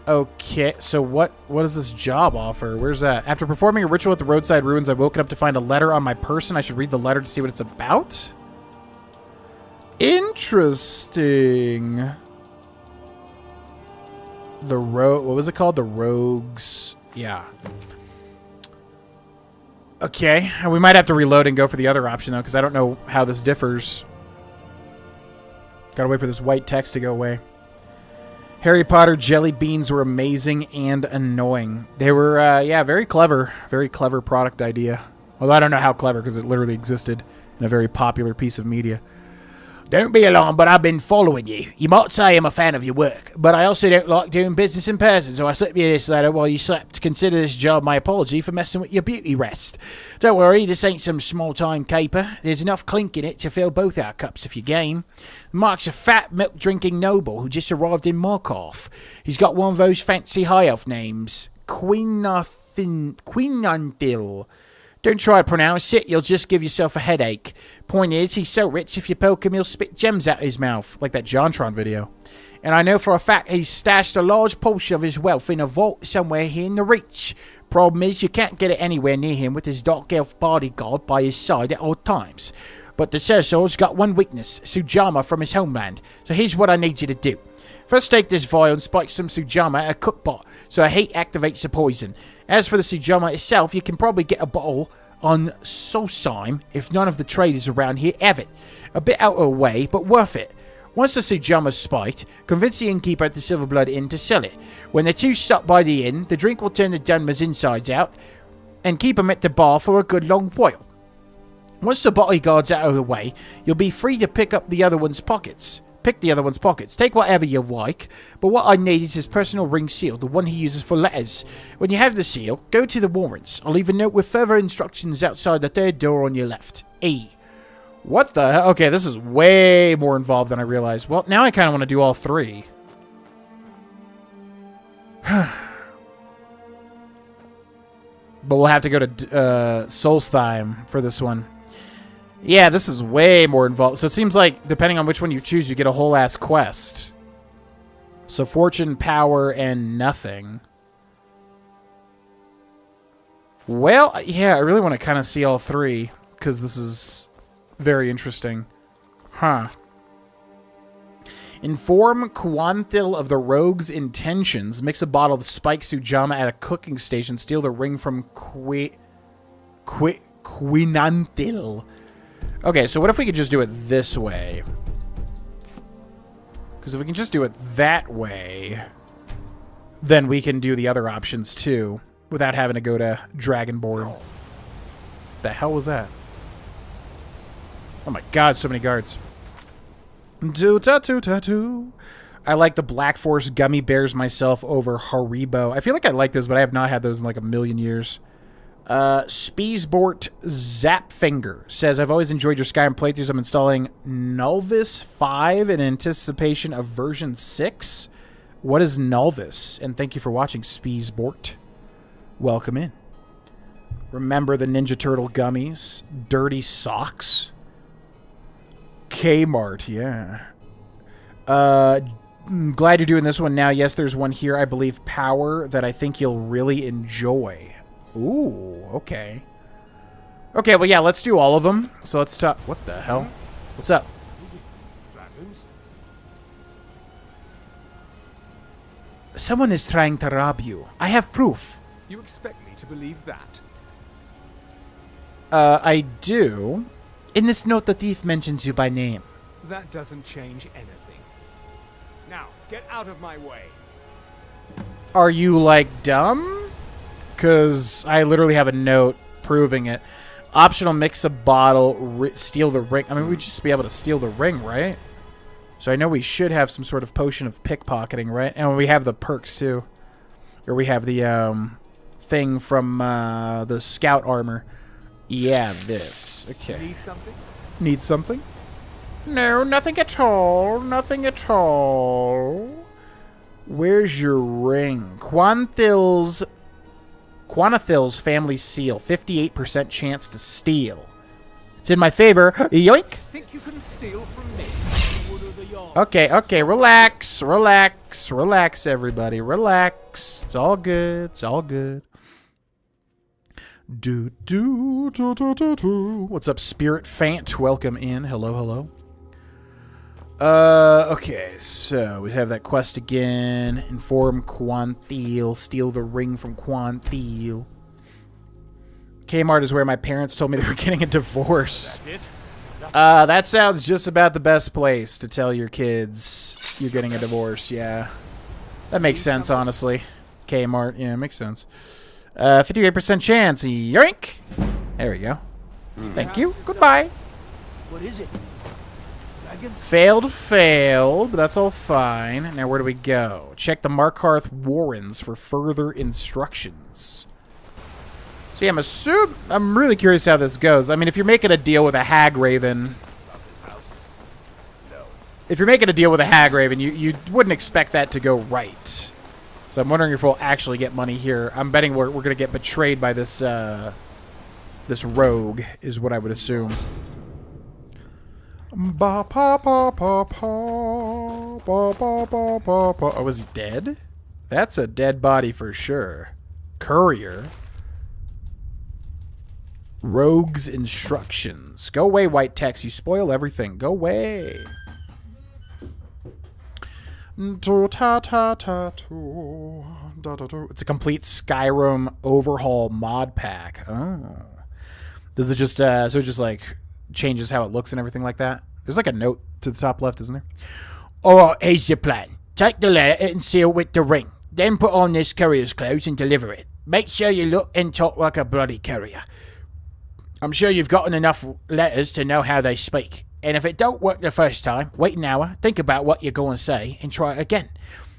Okay, so what does this job offer? Where's that? After performing a ritual at the roadside ruins, I've woken up to find a letter on my person. I should read the letter to see what it's about. Interesting. What was it called? The Rogues. Yeah. Okay, we might have to reload and go for the other option, though, because I don't know how this differs. Gotta wait for this white text to go away. Harry Potter jelly beans were amazing and annoying. They were, yeah, very clever. Very clever product idea. Although I don't know how clever, because it literally existed in a very popular piece of media. Don't be alarmed, but I've been following you. You might say I'm a fan of your work, but I also don't like doing business in person, so I slipped you this letter while you slept. Consider this job my apology for messing with your beauty rest. Don't worry, this ain't some small-time caper. There's enough clink in it to fill both our cups if you're game. Mark's a fat, milk-drinking noble who just arrived in Markov. He's got one of those fancy high-elf names. Queenanthil. Don't try to pronounce it, you'll just give yourself a headache. Point is, he's so rich, if you poke him, he'll spit gems out his mouth, like that JonTron video. And I know for a fact he's stashed a large portion of his wealth in a vault somewhere here in the Reach. Problem is, you can't get it anywhere near him with his dark elf bodyguard by his side at all times. But the Cersor's got one weakness, Sujamma from his homeland. So here's what I need you to do. First, take this vial and spike some Sujamma at a cookpot, so a heat activates the poison. As for the Sujamma itself, you can probably get a bottle on Solsheim if none of the traders around here have it. A bit out of the way, but worth it. Once the Sujamma's spiked, convince the innkeeper at the Silverblood Inn to sell it. When the two stop by the inn, the drink will turn the Dunmer's insides out and keep them at the bar for a good long while. Once the bodyguard's out of the way, you'll be free to pick the other one's pockets. Take whatever you like, but what I need is his personal ring seal, the one he uses for letters. When you have the seal, go to the warrants. I'll leave a note with further instructions outside the third door on your left. E. What the hell? Okay, this is way more involved than I realized. Well, now I kind of want to do all three. But we'll have to go to Solstheim for this one. Yeah, this is way more involved. So it seems like, depending on which one you choose, you get a whole ass quest. So fortune, power, and nothing. Well, yeah, I really want to kind of see all three, because this is very interesting. Huh. Inform Quanthil of the rogue's intentions. Mix a bottle of spiked sujama at a cooking station. Steal the ring from Quinanthil. Okay, so what if we could just do it this way? Because if we can just do it that way, then we can do the other options too, without having to go to Dragonborn. The hell was that? Oh my god, so many guards. Do-ta-to-ta-to. I like the Black Forest gummy bears myself over Haribo. I feel like I like those, but I have not had those in like a million years. Speesbort Zapfinger says, I've always enjoyed your Skyrim playthroughs. I'm installing Nulvis 5 in anticipation of version 6. What is Nulvis? And thank you for watching, Speesbort. Welcome in. Remember the Ninja Turtle gummies? Dirty socks? Kmart, yeah. Glad you're doing this one now. Yes, there's one here, I believe, Power, that I think you'll really enjoy. Ooh, okay. Okay, well, yeah, let's do all of them. So let's talk. What the hell? What's up? Dragons? Someone is trying to rob you. I have proof. You expect me to believe that? I do. In this note, the thief mentions you by name. That doesn't change anything. Now, get out of my way. Are you, like, dumb? Because I literally have a note proving it. Optional, mix a bottle, steal the ring. I mean, we'd just be able to steal the ring, right? So I know we should have some sort of potion of pickpocketing, right? And we have the perks, too. Or we have the thing from the scout armor. Yeah, this. Okay. Need something? Need something? No, nothing at all. Nothing at all. Where's your ring? Quanthil's family seal. 58% chance to steal. It's in my favor. Yoink! Think you can steal from me? Okay, relax, everybody. Relax. It's all good. It's all good. What's up, Spirit Fant? Welcome in. Hello. Okay, so we have that quest again. Inform Quanthil. Steal the ring from Quanthil. Kmart is where my parents told me they were getting a divorce. That sounds just about the best place to tell your kids you're getting a divorce, yeah. That makes sense, honestly. Kmart, yeah, makes sense. 58% chance. Yoink! There we go. Thank you. Goodbye. What is it? Failed, but that's all fine. Now where do we go? Check the Markarth Warrens for further instructions. See, I'm really curious how this goes. I mean, if you're making a deal with a hag raven, you wouldn't expect that to go right. So I'm wondering if we'll actually get money here. I'm betting we're gonna get betrayed by this this rogue, is what I would assume. Oh, was he dead? That's a dead body for sure. Courier. Rogue's instructions. Go away, white text. You spoil everything. Go away. It's a complete Skyrim overhaul mod pack. Oh. Does it just, so it just like changes how it looks and everything like that? There's like a note to the top left, isn't there? Oh, here's your plan. Take the letter and seal with the ring. Then put on this courier's clothes and deliver it. Make sure you look and talk like a bloody courier. I'm sure you've gotten enough letters to know how they speak. And if it don't work the first time, wait an hour, think about what you're going to say, and try it again.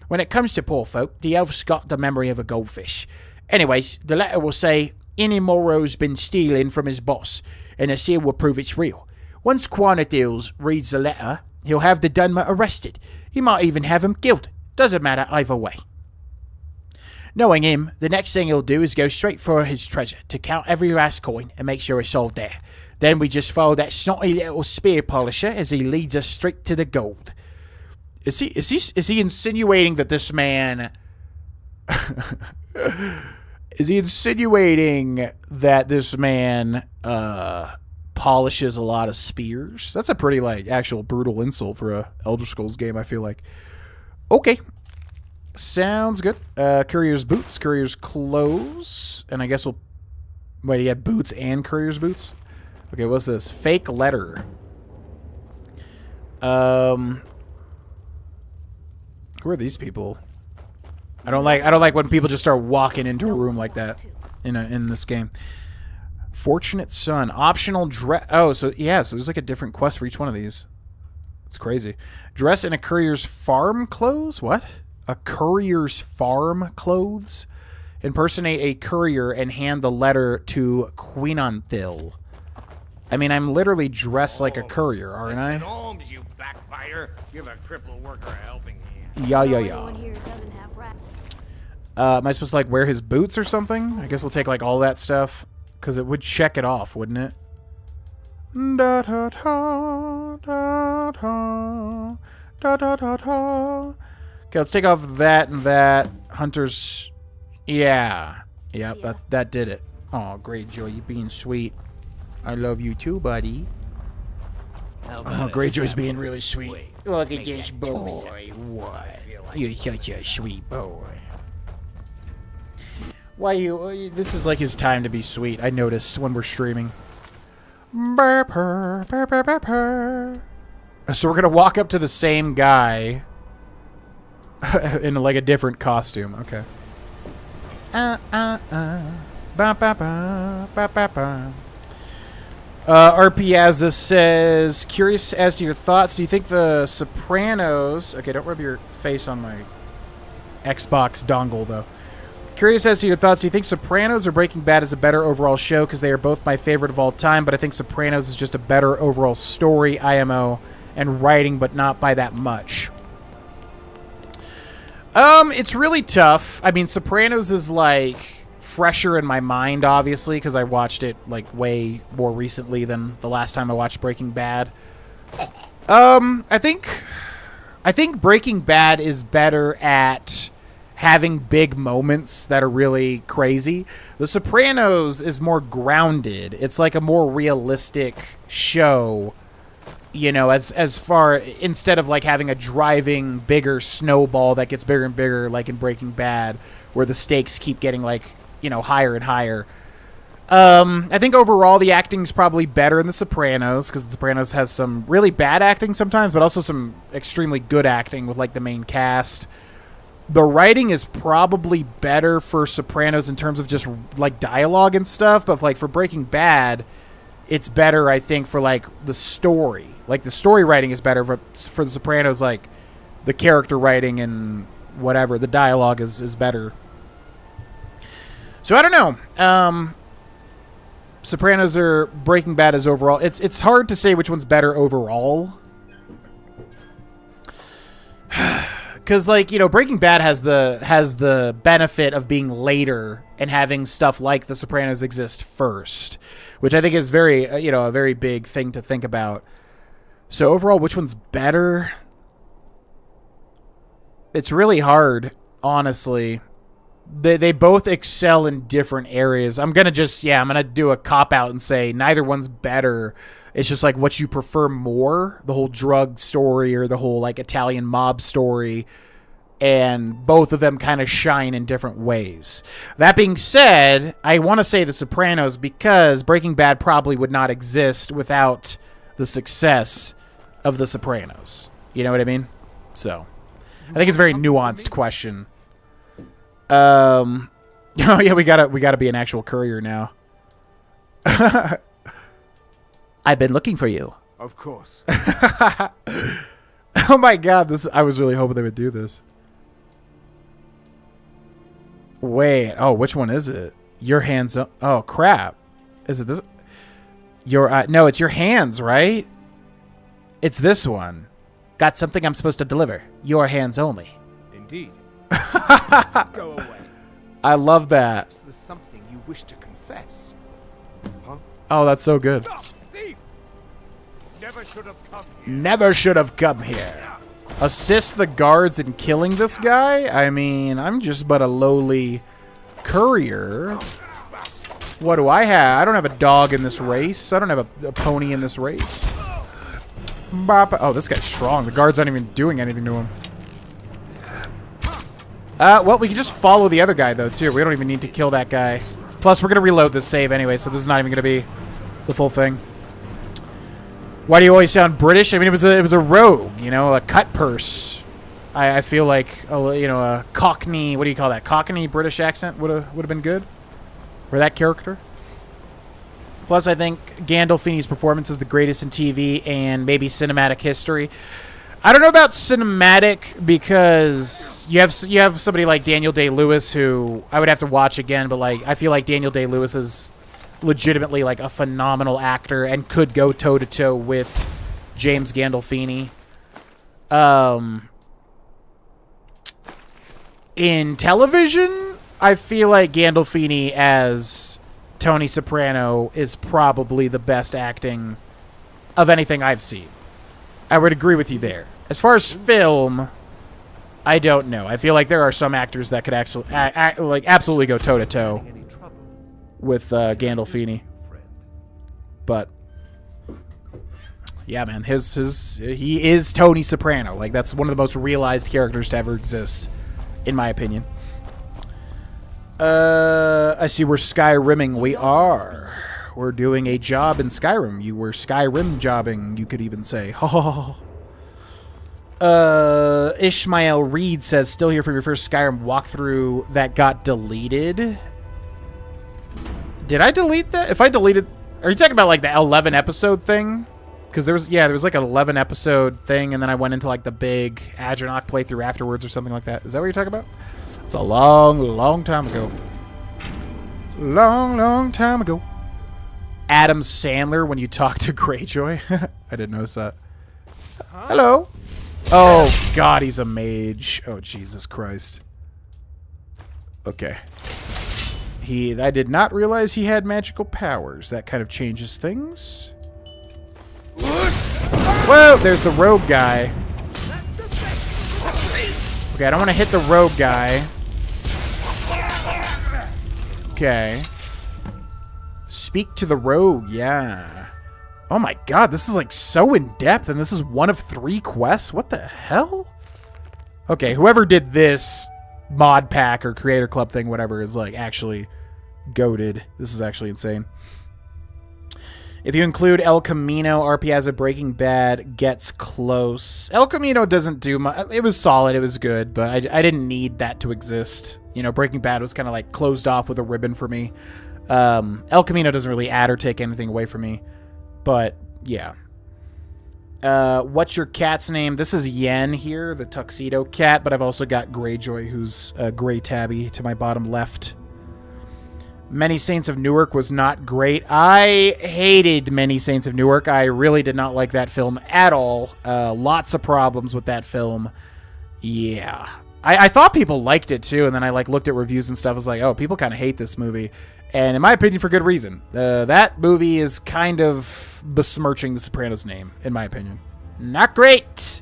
When it comes to poor folk, the elf's got the memory of a goldfish. Anyways, the letter will say, Inimoro's been stealing from his boss, and the seal will prove it's real. Once Quanadils reads the letter, he'll have the Dunmer arrested. He might even have him killed. Doesn't matter either way. Knowing him, the next thing he'll do is go straight for his treasure, to count every last coin and make sure it's all there. Then we just follow that snotty little spear polisher as he leads us straight to the gold. Is he insinuating that this man is he insinuating that this man polishes a lot of spears? That's a pretty like actual brutal insult for a Elder Scrolls game, I feel like. Okay. Sounds good. Courier's boots, courier's clothes, and I guess we'll wait, he had boots and courier's boots? Okay, what's this? Fake letter. Who are these people? I don't like when people just start walking into a room like that in this game. Fortunate Son. Optional dress. Oh, so yeah, so there's like a different quest for each one of these. It's crazy. Dress in a courier's farm clothes? What? A courier's farm clothes? Impersonate a courier and hand the letter to Queenanthil. I mean, I'm literally dressed like a courier, aren't I? Holmes, you backbiter. Give a crippled worker a helping hand. Yeah. Anyone here doesn't have rat. Am I supposed to like wear his boots or something? I guess we'll take like all that stuff because it would check it off, wouldn't it? Da da da da da da da da da. Okay, let's take off that and that. Hunter's, yeah, that did it. Oh, Greyjoy, you being sweet. I love you too, buddy. Oh, Greyjoy's being really sweet. Look at this boy. What? You're such a sweet boy. Why you? This is like his time to be sweet. I noticed when we're streaming. Burr, purr, purr, purr, purr, purr. So we're gonna walk up to the same guy in like a different costume. Okay. Ba ba ba ba ba ba. RPazza says, curious as to your thoughts. Do you think the Sopranos... Okay, don't rub your face on my Xbox dongle, though. Curious as to your thoughts. Do you think Sopranos or Breaking Bad is a better overall show? Because they are both my favorite of all time, but I think Sopranos is just a better overall story, IMO, and writing, but not by that much. It's really tough. I mean, Sopranos is, like, fresher in my mind, obviously, because I watched it, like, way more recently than the last time I watched Breaking Bad. I think Breaking Bad is better at having big moments that are really crazy. The Sopranos is more grounded. It's like a more realistic show, you know, as far, instead of like having a driving bigger snowball that gets bigger and bigger like in Breaking Bad, where the stakes keep getting like, you know, higher and higher. I think overall the acting's probably better in The Sopranos, because The Sopranos has some really bad acting sometimes, but also some extremely good acting with like the main cast. The writing is probably better for Sopranos in terms of just like dialogue and stuff, but like for Breaking Bad, it's better, I think, for like the story. Like the story writing is better, but for The Sopranos, like the character writing and whatever, the dialogue is better. So I don't know. Sopranos or Breaking Bad is overall. It's hard to say which one's better overall. Because, like, you know, Breaking Bad has the benefit of being later and having stuff like The Sopranos exist first, which I think is very, you know, a very big thing to think about. So overall, which one's better? It's really hard, honestly. They both excel in different areas. I'm going to do a cop-out and say neither one's better. It's just like what you prefer more, the whole drug story or the whole like Italian mob story, and both of them kind of shine in different ways. That being said, I want to say The Sopranos because Breaking Bad probably would not exist without the success of The Sopranos. You know what I mean? So, I think it's a very nuanced question. Oh yeah, we gotta be an actual courier now. I've been looking for you. Of course. Oh my god, I was really hoping they would do this. Wait, oh, which one is it? Your hands. Oh crap. Is it this? No, it's your hands, right? It's this one. Got something I'm supposed to deliver. Your hands only. Indeed. Go away. I love that. Is there something you wish to confess? Huh? Oh, that's so good. Stop, thief! Never should have come here. Never should have come here. Assist the guards in killing this guy? I mean, I'm just but a lowly courier. What do I have? I don't have a dog in this race. I don't have a pony in this race. Bop. Oh, this guy's strong. The guards aren't even doing anything to him. Well, we can just follow the other guy, though, too. We don't even need to kill that guy. Plus, we're going to reload this save anyway, so this is not even going to be the full thing. Why do you always sound British? I mean, it was a rogue, you know, a cut purse. I feel like, you know, a Cockney, what do you call that? Cockney British accent would have been good for that character. Plus, I think Gandolfini's performance is the greatest in TV and maybe cinematic history. I don't know about cinematic because you have somebody like Daniel Day-Lewis who I would have to watch again, but like I feel like Daniel Day-Lewis is legitimately like a phenomenal actor and could go toe-to-toe with James Gandolfini. In television, I feel like Gandolfini as Tony Soprano is probably the best acting of anything I've seen. I would agree with you there. As far as film, I don't know. I feel like there are some actors that could actually absolutely go toe-to-toe with Gandolfini. But yeah, man, he is Tony Soprano. Like, that's one of the most realized characters to ever exist, in my opinion. I see we're Skyrimming. We are. We're doing a job in Skyrim. You were Skyrim jobbing, you could even say. Ishmael Reed says, still here for your first Skyrim walkthrough that got deleted. Did I delete that? If I deleted... Are you talking about, like, the 11 episode thing? Because there was like an 11 episode thing, and then I went into, like, the big Adronach playthrough afterwards or something like that. Is that what you're talking about? It's a long, long time ago. Long, long time ago. Adam Sandler when you talk to Greyjoy. I didn't notice that. Hello. Oh, God, he's a mage. Oh, Jesus Christ. Okay. I did not realize he had magical powers. That kind of changes things. Whoa, there's the rogue guy. Okay, I don't want to hit the rogue guy. Okay. Speak to the rogue, yeah. Oh my god, this is like so in-depth, and this is one of 3 quests? What the hell? Okay, whoever did this mod pack or creator club thing, whatever, is like actually goated. This is actually insane. If you include El Camino, RP as a Breaking Bad gets close. El Camino doesn't do much. It was solid, it was good, but I didn't need that to exist. You know, Breaking Bad was kind of like closed off with a ribbon for me. El Camino doesn't really add or take anything away from me. But, yeah. What's your cat's name? This is Yen here, the tuxedo cat, but I've also got Greyjoy, who's a gray tabby to my bottom left. Many Saints of Newark was not great. I hated Many Saints of Newark. I really did not like that film at all. Lots of problems with that film. Yeah. I thought people liked it too, and then I like looked at reviews and stuff. I was like, oh, people kind of hate this movie. And in my opinion, for good reason. That movie is kind of besmirching The Sopranos' name, in my opinion. Not great.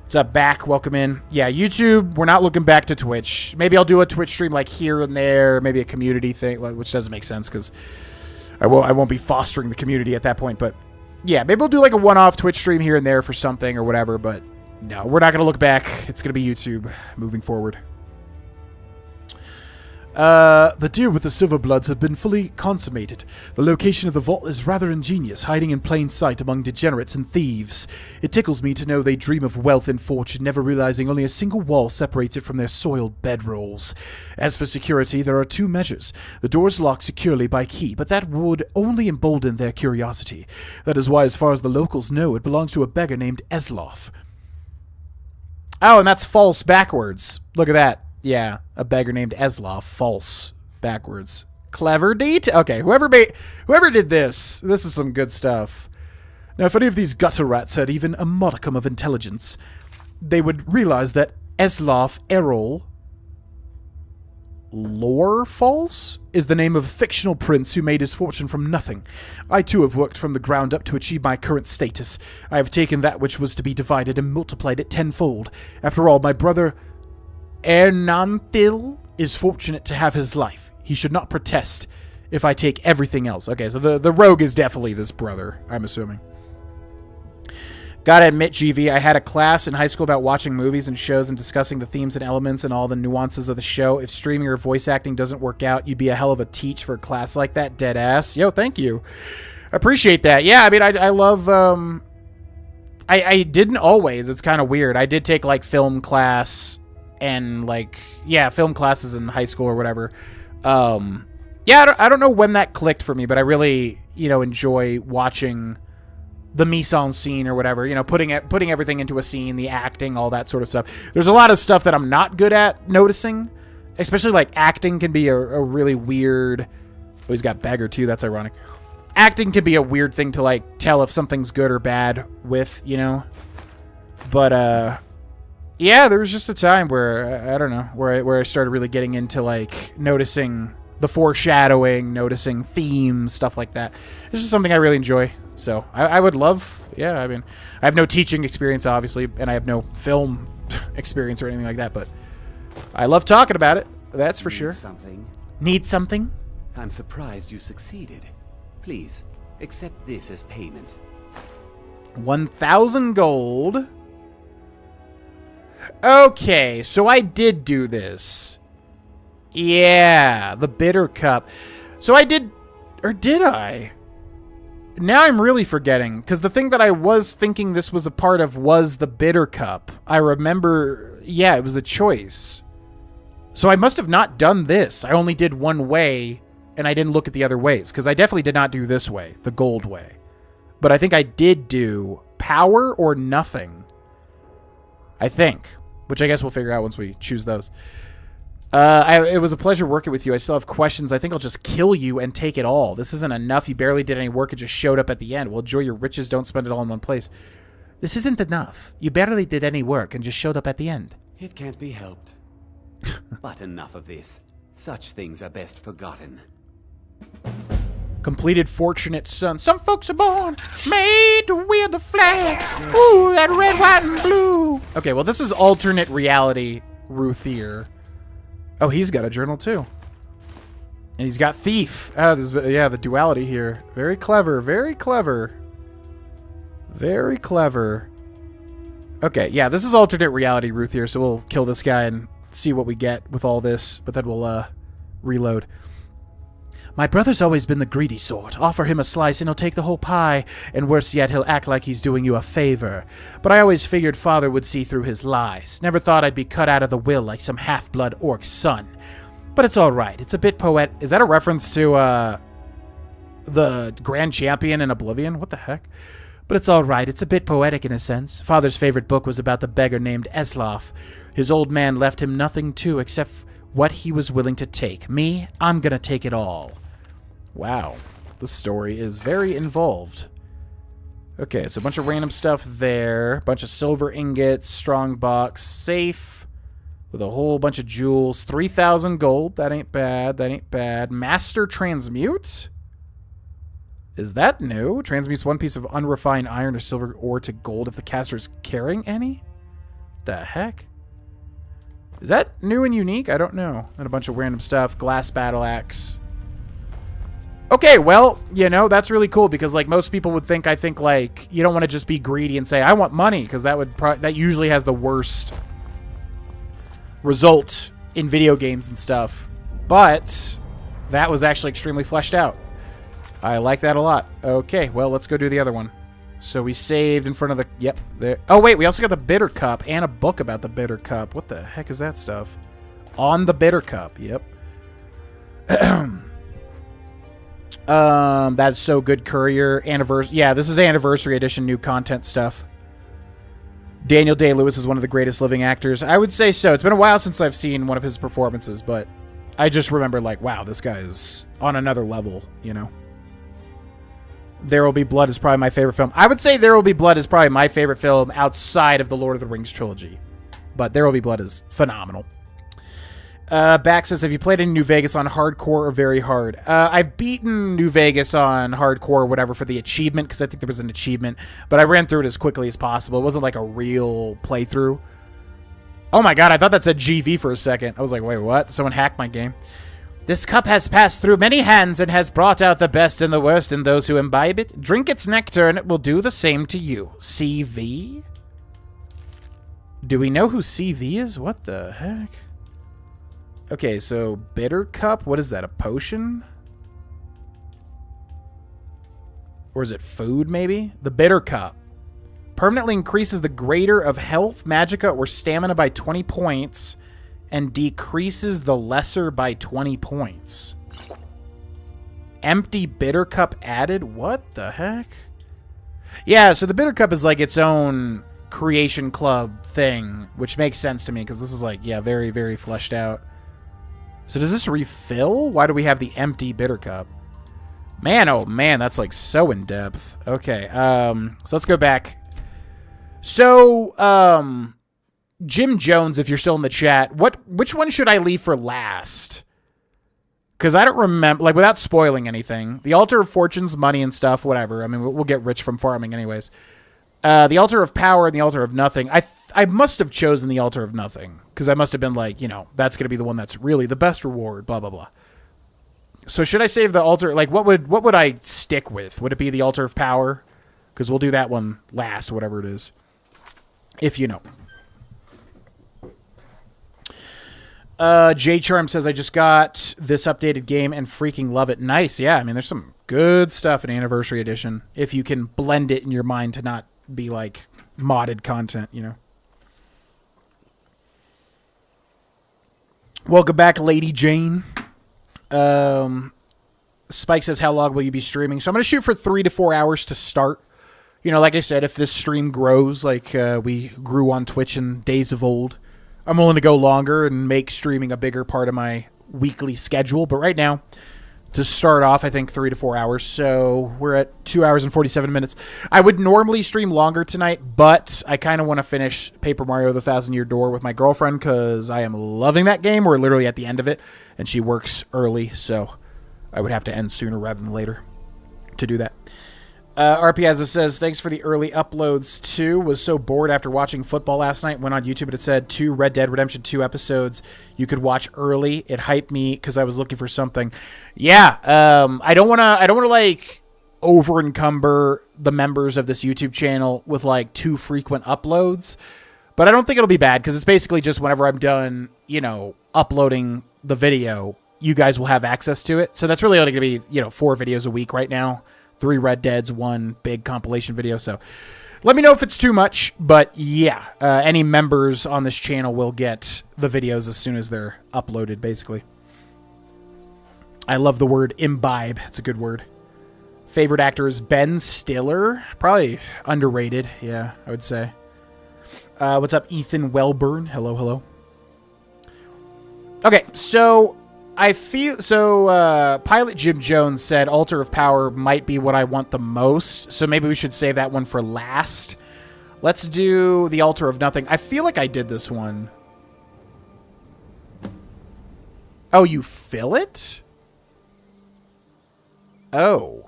What's up, back? Welcome in. Yeah, YouTube, we're not looking back to Twitch. Maybe I'll do a Twitch stream like here and there, maybe a community thing, which doesn't make sense because I won't be fostering the community at that point. But yeah, maybe we'll do like a one-off Twitch stream here and there for something or whatever. But no, we're not going to look back. It's going to be YouTube moving forward. The deal with the Silverbloods have been fully consummated. The location of the vault is rather ingenious, hiding in plain sight among degenerates and thieves. It tickles me to know they dream of wealth and fortune, never realizing only a single wall separates it from their soiled bedrolls. As for security, there are 2 measures. The doors lock securely by key, but that would only embolden their curiosity. That is why, as far as the locals know, it belongs to a beggar named Esloff. Oh, and that's false backwards. Look at that. Yeah, a beggar named Esloff. False backwards. Clever detail. Okay, whoever did this is some good stuff. Now, if any of these gutter rats had even a modicum of intelligence, they would realize that Esloff Errol Lorefalls is the name of a fictional prince who made his fortune from nothing. I too have worked from the ground up to achieve my current status. I have taken that which was to be divided and multiplied it tenfold. After all, my brother Ernanthil is fortunate to have his life. He should not protest if I take everything else. Okay, so the rogue is definitely this brother, I'm assuming. Gotta admit, GV, I had a class in high school about watching movies and shows and discussing the themes and elements and all the nuances of the show. If streaming or voice acting doesn't work out, you'd be a hell of a teach for a class like that, dead ass. Yo, thank you. Appreciate that. Yeah, I mean, I love, I didn't always. It's kind of weird. I did take, like, film class and, like, yeah, film classes in high school or whatever. Yeah, I don't know when that clicked for me, but I really, you know, enjoy watching the mise-en-scene or whatever, you know, putting everything into a scene, the acting, all that sort of stuff. There's a lot of stuff that I'm not good at noticing, especially, like, acting can be a really weird... Oh, he's got beggar, too. That's ironic. Acting can be a weird thing to, like, tell if something's good or bad with, you know? But, yeah, there was just a time where, I don't know, where I started really getting into, like, noticing the foreshadowing, noticing themes, stuff like that. It's just something I really enjoy. So I would love, yeah, I mean, I have no teaching experience, obviously, and I have no film experience or anything like that, but I love talking about it. That's for sure. Need something? I'm surprised you succeeded. Please, accept this as payment. 1,000 gold. Okay, so I did do this. Yeah, the bitter cup. So I did, or did I? Now I'm really forgetting, because the thing that I was thinking this was a part of was the bitter cup. I remember, yeah, it was a choice. So I must have not done this. I only did one way, and I didn't look at the other ways, because I definitely did not do this way, the gold way. But I think I did do power or nothing. I think, which I guess we'll figure out once we choose those. It was a pleasure working with you. I still have questions. I think I'll just kill you and take it all. This isn't enough. You barely did any work and just showed up at the end. Well, enjoy your riches. Don't spend it all in one place. This isn't enough. You barely did any work and just showed up at the end. It can't be helped. But enough of this. Such things are best forgotten. Completed fortunate son. Some folks are born made to wield the flag. Ooh, that red, white, and blue. Okay, well, this is alternate reality Ruthier. Oh, he's got a journal, too. And he's got thief. Oh, this is, yeah, the duality here. Very clever. Very clever. Very clever. Okay, yeah, this is alternate reality Ruthier, so we'll kill this guy and see what we get with all this, but then we'll, reload. My brother's always been the greedy sort. Offer him a slice and he'll take the whole pie, and worse yet, he'll act like he's doing you a favor. But I always figured father would see through his lies. Never thought I'd be cut out of the will like some half-blood orc son. But it's alright. It's a bit poetic. Is that a reference to, the Grand Champion in Oblivion? What the heck? But it's alright. It's a bit poetic in a sense. Father's favorite book was about the beggar named Esloff. His old man left him nothing too except what he was willing to take. Me, I'm gonna take it all. Wow, the story is very involved. Okay, so a bunch of random stuff there. Bunch of silver ingots, strong box, safe with a whole bunch of jewels. 3,000 gold, that ain't bad, that ain't bad. Master Transmute? Is that new? Transmutes one piece of unrefined iron or silver ore to gold if the caster is carrying any? The heck? Is that new and unique? I don't know. And a bunch of random stuff. Glass battle axe. Okay, well, you know, that's really cool because, like, most people would think, I think, like, you don't want to just be greedy and say, I want money, because that would that usually has the worst result in video games and stuff. But that was actually extremely fleshed out. I like that a lot. Okay, well, let's go do the other one. So we saved in front of the... Yep. There. Oh, wait, we also got the Bitter Cup and a book about the Bitter Cup. What the heck is that stuff? On the Bitter Cup. Yep. That's so good. Courier. Anniversary. Yeah, this is Anniversary Edition new content stuff. Daniel Day-Lewis is one of the greatest living actors. I would say so. It's been a while since I've seen one of his performances, but I just remember, like, wow, this guy is on another level, you know? There Will Be Blood is probably my favorite film. I would say There Will Be Blood is probably my favorite film outside of the Lord of the Rings trilogy. But There Will Be Blood is phenomenal. Back says, have you played in New Vegas on hardcore or very hard? I've beaten New Vegas on hardcore or whatever for the achievement, because I think there was an achievement. But I ran through it as quickly as possible. It wasn't like a real playthrough. Oh my god, I thought that said GV for a second. I was like, wait, what? Someone hacked my game. This cup has passed through many hands and has brought out the best and the worst in those who imbibe it. Drink its nectar and it will do the same to you. CV? Do we know who CV is? What the heck? Okay, so Bitter Cup. What is that, a potion? Or is it food, maybe? The Bitter Cup. Permanently increases the greater of health, magicka, or stamina by 20 points. And decreases the lesser by 20 points. Empty Bitter Cup added? What the heck? Yeah, so the Bitter Cup is like its own creation club thing, which makes sense to me because this is like, yeah, very, very fleshed out. So does this refill? Why do we have the empty Bitter Cup? Man, oh man, that's like so in depth. Okay, so let's go back. So, Jim Jones, if you're still in the chat, which one should I leave for last? Because I don't remember, like, without spoiling anything. The Altar of Fortunes, money and stuff, whatever. I mean, we'll get rich from farming anyways. The Altar of Power and the Altar of Nothing. I must have chosen the Altar of Nothing. Because I must have been like, you know, that's going to be the one that's really the best reward, blah, blah, blah. So should I save the Altar? Like, what would I stick with? Would it be the Altar of Power? Because we'll do that one last, whatever it is. If you know. J Charm says, I just got this updated game and freaking love it. Nice. Yeah, I mean, there's some good stuff in Anniversary Edition. If you can blend it in your mind to not be like modded content, you know. Welcome back, Lady Jane. Spike says, how long will you be streaming? So I'm going to shoot for 3 to 4 hours to start. You know, like I said, if this stream grows like we grew on Twitch in days of old, I'm willing to go longer and make streaming a bigger part of my weekly schedule. But right now, to start off, I think 3 to 4 hours. So we're at 2 hours and 47 minutes. I would normally stream longer tonight, but I kind of want to finish Paper Mario The Thousand Year Door with my girlfriend because I am loving that game. We're literally at the end of it, and she works early, so I would have to end sooner rather than later to do that. RPazza says, thanks for the early uploads, too. Was so bored after watching football last night. Went on YouTube and it said 2 Red Dead Redemption 2 episodes you could watch early. It hyped me because I was looking for something. Yeah, I don't want to like over encumber the members of this YouTube channel with like too frequent uploads. But I don't think it'll be bad because it's basically just whenever I'm done, you know, uploading the video, you guys will have access to it. So that's really only going to be, you know, 4 videos a week right now. 3 Red Deads, 1 big compilation video. So let me know if it's too much. But yeah, any members on this channel will get the videos as soon as they're uploaded, basically. I love the word imbibe. It's a good word. Favorite actor is Ben Stiller. Probably underrated. Yeah, I would say. What's up, Ethan Wellburn? Hello, hello. Okay, so I feel so. Pilot Jim Jones said Altar of Power might be what I want the most, so maybe we should save that one for last. Let's do the Altar of Nothing. I feel like I did this one. Oh, you fill it? Oh.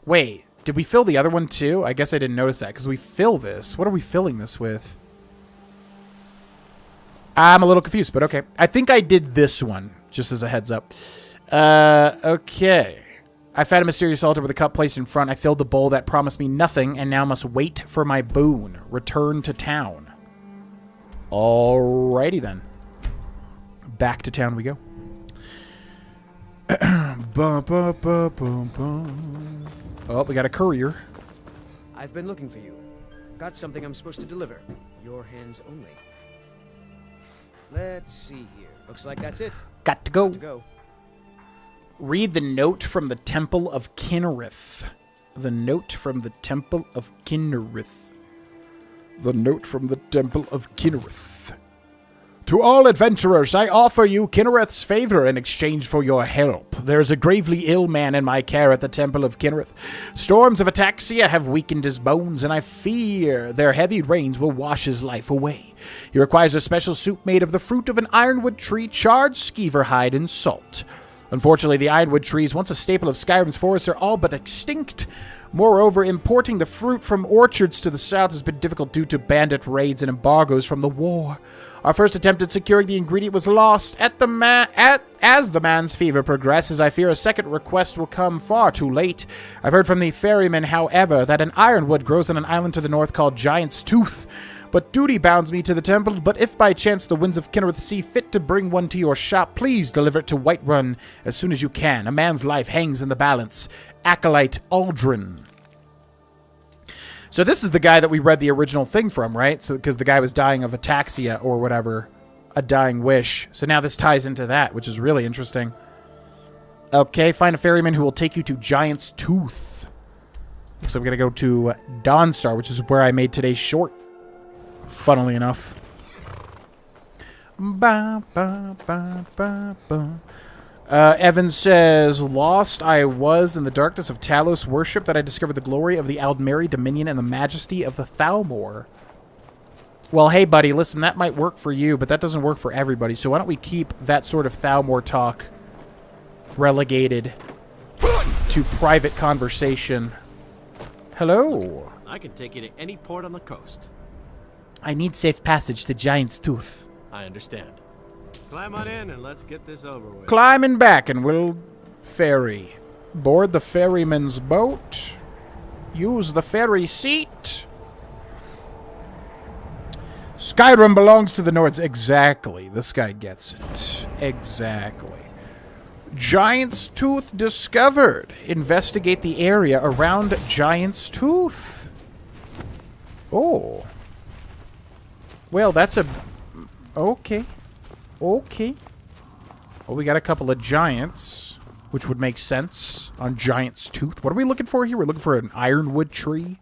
Wait, did we fill the other one too? I guess I didn't notice that because we fill this. What are we filling this with? I'm a little confused, but okay. I think I did this one, just as a heads up. Okay. I found a mysterious altar with a cup placed in front. I filled the bowl that promised me nothing and now must wait for my boon. Return to town. Alrighty then. Back to town we go. Bum, bum, bum, bum, bum. Oh, we got a courier. I've been looking for you. Got something I'm supposed to deliver. Your hands only. Let's see here. Looks like that's it. Got to go. Got to go. Read the note from the Temple of Kinnereth. The note from the Temple of Kinnereth. The note from the Temple of Kinnereth. To all adventurers, I offer you Kinnereth's favor in exchange for your help. There is a gravely ill man in my care at the Temple of Kinnereth. Storms of ataxia have weakened his bones, and I fear their heavy rains will wash his life away. He requires a special soup made of the fruit of an ironwood tree, charred skeever hide, and salt. Unfortunately, the ironwood trees, once a staple of Skyrim's forests, are all but extinct. Moreover, importing the fruit from orchards to the south has been difficult due to bandit raids and embargoes from the war. Our first attempt at securing the ingredient was lost. As the man's fever progresses, I fear a second request will come far too late. I've heard from the ferryman, however, that an ironwood grows on an island to the north called Giant's Tooth. But duty bounds me to the temple, but if by chance the winds of Kinnereth see fit to bring one to your shop, please deliver it to Whiterun as soon as you can. A man's life hangs in the balance. Acolyte Aldrin. So this is the guy that we read the original thing from, right? So because the guy was dying of ataxia or whatever, a dying wish. So now this ties into that, which is really interesting. Okay, find a ferryman who will take you to Giant's Tooth. So I'm going to go to Dawnstar, which is where I made today's short. Funnily enough. Ba, ba, ba, ba, ba. Evan says, lost I was in the darkness of Talos worship that I discovered the glory of the Aldmeri Dominion and the majesty of the Thalmor. Well, hey, buddy, listen, that might work for you, but that doesn't work for everybody. So why don't we keep that sort of Thalmor talk relegated to private conversation. Hello. I can take you to any port on the coast. I need safe passage to Giant's Tooth. I understand. Climb on in and let's get this over with. Climbing back and we'll ferry. Board the ferryman's boat. Use the ferry seat. Skyrim belongs to the Nords. Exactly. This guy gets it. Exactly. Giant's Tooth discovered. Investigate the area around Giant's Tooth. Oh. Well, that's a... Okay. Okay. Well, we got a couple of giants, which would make sense on Giant's Tooth. What are we looking for here? We're looking for an ironwood tree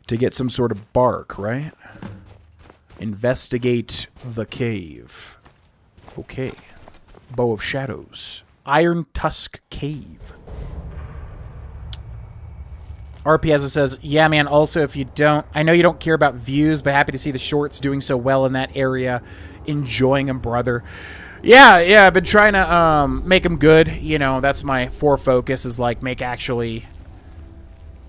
to get some sort of bark, right? Investigate the cave. Okay. Bow of Shadows. Iron Tusk Cave. RPS says, yeah, man, also, if you don't... I know you don't care about views, but happy to see the shorts doing so well in that area. Enjoying them, brother. Yeah, I've been trying to make them good. You know, that's my focus is, like, make actually...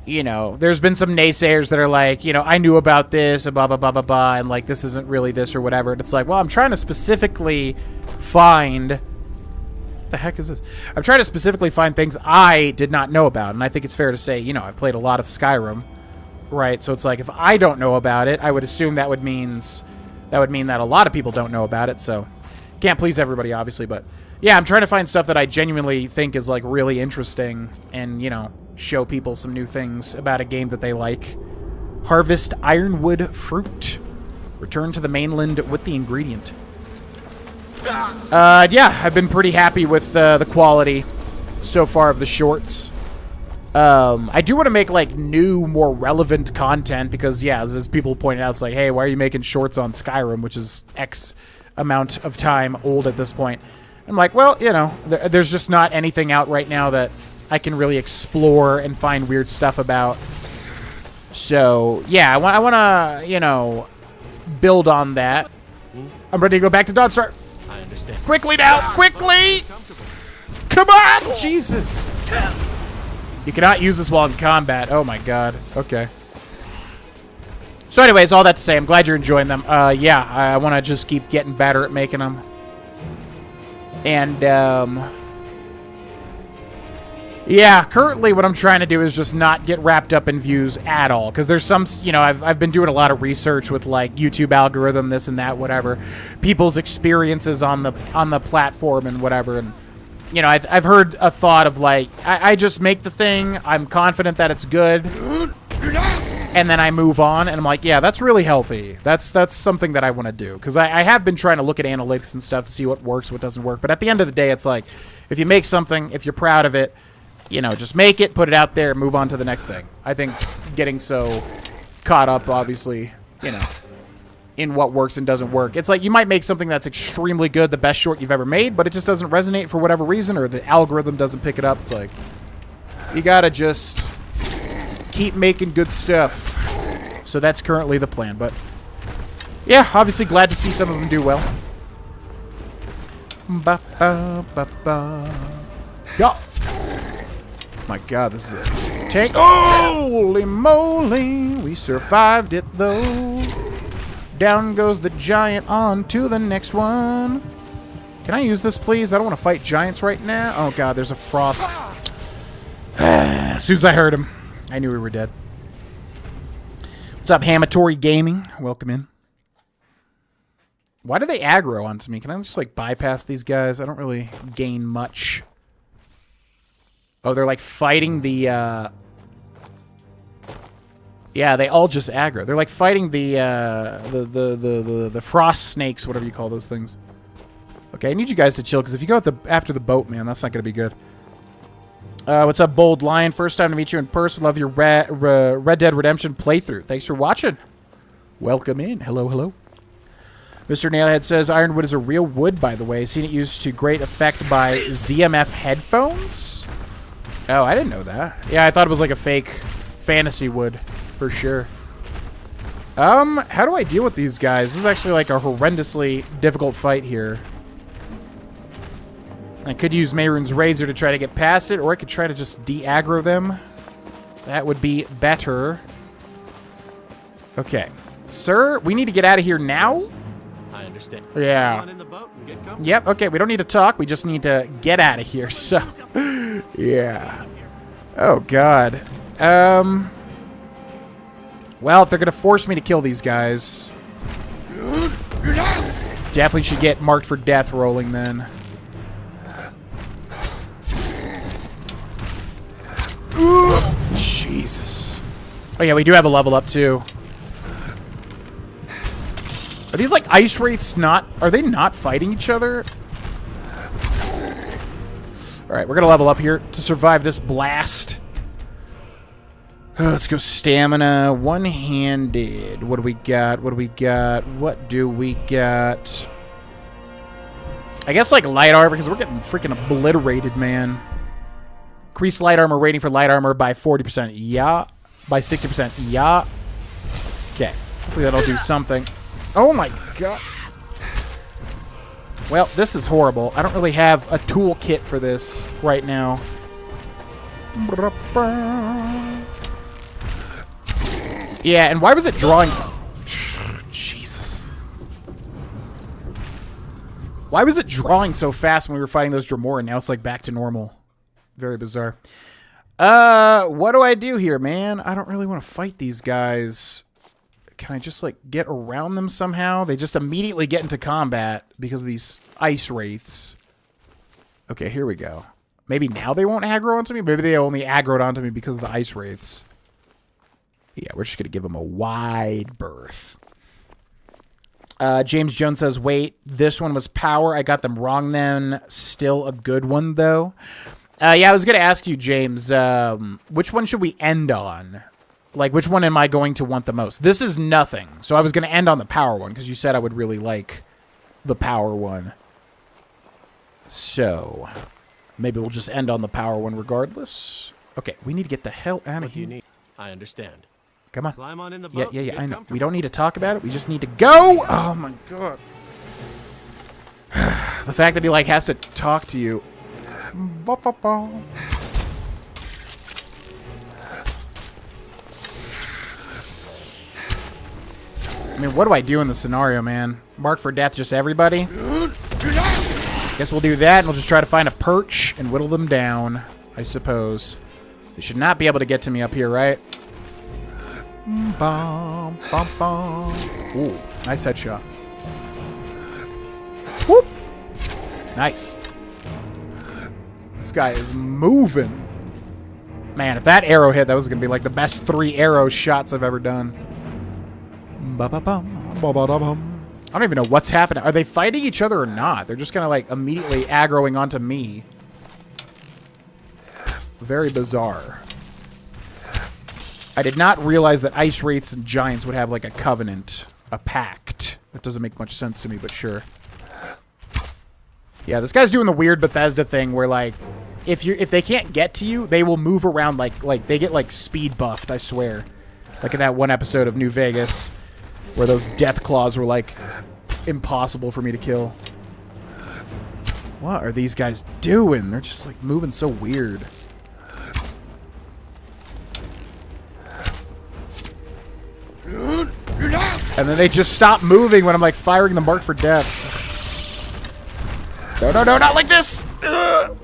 You know, there's been some naysayers that are like, you know, I knew about this, and blah, blah, blah, blah, blah, and, like, this isn't really this or whatever. And it's like, well, I'm trying to specifically find... What the heck is this? I'm trying to specifically find things I did not know about, and I think it's fair to say, you know, I've played a lot of Skyrim, right? So it's like, if I don't know about it, I would assume that would mean that a lot of people don't know about it, so can't please everybody, obviously, but yeah, I'm trying to find stuff that I genuinely think is, like, really interesting and, you know, show people some new things about a game that they like. Harvest ironwood fruit. Return to the mainland with the ingredient. Yeah, I've been pretty happy with the quality so far of the shorts. I do want to make, like, new, more relevant content because, yeah, as people pointed out, it's like, hey, why are you making shorts on Skyrim, which is X amount of time old at this point? I'm like, well, you know, there's just not anything out right now that I can really explore and find weird stuff about. So, yeah, I want to, you know, build on that. I'm ready to go back to Dawnstar. I understand. Quickly now! Quickly! Come on! Jesus! You cannot use this while in combat. Oh my god. Okay. So anyways, all that to say, I'm glad you're enjoying them. Yeah, I want to just keep getting better at making them. And, yeah, currently what I'm trying to do is just not get wrapped up in views at all. Because there's some, you know, I've been doing a lot of research with, like, YouTube algorithm, this and that, whatever. People's experiences on the platform and whatever. And you know, I've heard a thought of like, I just make the thing, I'm confident that it's good, and then I move on, and I'm like, yeah, that's really healthy. That's something that I want to do. Because I have been trying to look at analytics and stuff to see what works, what doesn't work. But at the end of the day, it's like, if you make something, if you're proud of it, you know, just make it, put it out there, move on to the next thing. I think getting so caught up, obviously, you know, in what works and doesn't work. It's like you might make something that's extremely good, the best short you've ever made, but it just doesn't resonate for whatever reason, or the algorithm doesn't pick it up. It's like, you gotta just keep making good stuff. So that's currently the plan, but yeah, obviously glad to see some of them do well. Ba, ba, ba, ba. Yo! My god, this is a tank. Holy moly! We survived it though. Down goes the giant, on to the next one. Can I use this, please? I don't want to fight giants right now. Oh god, there's a frost. As soon as I heard him, I knew we were dead. What's up, Hamatory Gaming? Welcome in. Why do they aggro onto me? Can I just, like, bypass these guys? I don't really gain much. Oh, they're, like, fighting the, Yeah, they all just aggro. They're, like, fighting the frost snakes, whatever you call those things. Okay, I need you guys to chill, because if you go after the boat, man, that's not going to be good. What's up, Bold Lion? First time to meet you in person. Love your Red Dead Redemption playthrough. Thanks for watching. Welcome in. Hello, hello. Mr. Nailhead says, Ironwood is a real wood, by the way. Seen it used to great effect by ZMF headphones? Oh, I didn't know that. Yeah, I thought it was like a fake fantasy wood, for sure. How do I deal with these guys? This is actually like a horrendously difficult fight here. I could use Mehrunes Razor to try to get past it, or I could try to just de-aggro them. That would be better. Okay. Sir, we need to get out of here now? I understand. Yeah. Come on in the boat and get comfortable. Yep, okay, we don't need to talk. We just need to get out of here, so... yeah. Oh, God. Well, if they're gonna force me to kill these guys... definitely should get marked for death rolling, then. Jesus. Oh yeah, we do have a level up too. Are these like ice wraiths not... Are they not fighting each other? Alright, we're gonna level up here to survive this blast. Let's go stamina. One-handed. What do we got? What do we got? What do we got? I guess like light armor, because we're getting freaking obliterated, man. Increase light armor rating for light armor by 40%. Yeah. By 60%. Yeah. Okay. Hopefully that'll do something. Oh my god. Well, this is horrible. I don't really have a toolkit for this right now. Yeah, and why was it drawing... Jesus. Why was it drawing so fast when we were fighting those Dremora, and now it's like back to normal? Very bizarre. What do I do here, man? I don't really want to fight these guys. Can I just, like, get around them somehow? They just immediately get into combat because of these ice wraiths. Okay, here we go. Maybe now they won't aggro onto me? Maybe they only aggroed onto me because of the ice wraiths. Yeah, we're just going to give them a wide berth. James Jones says, wait, this one was power. I got them wrong then. Still a good one, though. Yeah, I was going to ask you, James, which one should we end on? Like, which one am I going to want the most? This is nothing. So I was going to end on the power one, because you said I would really like the power one. So, maybe we'll just end on the power one regardless. Okay, we need to get the hell out of here. I understand. Come on. Climb on in the boat. Yeah, I know. We don't need to talk about it. We just need to go. Oh, my God. The fact that he, like, has to talk to you. I mean, what do I do in this scenario, man? Mark for death just everybody? Guess we'll do that, and we'll just try to find a perch and whittle them down, I suppose. They should not be able to get to me up here, right? Bum, bum, bum. Ooh, nice headshot. Whoop! Nice. This guy is moving. Man, if that arrow hit, that was going to be like the best 3 arrow shots I've ever done. Ba-ba-bum, ba-ba-da-bum. I don't even know what's happening. Are they fighting each other or not? They're just kind of like immediately aggroing onto me. Very bizarre. I did not realize that ice wraiths and giants would have like a covenant, a pact. That doesn't make much sense to me, but sure. Yeah, this guy's doing the weird Bethesda thing where like if they can't get to you, they will move around like they get like speed buffed, I swear. Like in that one episode of New Vegas where those death claws were like impossible for me to kill. What are these guys doing? They're just like moving so weird. And then they just stop moving when I'm like firing the mark for death. No, no, no, not like this! Ugh.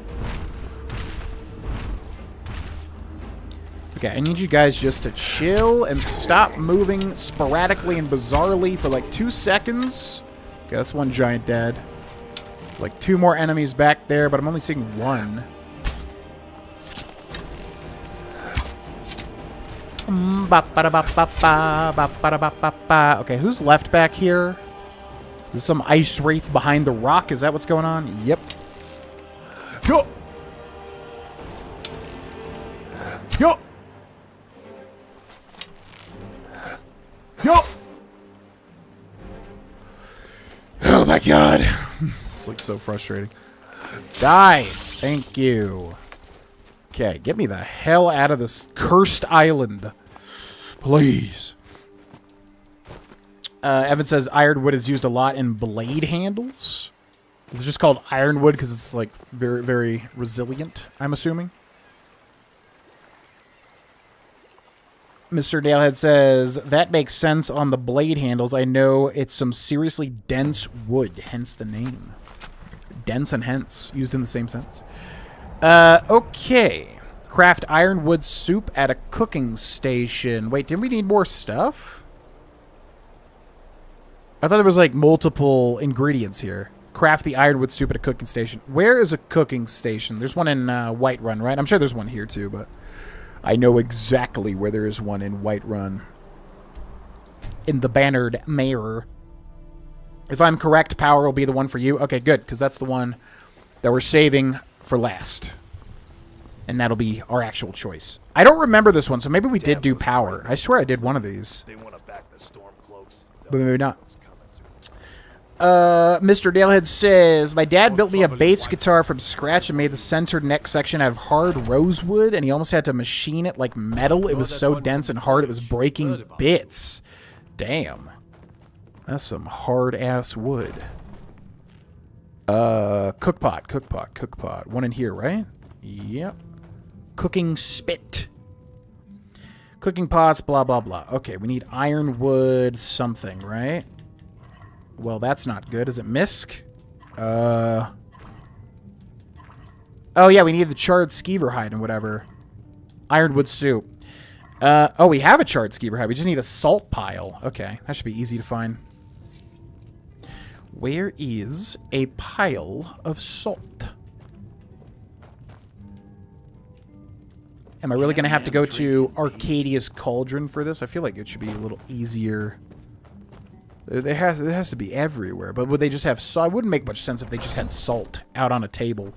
Okay, I need you guys just to chill and stop moving sporadically and bizarrely for like 2 seconds. Okay, that's one giant dead. There's like 2 more enemies back there, but I'm only seeing 1. Okay, who's left back here? There's some ice wraith behind the rock. Is that what's going on? Yep. Yo! Yo! Yo! Oh my god. It's like so frustrating. Die! Thank you. Okay, get me the hell out of this cursed island. Please. Evan says ironwood is used a lot in blade handles. Is it just called ironwood because it's like very, very resilient, I'm assuming? Mr. Dalehead says, that makes sense on the blade handles. I know it's some seriously dense wood, hence the name. Dense and hence, used in the same sense. Okay. Craft ironwood soup at a cooking station. Wait, didn't we need more stuff? I thought there was like multiple ingredients here. Craft the ironwood soup at a cooking station. Where is a cooking station? There's one in Whiterun, right? I'm sure there's one here too, but I know exactly where there is one in Whiterun. In the Bannered Mare. If I'm correct, power will be the one for you. Okay, good, because that's the one that we're saving for last. And that'll be our actual choice. I don't remember this one, so maybe we did do power. I swear I did one of these. They want to back the storm cloaks. But maybe not. Mr. Dalehead says, my dad built me a bass guitar from scratch and made the center neck section out of hard rosewood, and he almost had to machine it like metal. It was so dense and hard it was breaking bits. Damn. That's some hard-ass wood. Cookpot. One in here, right? Yep. Cooking spit. Cooking pots, blah, blah, blah. Okay, we need ironwood something, right? Well, that's not good. Is it misc? Oh, yeah, we need the charred skeever hide and whatever. Ironwood soup. Oh, we have a charred skeever hide. We just need a salt pile. Okay, that should be easy to find. Where is a pile of salt? Am I really going to have to go to Arcadia's Cauldron for this? I feel like it should be a little easier. It has to be everywhere, but would they just have salt? It wouldn't make much sense if they just had salt out on a table.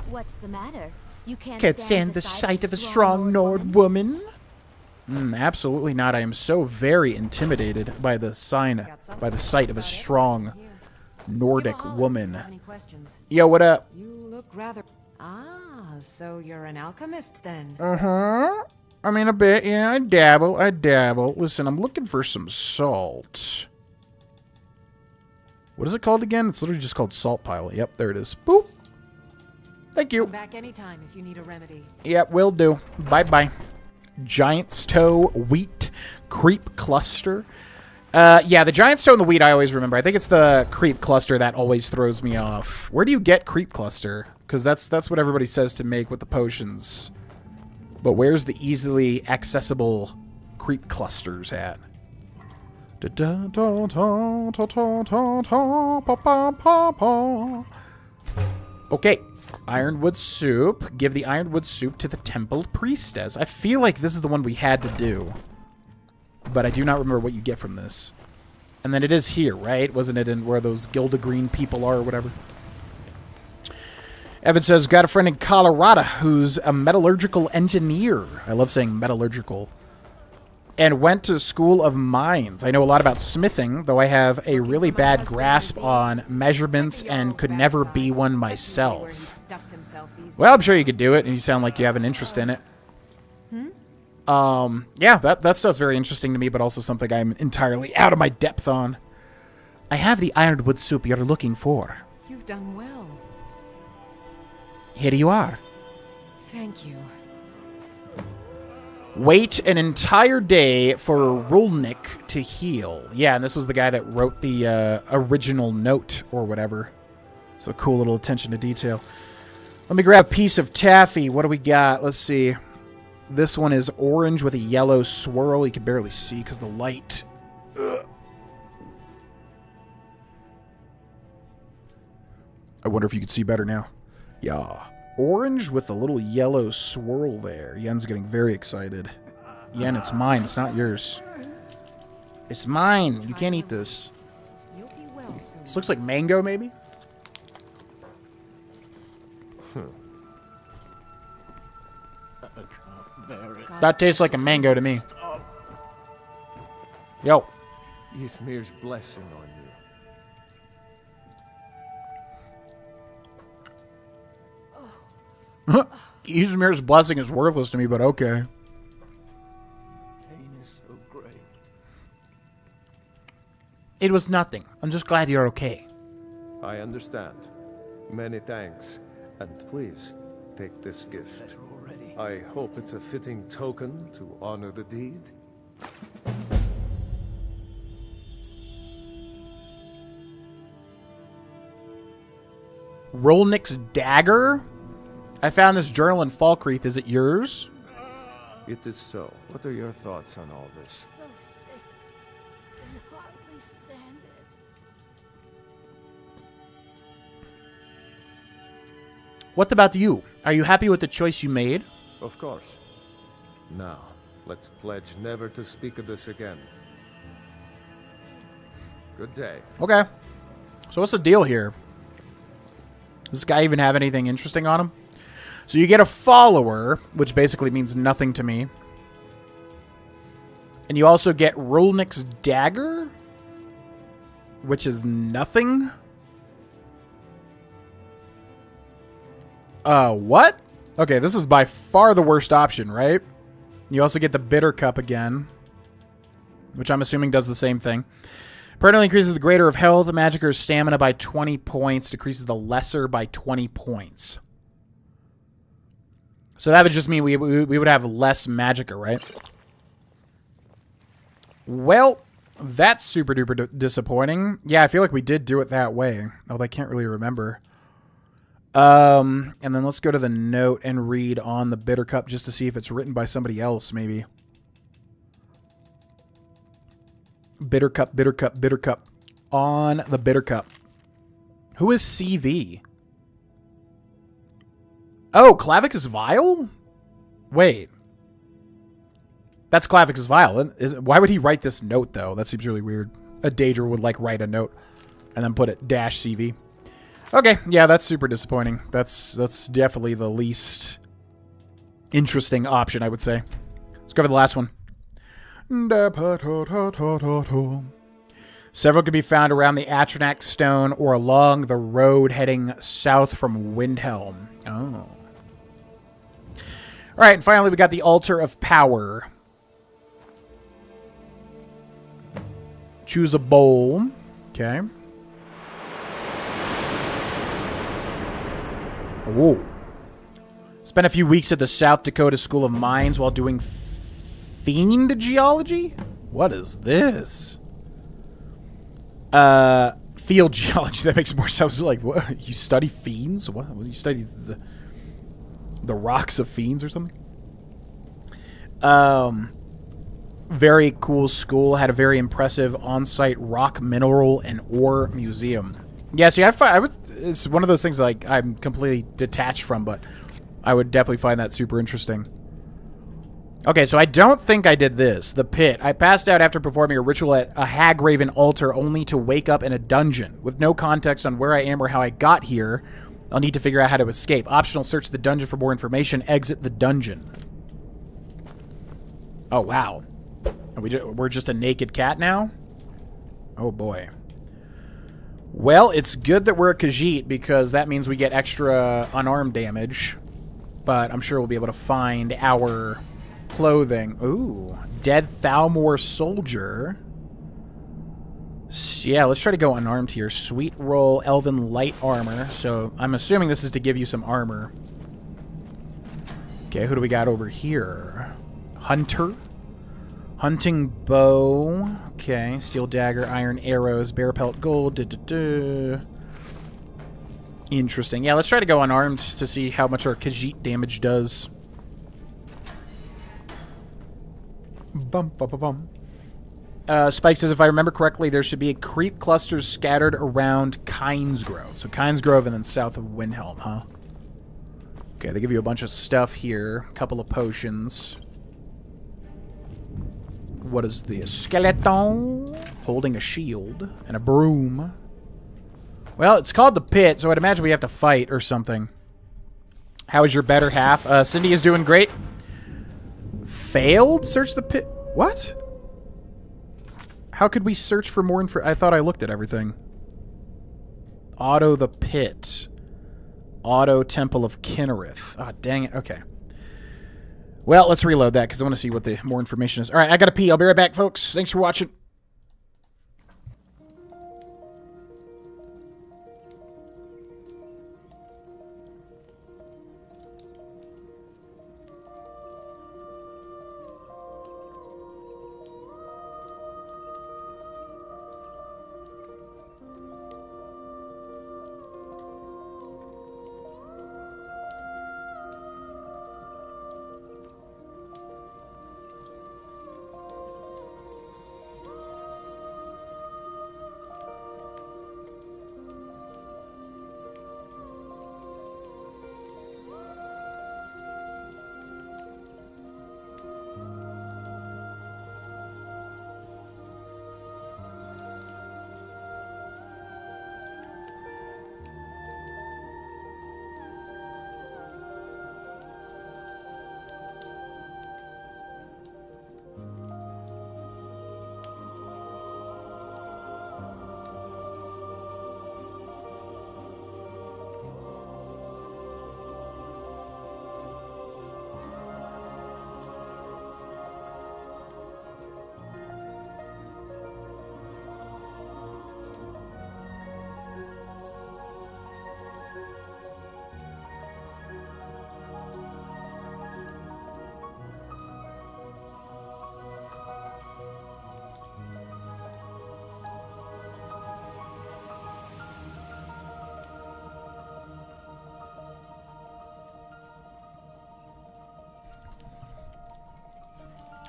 What's the matter? You can't stand the sight of a strong Nord woman? Absolutely not. I am so very intimidated by the sight of a strong Nordic woman. Yo, what up? You look rather... Ah, so you're an alchemist then. Uh-huh. I mean, a bit. Yeah, I dabble. Listen, I'm looking for some salt. What is it called again? It's literally just called salt pile. Yep, there it is. Boop. Thank you. Come back anytime if you need a remedy. Yep, will do. Bye-bye. Giant's toe, wheat, creep cluster. Yeah, the giant's toe and the wheat I always remember. I think it's the creep cluster that always throws me off. Where do you get creep cluster? Because that's what everybody says to make with the potions. But where's the easily accessible creep clusters at? Okay. Ironwood soup. Give the ironwood soup to the temple priestess. I feel like this is the one we had to do. But I do not remember what you get from this. And then it is here, right? Wasn't it in where those Gilda Green people are or whatever? Evan says, got a friend in Colorado who's a metallurgical engineer. I love saying metallurgical. And went to School of Mines. I know a lot about smithing, though I have a really bad grasp on measurements and could never be one myself. Well, I'm sure you could do it, and you sound like you have an interest in it. Yeah, that stuff's very interesting to me, but also something I'm entirely out of my depth on. I have the ironwood soup you're looking for. You've done well. Here you are. Thank you. Wait an entire day for Rulnik to heal. Yeah, and this was the guy that wrote the original note or whatever. So a cool little attention to detail. Let me grab a piece of taffy. What do we got? Let's see. This one is orange with a yellow swirl. You can barely see because the light. Ugh. I wonder if you can see better now. Yeah. Orange with a little yellow swirl there. Yen's getting very excited. Yen, it's mine. It's not yours. It's mine. You can't eat this. This looks like mango, maybe? That tastes like a mango to me. Yo. Ysmir's blessing on you. Ysmir's blessing is worthless to me, but okay. Pain is so great. It was nothing. I'm just glad you're okay. I understand. Many thanks. And please, take this gift. I hope it's a fitting token to honor the deed. Rolnick's dagger? I found this journal in Falkreath. Is it yours? It is so. What are your thoughts on all this? So sick. Can hardly stand it. What about you? Are you happy with the choice you made? Of course. Now, let's pledge never to speak of this again. Good day. Okay. So what's the deal here? Does this guy even have anything interesting on him? So you get a follower, which basically means nothing to me. And you also get Rolnick's dagger, which is nothing. What? Okay, this is by far the worst option, right? You also get the bitter cup again, which I'm assuming does the same thing. Permanently increases the greater of health, the magicker's stamina by 20 points, decreases the lesser by 20 points. So that would just mean we would have less magicka, right? Well, that's super duper disappointing. Yeah, I feel like we did do it that way, although I can't really remember. And then let's go to the note and read on the bitter cup just to see if it's written by somebody else, maybe. Bitter cup, bitter cup, bitter cup. On the bitter cup. Who is CV? Oh, Clavicus Vial? Wait. That's Clavicus Vial. Why would he write this note, though? That seems really weird. A Daedra would, like, write a note and then put it -CV. Okay, yeah, that's super disappointing. That's definitely the least interesting option, I would say. Let's go for the last one. Several can be found around the Atronax Stone or along the road heading south from Windhelm. Oh. Alright, and finally we got the Altar of Power. Choose a bowl. Okay. Whoa. Spent a few weeks at the South Dakota School of Mines while doing fiend geology? What is this? Field geology. That makes more sense. Like, what? You study fiends? What? You study the rocks of fiends or something? Very cool school. Had a very impressive on-site rock, mineral, and ore museum. Yeah, see, I would. It's one of those things like I'm completely detached from, but I would definitely find that super interesting. Okay, so I don't think I did this. The pit. I passed out after performing a ritual at a Hagraven altar only to wake up in a dungeon. With no context on where I am or how I got here, I'll need to figure out how to escape. Optional, search the dungeon for more information. Exit the dungeon. Oh, wow. We're just a naked cat now? Oh, boy. Well, it's good that we're a Khajiit because that means we get extra unarmed damage. But I'm sure we'll be able to find our clothing. Ooh. Dead Thalmor soldier. Yeah, let's try to go unarmed here. Sweet roll, elven light armor. So I'm assuming this is to give you some armor. Okay, who do we got over here? Hunter. Hunting bow. Okay, steel dagger, iron arrows, bear pelt gold. Interesting. Yeah, let's try to go unarmed to see how much our Khajiit damage does. Bum, bum, bum, bum. Spike says, if I remember correctly, there should be creep clusters scattered around Kynesgrove. So Kynesgrove and then south of Windhelm, huh? Okay, they give you a bunch of stuff here. A couple of potions. What is this? Skeleton holding a shield and a broom. Well, it's called the pit, so I'd imagine we have to fight or something. How is your better half? Cindy is doing great. Failed? Search the pit. What? How could we search for more info? I thought I looked at everything. Auto the pit. Auto Temple of Kinnereth. Ah, dang it. Okay. Well, let's reload that because I want to see what the more information is. All right, I got to pee. I'll be right back, folks. Thanks for watching.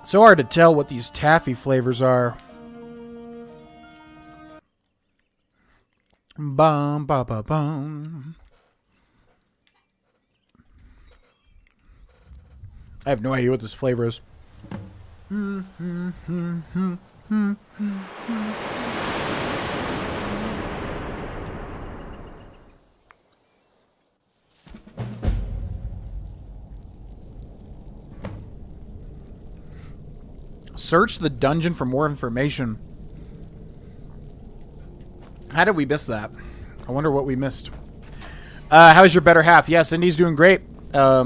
So hard to tell what these taffy flavors are. Bum, ba, ba, bum. I have no idea what this flavor is. Search the dungeon for more information. How did we miss that? I wonder what we missed. How's your better half? Yeah, Cindy's doing great.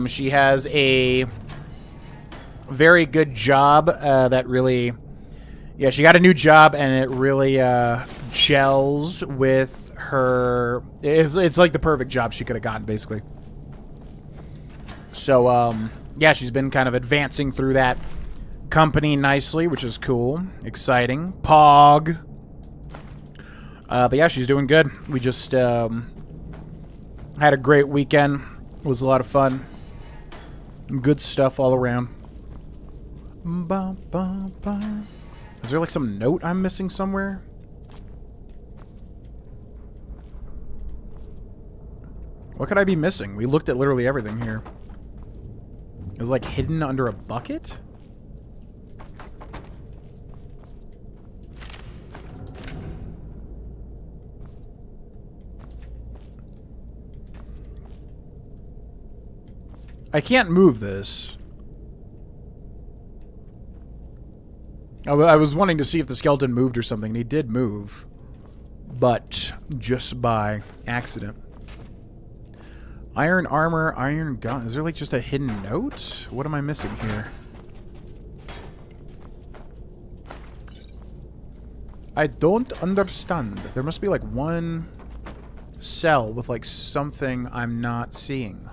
She has a very good job that really... Yeah, she got a new job, and it really gels with her... It's like the perfect job she could have gotten, basically. So, yeah, she's been kind of advancing through that company nicely, which is cool. Exciting. Pog. But yeah, she's doing good. We just had a great weekend. It was a lot of fun. Good stuff all around. Is there like some note I'm missing somewhere? What could I be missing? We looked at literally everything here. It was like hidden under a bucket? I can't move this. I was wanting to see if the skeleton moved or something, and he did move. But just by accident. Iron armor, iron gun. Is there like just a hidden note? What am I missing here? I don't understand. There must be like one cell with like something I'm not seeing.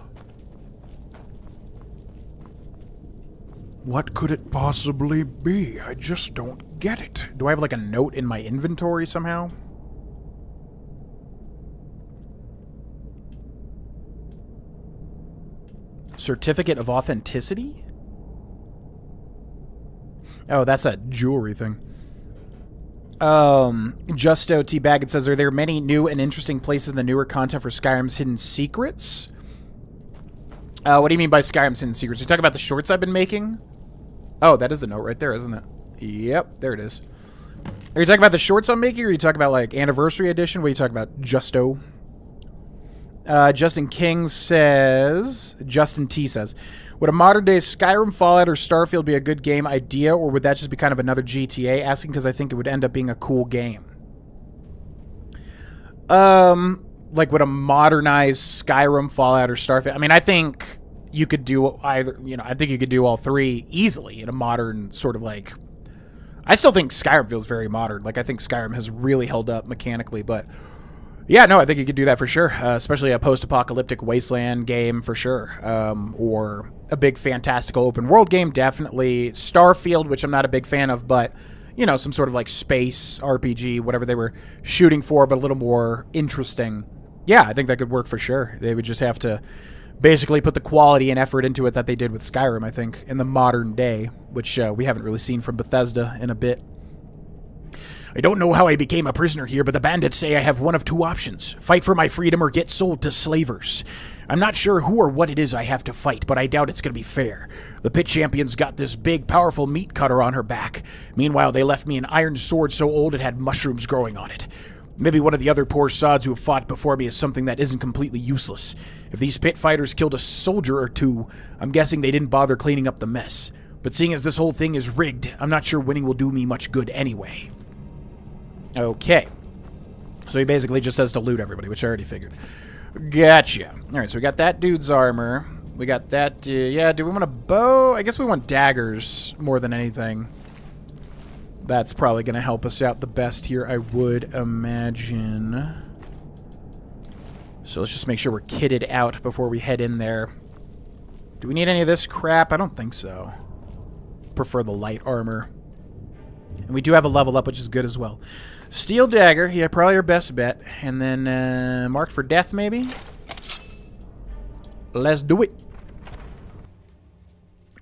What could it possibly be? I just don't get it. Do I have like a note in my inventory somehow? Certificate of authenticity? Oh, that's that jewelry thing. Justo T. Baggett says, are there many new and interesting places in the newer content for Skyrim's hidden secrets? What do you mean by Skyrim's hidden secrets? You talking about the shorts I've been making? Oh, that is a note right there, isn't it? Yep, there it is. Are you talking about the shorts I'm making, or are you talking about, like, Anniversary Edition? What are you talking about? Justo? Justin King says... Justin T says, would a modern-day Skyrim, Fallout, or Starfield be a good game idea, or would that just be kind of another GTA? Asking because I think it would end up being a cool game. Like, would a modernized Skyrim, Fallout, or Starfield... I mean, I think... you could do either, you know, I think you could do all three easily in a modern sort of like, I still think Skyrim feels very modern. Like, I think Skyrim has really held up mechanically, but yeah, no, I think you could do that for sure. Especially a post-apocalyptic wasteland game for sure. Or a big fantastical open world game, definitely. Starfield, which I'm not a big fan of, but you know, some sort of like space RPG, whatever they were shooting for, but a little more interesting. Yeah, I think that could work for sure. They would just have to basically put the quality and effort into it that they did with Skyrim, I think, in the modern day, which we haven't really seen from Bethesda in a bit. I don't know how I became a prisoner here, but the bandits say I have one of two options. Fight for my freedom or get sold to slavers. I'm not sure who or what it is I have to fight, but I doubt it's going to be fair. The pit champion's got this big, powerful meat cutter on her back. Meanwhile, they left me an iron sword so old it had mushrooms growing on it. Maybe one of the other poor sods who have fought before me is something that isn't completely useless. If these pit fighters killed a soldier or two, I'm guessing they didn't bother cleaning up the mess. But seeing as this whole thing is rigged, I'm not sure winning will do me much good anyway. Okay. So he basically just says to loot everybody, which I already figured. Gotcha. Alright, so we got that dude's armor. We got that, yeah, do we want a bow? I guess we want daggers more than anything. That's probably going to help us out the best here, I would imagine. So let's just make sure we're kitted out before we head in there. Do we need any of this crap? I don't think so. Prefer the light armor. And we do have a level up, which is good as well. Steel dagger, yeah, probably our best bet. And then marked for death, maybe? Let's do it.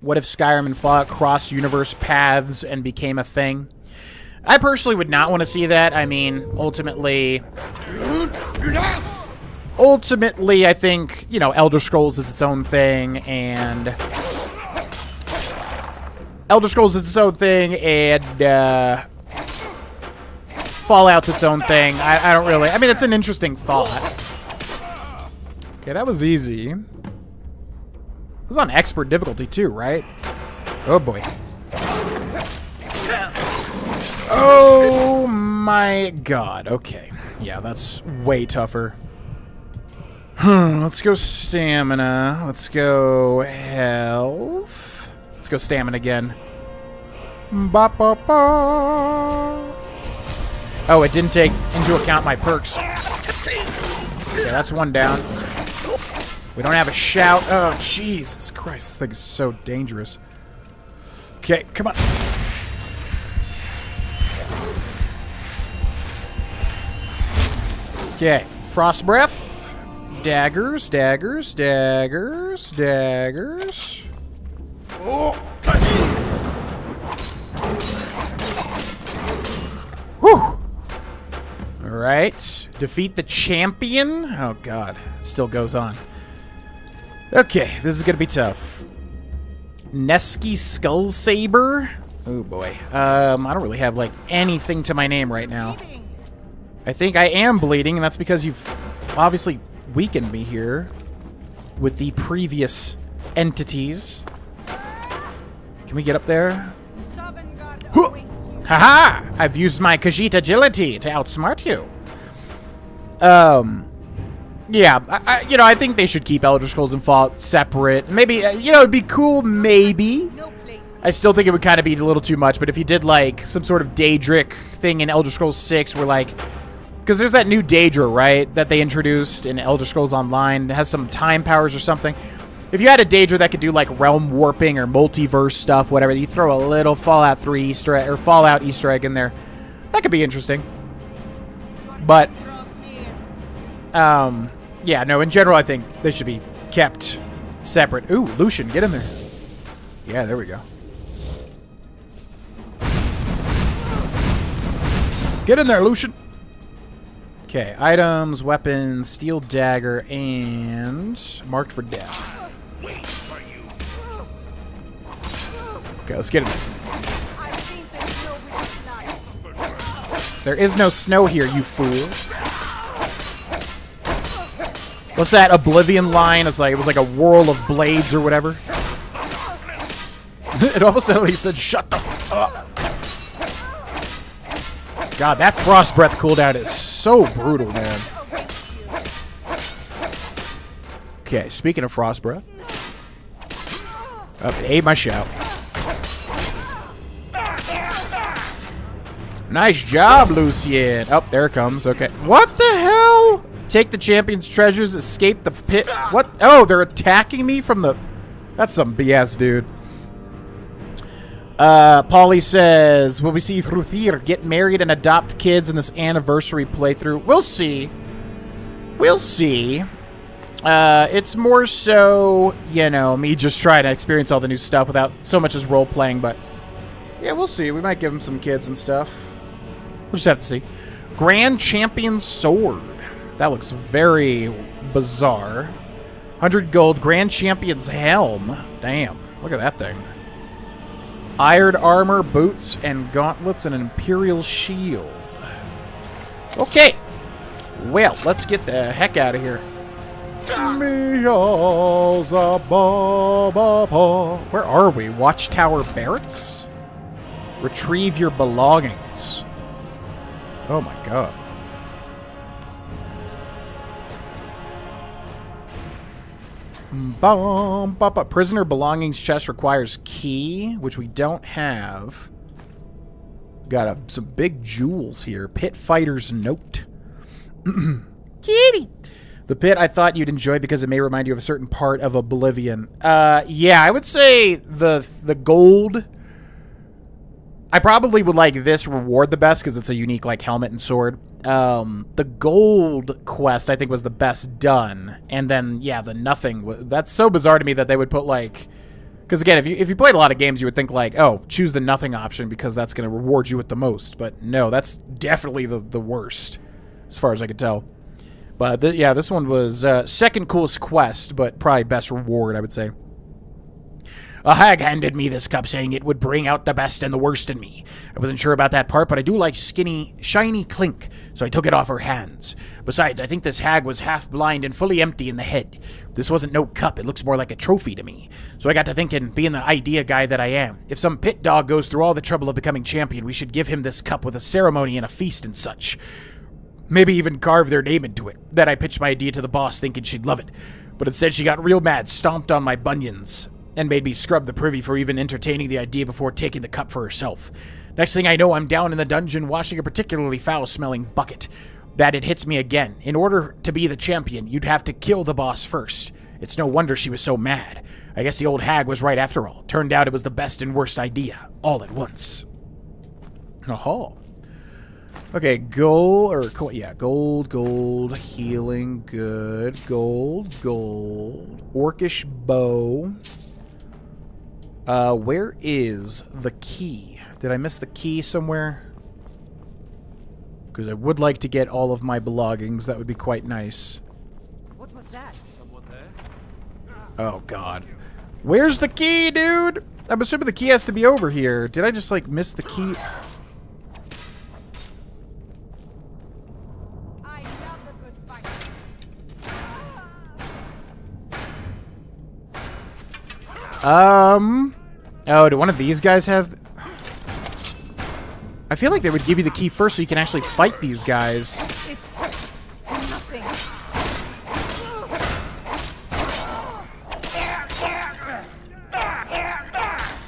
What if Skyrim and Fallout crossed universe paths and became a thing? I personally would not want to see that. I mean, ultimately, I think, you know, Elder Scrolls is its own thing, and Fallout's its own thing. I don't really, I mean, it's an interesting thought. Okay, that was easy. It was on expert difficulty too, right? Oh boy. Oh my god. Okay. Yeah, that's way tougher. Let's go stamina. Let's go health. Let's go stamina again. Ba -ba -ba. Oh, it didn't take into account my perks. Okay, that's one down. We don't have a shout. Oh, Jesus Christ. This thing is so dangerous. Okay, come on. Okay, frost breath. Daggers, daggers, daggers, daggers. Oh. Whew. right. Defeat the champion. Oh, God. It still goes on. Okay, this is going to be tough. Nesky Skull Saber. Oh, boy. I don't really have, like, anything to my name right now. I think I am bleeding, and that's because you've obviously weakened me here with the previous entities. Can we get up there? Haha! I've used my Khajiit agility to outsmart you. Yeah, I think they should keep Elder Scrolls and Fallout separate. Maybe, it'd be cool, maybe. I still think it would kind of be a little too much, but if you did, like, some sort of Daedric thing in Elder Scrolls 6 where, like... Because there's that new Daedra, right, that they introduced in Elder Scrolls Online. It has some time powers or something. If you had a Daedra that could do, like, realm warping or multiverse stuff, whatever, you throw a little Fallout 3 Easter egg, or Fallout Easter egg in there. That could be interesting. But, yeah, no, in general, I think they should be kept separate. Ooh, Lucian, get in there. Yeah, there we go. Get in there, Lucian. Okay, items, weapons, steel dagger, and marked for death. Okay, let's get in there. There is no snow here, you fool. What's that Oblivion line? It's like it was like a whirl of blades or whatever. It almost at least said, "Shut the f up." God, that frost breath cooldown is so brutal, man. Okay, speaking of frost breath. Oh, it ate my shout. Nice job, Lucien. Oh, there it comes. Okay. What the hell? Take the champion's treasures, escape the pit. What? Oh, they're attacking me from the... That's some BS, dude. Paulie says, will we see Thruthir get married and adopt kids in this anniversary playthrough? We'll see. We'll see. It's more so, me just trying to experience all the new stuff without so much as role-playing, but yeah, we'll see. We might give him some kids and stuff. We'll just have to see. Grand Champion Sword. That looks very bizarre. 100 gold. Grand Champion's Helm. Damn. Look at that thing. Iron armor, boots, and gauntlets, and an Imperial shield. Okay. Well, let's get the heck out of here. Where are we? Watchtower Barracks? Retrieve your belongings. Oh my god. Prisoner belongings chest requires key, which we don't have. Got some big jewels here. Pit fighter's note. Kitty. The pit I thought you'd enjoy because it may remind you of a certain part of Oblivion. Yeah, I would say the gold. I probably would like this reward the best because it's a unique like helmet and sword. The gold quest I think was the best done, and then yeah, the nothing. That's so bizarre to me that they would put like, because again, if you played a lot of games, you would think like, oh, choose the nothing option because that's going to reward you with the most. But no, that's definitely the worst, as far as I could tell. But yeah, this one was second coolest quest, but probably best reward, I would say. A hag handed me this cup saying it would bring out the best and the worst in me. I wasn't sure about that part, but I do like skinny, shiny clink, so I took it off her hands. Besides, I think this hag was half blind and fully empty in the head. This wasn't no cup, it looks more like a trophy to me. So I got to thinking, being the idea guy that I am, if some pit dog goes through all the trouble of becoming champion, we should give him this cup with a ceremony and a feast and such. Maybe even carve their name into it. Then I pitched my idea to the boss thinking she'd love it. But instead she got real mad, stomped on my bunions, and made me scrub the privy for even entertaining the idea before taking the cup for herself. Next thing I know, I'm down in the dungeon washing a particularly foul-smelling bucket. That it hits me again. In order to be the champion, you'd have to kill the boss first. It's no wonder she was so mad. I guess the old hag was right after all. Turned out it was the best and worst idea, all at once. Oh. Okay, gold, gold, healing, good, gold, orcish bow. Where is the key? Did I miss the key somewhere? Because I would like to get all of my belongings. That would be quite nice. What was that? Someone there? Oh, God. Where's the key, dude? I'm assuming the key has to be over here. Did I just, like, miss the key? I love a good fight. Oh, do one of these guys have... I feel like they would give you the key first so you can actually fight these guys. It's nothing.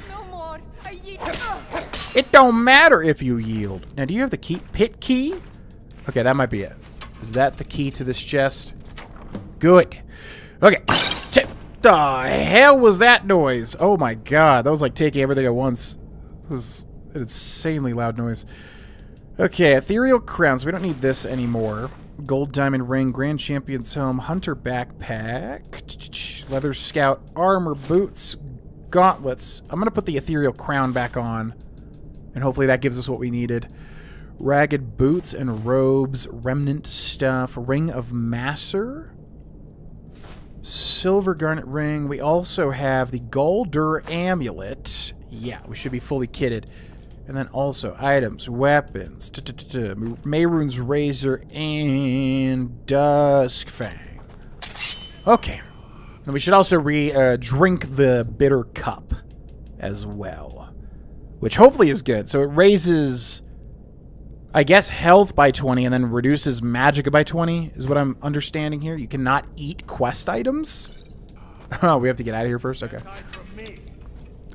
No more. It don't matter if you yield. Now, do you have the key? Pit key? Okay, that might be it. Is that the key to this chest? Good. Okay. The hell was that noise? Oh my god, that was like taking everything at once. It was an insanely loud noise. Okay, ethereal crowns. We don't need this anymore. Gold diamond ring, grand champion's helm, hunter backpack, leather scout, armor, boots, gauntlets. I'm gonna put the ethereal crown back on, and hopefully that gives us what we needed. Ragged boots and robes, remnant stuff, ring of masser. Silver garnet ring. We also have the Golder amulet. Yeah, we should be fully kitted. And then also items, weapons, Mayrune's razor, and Dusk Fang. Okay. And we should also drink the bitter cup as well, which hopefully is good. So it raises, I guess, health by 20 and then reduces magic by 20 is what I'm understanding here. You cannot eat quest items. Oh, we have to get out of here first? Okay.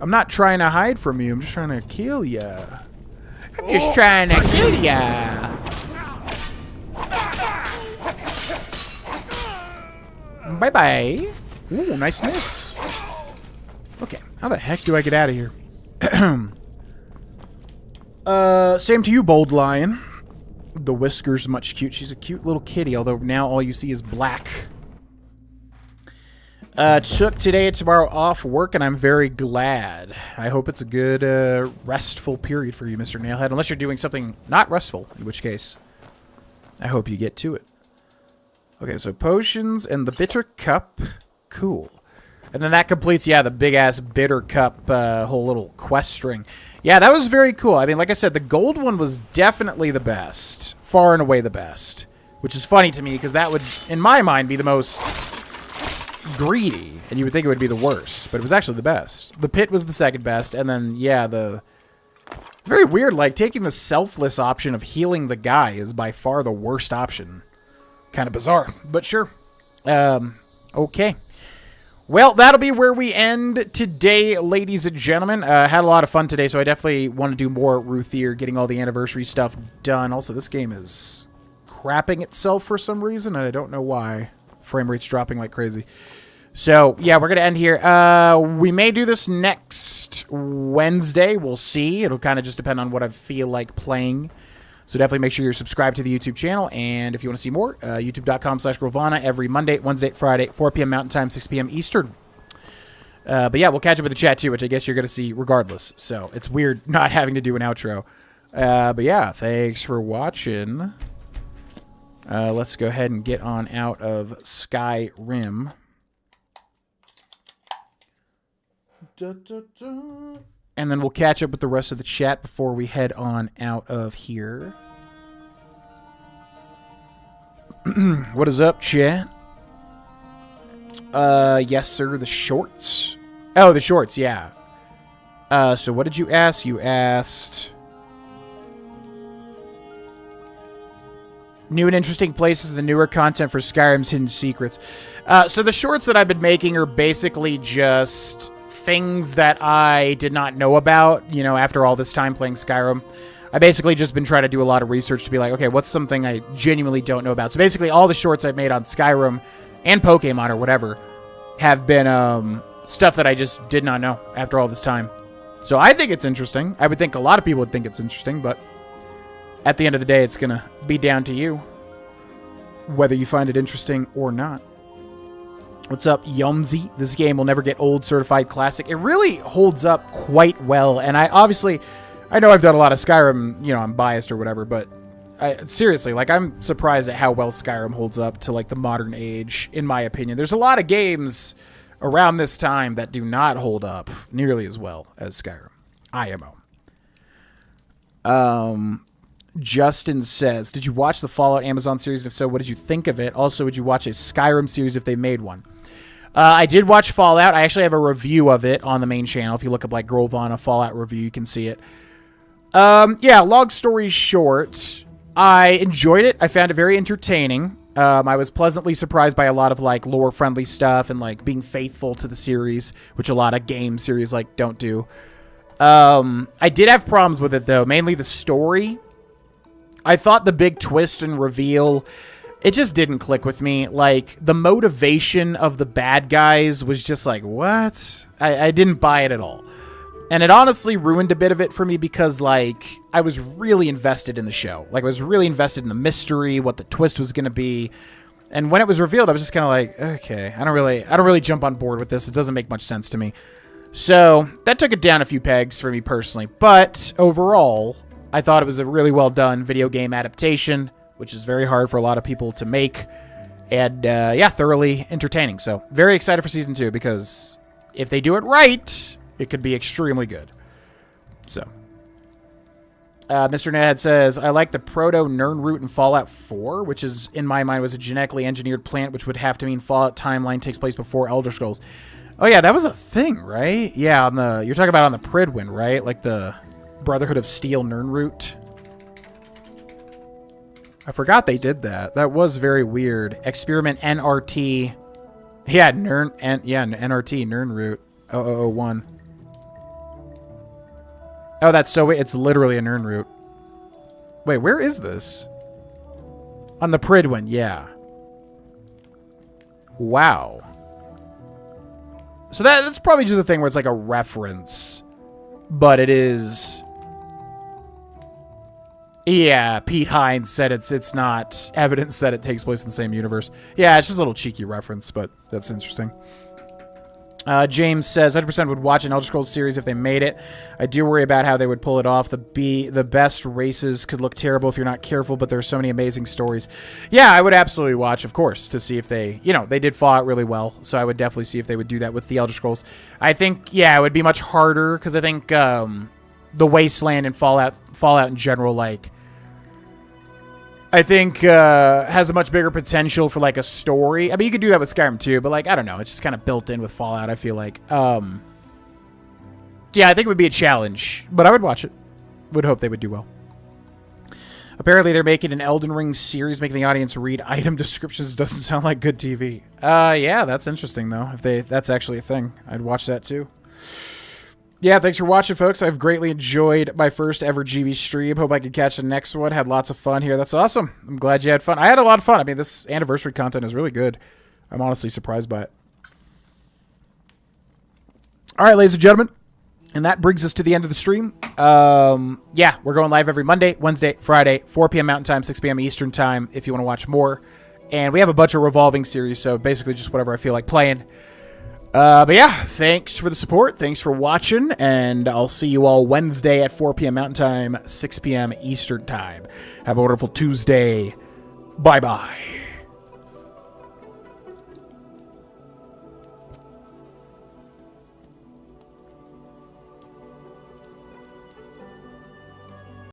I'm not trying to hide from you. I'm just trying to kill ya. I'm just trying to kill ya. Bye-bye. Ooh, nice miss. Okay, how the heck do I get out of here? Same to you, Bold Lion. The whisker's much cute. She's a cute little kitty, although now all you see is black. Took today and tomorrow off work, and I'm very glad. I hope it's a good, restful period for you, Mr. Nailhead. Unless you're doing something not restful, in which case, I hope you get to it. Okay, so potions and the bitter cup. Cool. And then that completes, yeah, the big-ass bitter cup, whole little quest string. Yeah, that was very cool. I mean, like I said, the gold one was definitely the best. Far and away the best. Which is funny to me, because that would, in my mind, be the most greedy. And you would think it would be the worst. But it was actually the best. The pit was the second best. And then, yeah, the... Very weird, like, taking the selfless option of healing the guy is by far the worst option. Kind of bizarre, but sure. Okay. Well, that'll be where we end today, ladies and gentlemen. Had a lot of fun today, so I definitely want to do more Ruthier, getting all the anniversary stuff done. Also, this game is crapping itself for some reason, and I don't know why. Frame rate's dropping like crazy. So, yeah, we're going to end here. We may do this next Wednesday. We'll see. It'll kind of just depend on what I feel like playing. So definitely make sure you're subscribed to the YouTube channel. And if you want to see more, youtube.com/Grohlvana every Monday, Wednesday, Friday, 4 p.m. Mountain Time, 6 p.m. Eastern. But yeah, we'll catch up with the chat too, which I guess you're going to see regardless. So it's weird not having to do an outro. But yeah, thanks for watching. Let's go ahead and get on out of Skyrim. And then we'll catch up with the rest of the chat before we head on out of here. What is up, chat? Yes, sir, the shorts. Oh, the shorts, yeah. So what did you ask? You asked... New and interesting places and the newer content for Skyrim's hidden secrets. So the shorts that I've been making are basically just things that I did not know about, you know, after all this time playing Skyrim. I basically just been trying to do a lot of research to be like, okay, what's something I genuinely don't know about? So basically all the shorts I've made on Skyrim and Pokemon or whatever have been stuff that I just did not know after all this time. So I think it's interesting. I would think a lot of people would think it's interesting, but at the end of the day, it's going to be down to you whether you find it interesting or not. What's up, Yumsy? This game will never get old, certified classic. It really holds up quite well, and I know I've done a lot of Skyrim, you know, I'm biased or whatever, but seriously, like, I'm surprised at how well Skyrim holds up to, like, the modern age, in my opinion. There's a lot of games around this time that do not hold up nearly as well as Skyrim. IMO. Justin says, did you watch the Fallout Amazon series? If so, what did you think of it? Also, would you watch a Skyrim series if they made one? I did watch Fallout. I actually have a review of it on the main channel. If you look up, like, Grohlvana Fallout review, you can see it. Yeah, long story short, I enjoyed it. I found it very entertaining. I was pleasantly surprised by a lot of, like, lore-friendly stuff and, like, being faithful to the series, which a lot of game series, like, don't do. I did have problems with it, though, mainly the story. I thought the big twist and reveal, it just didn't click with me. Like, the motivation of the bad guys was just like, what? I didn't buy it at all. And it honestly ruined a bit of it for me because, like, I was really invested in the show. Like, I was really invested in the mystery, what the twist was going to be. And when it was revealed, I was just kind of like, okay, I don't really jump on board with this. It doesn't make much sense to me. So that took it down a few pegs for me personally. But overall, I thought it was a really well done video game adaptation, which is very hard for a lot of people to make. And, yeah, thoroughly entertaining. So very excited for Season 2 because if they do it right, it could be extremely good. So, Mr. Ned says, I like the proto-Nirnroot in Fallout 4, which is, in my mind, was a genetically engineered plant, which would have to mean Fallout timeline takes place before Elder Scrolls. Oh, yeah, that was a thing, right? Yeah, you're talking about on the Pridwin, right? Like the Brotherhood of Steel Nirnroot. I forgot they did that. That was very weird. Experiment NRT. Yeah, NRT, Nirnroot. 0001. Oh, that's so... It's literally a Nirnroot. Wait, where is this? On the Pridwin, yeah. Wow. So that's probably just a thing where it's like a reference. But it is... Yeah, Pete Hines said it's not evidence that it takes place in the same universe. Yeah, it's just a little cheeky reference, but that's interesting. James says, 100% would watch an Elder Scrolls series if they made it. I do worry about how they would pull it off. The best races could look terrible if you're not careful, but there are so many amazing stories. Yeah, I would absolutely watch, of course, to see if they, they did Fallout really well, so I would definitely see if they would do that with the Elder Scrolls. I think, yeah, it would be much harder, because I think the Wasteland and Fallout in general, like, I think has a much bigger potential for, like, a story. I mean, you could do that with Skyrim, too, but, like, I don't know. It's just kind of built in with Fallout, I feel like. Yeah, I think it would be a challenge, but I would watch it. Would hope they would do well. Apparently, they're making an Elden Ring series, making the audience read item descriptions. Doesn't sound like good TV. Yeah, that's interesting, though. If that's actually a thing, I'd watch that, too. Yeah, thanks for watching, folks. I've greatly enjoyed my first ever GB stream. Hope I could catch the next one. Had lots of fun here. That's awesome. I'm glad you had fun. I had a lot of fun. I mean, this anniversary content is really good. I'm honestly surprised by it. All right, ladies and gentlemen. And that brings us to the end of the stream. Yeah, we're going live every Monday, Wednesday, Friday, 4 p.m. Mountain Time, 6 p.m. Eastern Time if you want to watch more. And we have a bunch of revolving series, so basically just whatever I feel like playing. But yeah, thanks for the support. Thanks for watching. And I'll see you all Wednesday at 4 p.m. Mountain Time, 6 p.m. Eastern Time. Have a wonderful Tuesday. Bye-bye.